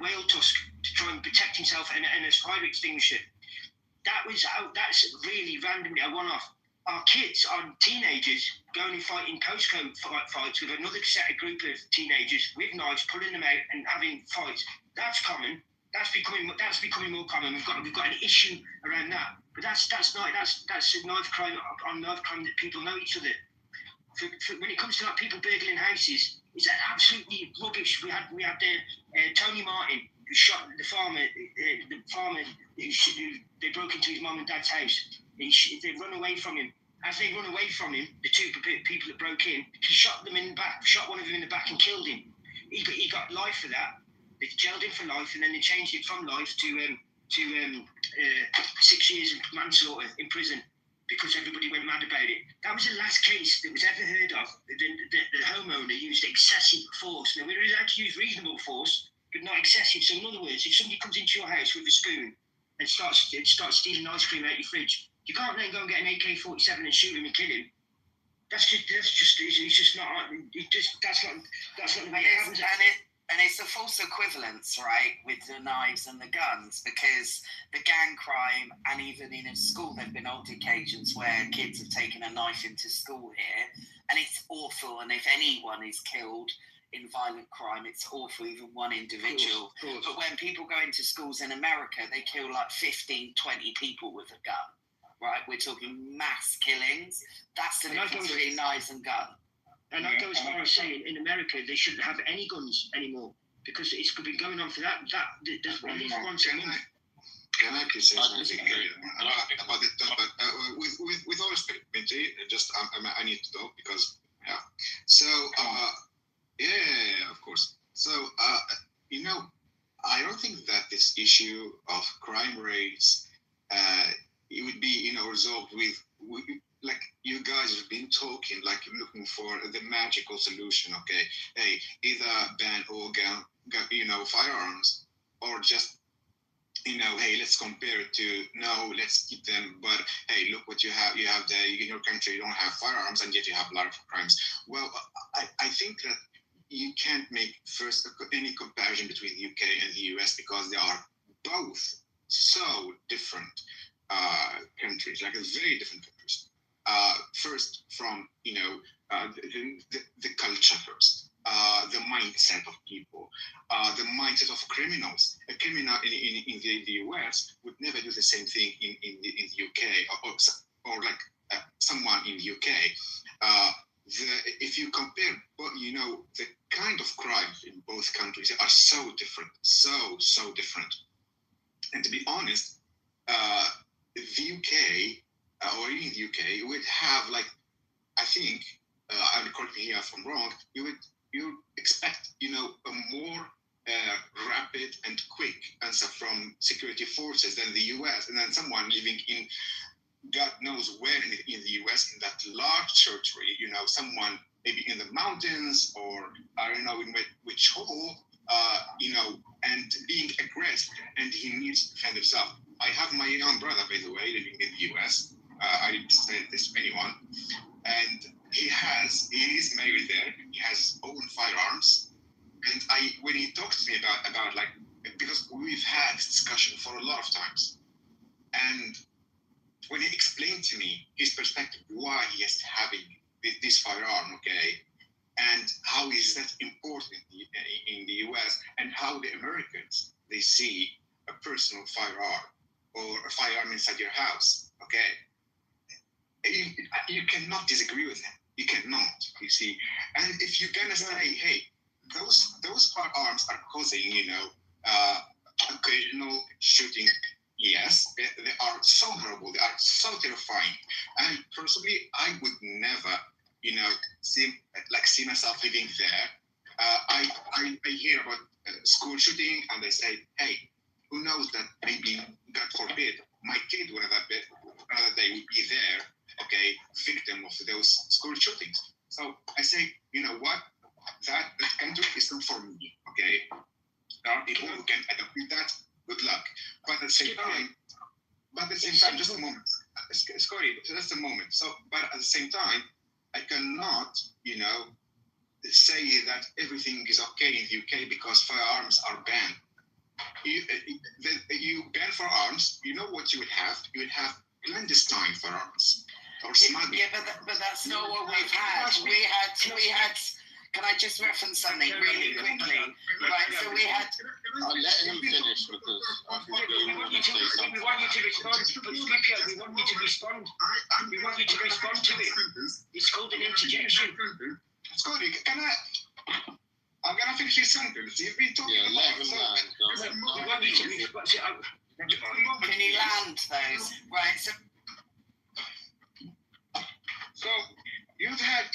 whale tusk to try and protect himself and a fire extinguisher. That's really randomly a one-off. Our kids, our teenagers, going and fighting postcode fights with another group of teenagers with knives, pulling them out and having fights. That's common. That's becoming more common. We've got an issue around that. But that's a knife crime on knife crime that people know each other. When it comes to like people burgling houses, it's absolutely rubbish. We had Tony Martin who shot the farmer. Who they broke into his mum and dad's house. They run away from him. As they run away from him, the two people that broke in, he shot them in the back. Shot one of them in the back and killed him. He got life for that. They jailed him for life, and then they changed it from life to 6 years of manslaughter in prison because everybody went mad about it. That was the last case that was ever heard of. The homeowner used excessive force. Now, we're allowed to use reasonable force, but not excessive. So, in other words, if somebody comes into your house with a spoon and starts stealing ice cream out your fridge, you can't then go and get an AK-47 and shoot him and kill him. That's just not the way it happens.
And it's a false equivalence, right, with the knives and the guns, because the gang crime, and even in a school, there have been old occasions where kids have taken a knife into school here, and it's awful. And if anyone is killed in violent crime, it's awful, even one individual. But when people go into schools in America, they kill like 15, 20 people with a gun, right? We're talking mass killings. That's the difference between knives and guns.
And I go as far as saying, in America, they shouldn't have any guns anymore because it's been going on for that. There's one once a month.
Can I please say something about it? With all respect, Benji, just I need to talk because So of course. So I don't think that this issue of crime rates it would be resolved with like you guys have been talking, like looking for the magical solution. Okay, hey, either ban all firearms, or just hey, let's compare it to no, let's keep them. But hey, look what you have. You have in your country, you don't have firearms, and yet you have a lot of crimes. Well, I think that you can't make first any comparison between the UK and the US because they are both so different countries, like very different countries. First, from the culture first, the mindset of people, the mindset of criminals. A criminal in the US would never do the same thing in the UK, or like someone in the UK. If you compare, the kind of crimes in both countries are so different, so different. And to be honest, the UK, or in the UK, would have I think, I would correct me here if I'm wrong, you expect, a more rapid and quick answer from security forces than the US, and then someone living in God knows where in the US, in that large territory, someone maybe in the mountains, or I don't know in which hole, and being aggressive, and he needs to defend himself. I have my own brother, by the way, living in the US. I didn't say this to anyone. And he is married there. He has his own firearms. And when he talks to me about because we've had this discussion for a lot of times. And when he explained to me his perspective, why he is having this firearm, okay, and how is that important in the US, and how the Americans, they see a personal firearm or a firearm inside your house, okay, you cannot disagree with him. You cannot, you see. And if you're gonna say, hey, those firearms are causing, occasional shooting, yes, they are so horrible, they are so terrifying. And personally, I would never, see myself living there. I hear about school shooting, and they say, hey, who knows that maybe, God forbid, my kid another day will be there, okay, victim of those school shootings. So I say, you know what? That country is not for me, okay? There are people who can adapt with that. Good luck. But at the same time, just a moment. Scotty, just a moment. So, but at the same time, I cannot, say that everything is okay in the UK because firearms are banned. You ban firearms, you know what you would have? You would have clandestine firearms or smuggling.
Yeah, but that's not what we've had. We had Can I just reference something really quickly? Right, so we had...
I'll let him finish because I think
We want you to respond. We want you to respond. We want you to respond to it. It's called an interjection.
Scotty, I'm gonna finish this sentence. You've been talking
let him land.
We want you to respond.
Can you land those? Right, so
you would have,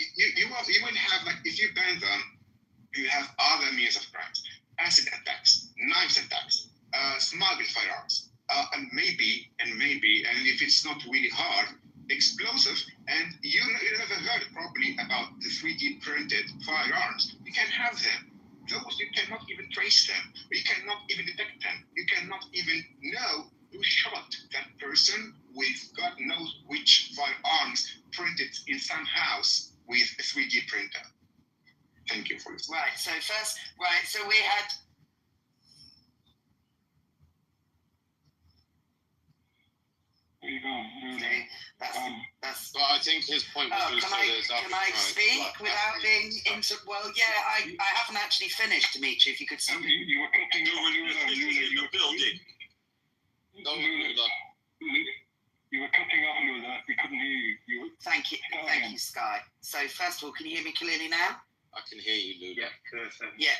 like, if you ban them, you have other means of crimes: acid attacks, knives attacks, smuggled firearms, and maybe, and if it's not really hard, explosive. And you never heard properly about the 3D printed firearms. You can have them. Those you cannot even trace them. You cannot even detect them. You cannot even know who shot that person with God knows which firearms printed in some house with a 3D printer. Thank you for this.
Right, so we had...
But I think his point was
can I speak without being into... Well, yeah, I haven't actually finished, Dimitri, if you could...
You were cutting over
in the building.
You were cutting off, Lula. We couldn't hear you.
Thank you, Sky. So, first of all, can you hear me clearly now?
I can hear you, Lula.
Yeah, perfect.
Yeah,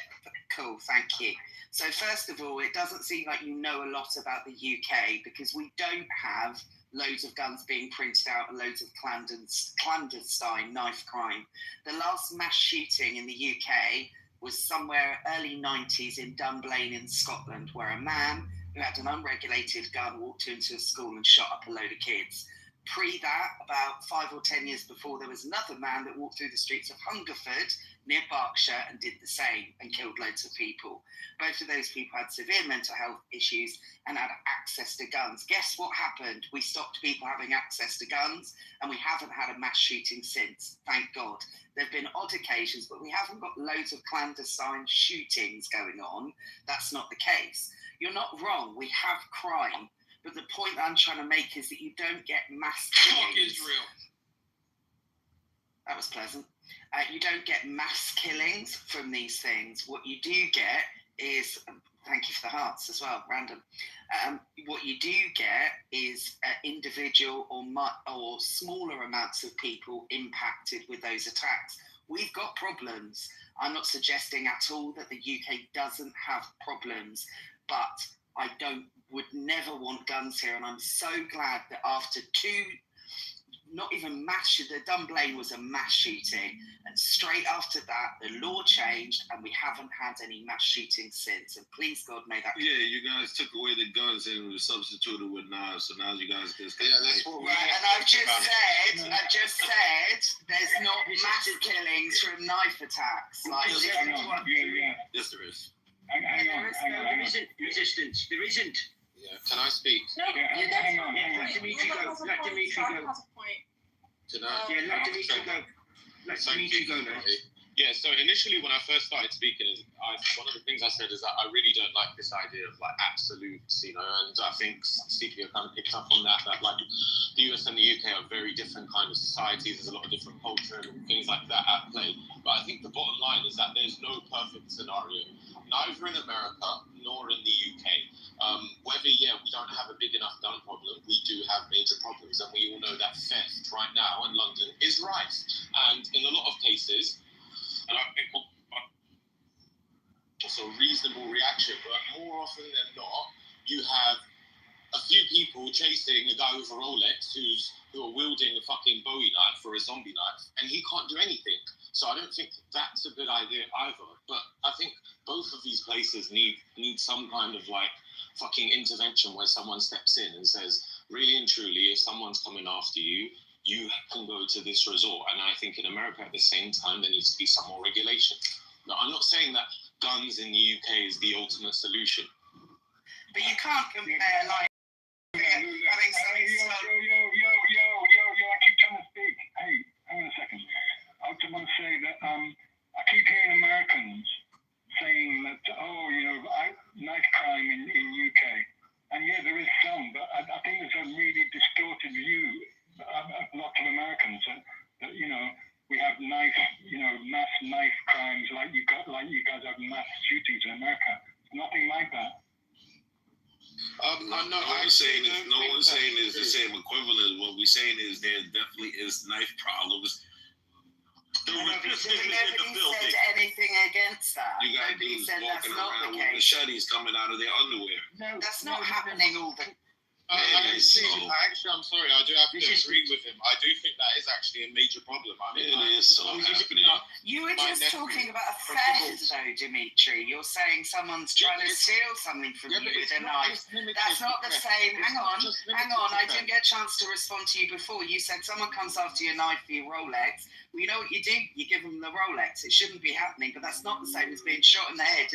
cool, thank you. So, first of all, it doesn't seem like you know a lot about the UK because we don't have loads of guns being printed out and loads of clandestine knife crime. The last mass shooting in the UK was somewhere early 90s in Dunblane in Scotland, where a man who had an unregulated gun walked into a school and shot up a load of kids. Pre that, about 5 or 10 years before, there was another man that walked through the streets of Hungerford near Berkshire and did the same and killed loads of people. Both of those people had severe mental health issues and had access to guns. Guess what happened? We stopped people having access to guns and we haven't had a mass shooting since, thank God. There have been odd occasions, but we haven't got loads of clandestine shootings going on. That's not the case. You're not wrong, we have crime. But the point I'm trying to make is that you don't get mass killings.
Fuck Israel.
That was pleasant. You don't get mass killings from these things. What you do get is, thank you for the hearts as well, random. What you do get is individual or smaller amounts of people impacted with those attacks. We've got problems. I'm not suggesting at all that the UK doesn't have problems, but I would never want guns here, and I'm so glad that after not even the Dunblane was a mass shooting, and straight after that, the law changed, and we haven't had any mass shootings since, and please God, may that...
Yeah, you guys took away the guns and was substituted with knives, so now you guys just...
Yeah, that's what right, and I've just said, there's not mass killings from knife attacks. Like,
Yes, there is.
There isn't resistance. There isn't.
Yeah, can I speak?
No,
hang on. Let Dimitri go. Let Dimitri go.
Can I?
Yeah, let Dimitri go. Let Dimitri go now.
Yeah, so initially when I first started speaking, one of the things I said is that I really don't like this idea of like absolutes, and I think CP kind of picked up on that like the US and the UK are very different kind of societies. There's a lot of different culture and things like that at play. But I think the bottom line is that there's no perfect scenario, neither in America nor in the UK. Whether, we don't have a big enough gun problem, we do have major problems, and we all know that theft right now in London is rife. And in a lot of cases, and I think also a reasonable reaction, but more often than not, you have a few people chasing a guy with a Rolex who are wielding a fucking Bowie knife or a zombie knife, and he can't do anything. So I don't think that's a good idea either. But I think both of these places need some kind of like fucking intervention where someone steps in and says, really and truly, if someone's coming after you, you can go to this resort. And I think in America at the same time, there needs to be some more regulation. Now, I'm not saying that guns in the UK is the ultimate solution.
But you can't compare like having
I keep trying to speak. Hey, hang on a second. I just want to say that I keep hearing Americans saying that, knife crime in UK. And yeah, there is some, but I think there's a really distorted view of lots of Americans that we have mass knife crime
no
one's saying is the same equivalent. What we're saying is there definitely is knife problems.
Nobody said anything against that.
You got
Nobody
dudes
said that's
walking
not
around
the
with
case.
machetes coming out of their underwear.
No, that's not happening all the.
I'm sorry. I do have to agree with him. I do think that is actually a major problem. I mean,
it is so happening.
You were just talking about a theft, though, Dimitri. You're saying someone's trying to steal something from you with a knife. That's not the same. Hang on. I didn't get a chance to respond to you before. You said someone comes after your knife for your Rolex. Well, you know what you do? You give them the Rolex. It shouldn't be happening, but that's not the same as being shot in the head.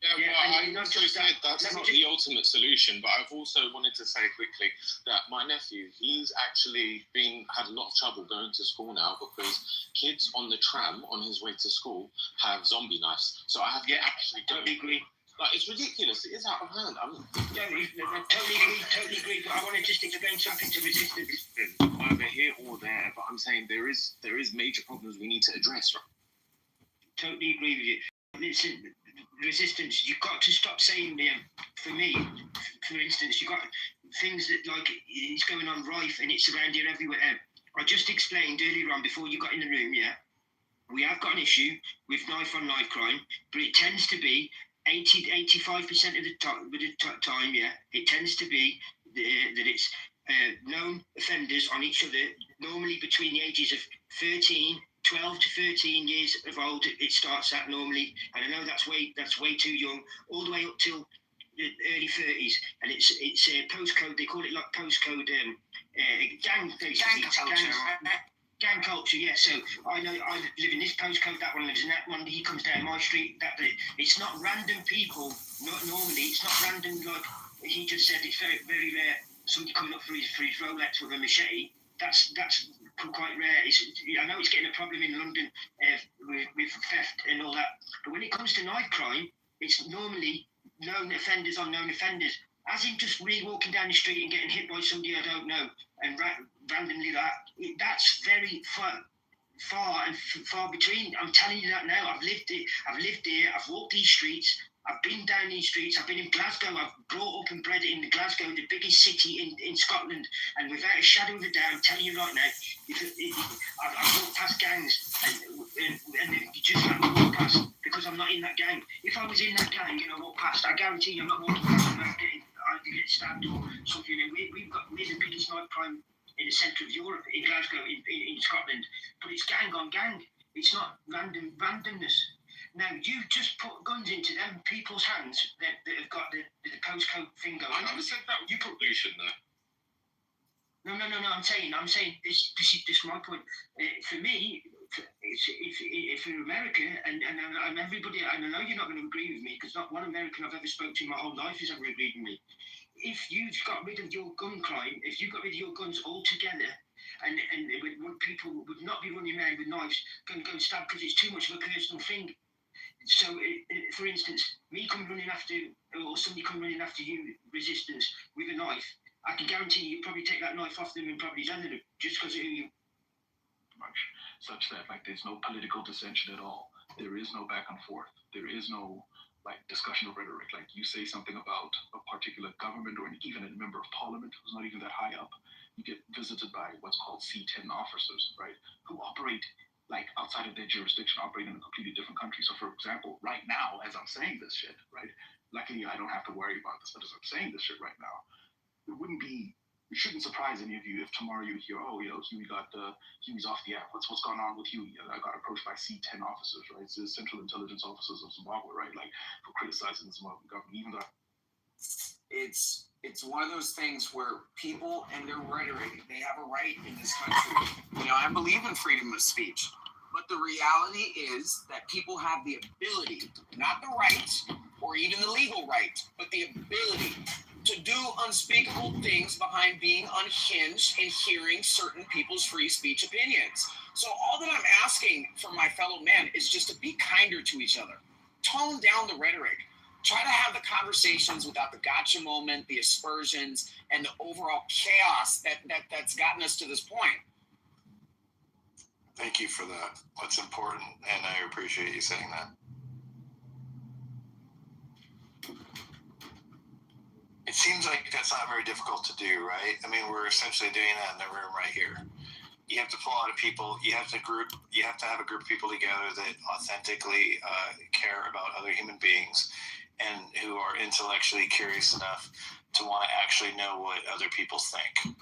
I also said that's not the ultimate solution, but I've also wanted to say quickly that my nephew, he's actually had a lot of trouble going to school now because kids on the tram on his way to school have zombie knives. So I have to actually go.
Totally agree.
Like, it's ridiculous. It is out of hand. I
Totally agree. But I want to just explain something to resistance.
Either here or there, but I'm saying there is major problems we need to address. Right?
Totally agree with you. Listen, resistance, you've got to stop saying, for me, for instance, you've got things that, like, it's going on rife and it's around here everywhere. I just explained earlier on, before you got in the room, we have got an issue with knife-on-knife crime, but it tends to be 85% of the time, it tends to be that it's known offenders on each other, normally between the ages of 12 to 13 years of old. It starts at normally, and I know that's way too young, all the way up till the early 30s, and it's postcode. They call it like postcode gang culture. Gang culture, yeah. So I know I live in this postcode, that one lives in that one. He comes down my street. It's not random people. Not normally. It's not random. Like he just said, it's very, very rare. Somebody coming up for his Rolex with a machete. That's quite rare. I know it's getting a problem in London with theft and all that. But when it comes to knife crime, it's normally known offenders on known offenders. As in just really walking down the street and getting hit by somebody I don't know, and randomly that's very far between. I'm telling you that now. I've lived here. I've walked these streets. I've been down these streets. I've been in Glasgow. I've brought up and bred it in Glasgow, the biggest city in Scotland. And without a shadow of a doubt, I'm telling you right now, I've walked past gangs and you just let me walk past because I'm not in that gang. If I was in that gang and I walk past, I guarantee you I'm not walking past and I'd get stabbed or something. And we're the biggest knife crime in the centre of Europe, in Glasgow, in Scotland. But it's gang on gang. It's not randomness. Now, you just put guns into them people's hands that have got the postcode thing going on.
I never said that. You put pollution there.
No. I'm saying this is my point. For me, if you're America and everybody, and I know you're not going to agree with me because not one American I've ever spoken to in my whole life has ever agreed with me. If you've got rid of your gun crime, if you got rid of your guns altogether, and people would not be running around with knives, going to go and stab because it's too much of a personal thing. So, for instance, me come running after, or somebody come running after you, resistance, with a knife, I can guarantee you probably take that knife off them and probably send them just because of who you.
Such that, like, there's no political dissension at all. There is no back and forth. There is no, like, discussion of rhetoric. Like, you say something about a particular government or even a member of parliament who's not even that high up, you get visited by what's called C10 officers, right, who operate like outside of their jurisdiction, operate in a completely different country. So, for example, right now, as I'm saying this shit, right, luckily I don't have to worry about this, but as I'm saying this shit right now, it shouldn't surprise any of you if tomorrow you hear, oh, Huey's off the app. What's gone on with Huey? I got approached by C10 officers, right? It's the Central Intelligence Officers of Zimbabwe, right? Like, for criticizing the Zimbabwean government, even though
it's one of those things where people and their rhetoric, they have a right in this country. I believe in freedom of speech, but the reality is that people have the ability, not the right or even the legal right, but the ability to do unspeakable things behind being unhinged and hearing certain people's free speech opinions. So all that I'm asking from my fellow men is just to be kinder to each other. Tone down the rhetoric. Try to have the conversations without the gotcha moment, the aspersions, and the overall chaos that's gotten us to this point.
Thank you for that. That's important, and I appreciate you saying that. It seems like that's not very difficult to do, right? I mean, we're essentially doing that in the room right here. You have to pull out of people. You have to have a group of people together that authentically care about other human beings and who are intellectually curious enough to want to actually know what other people think.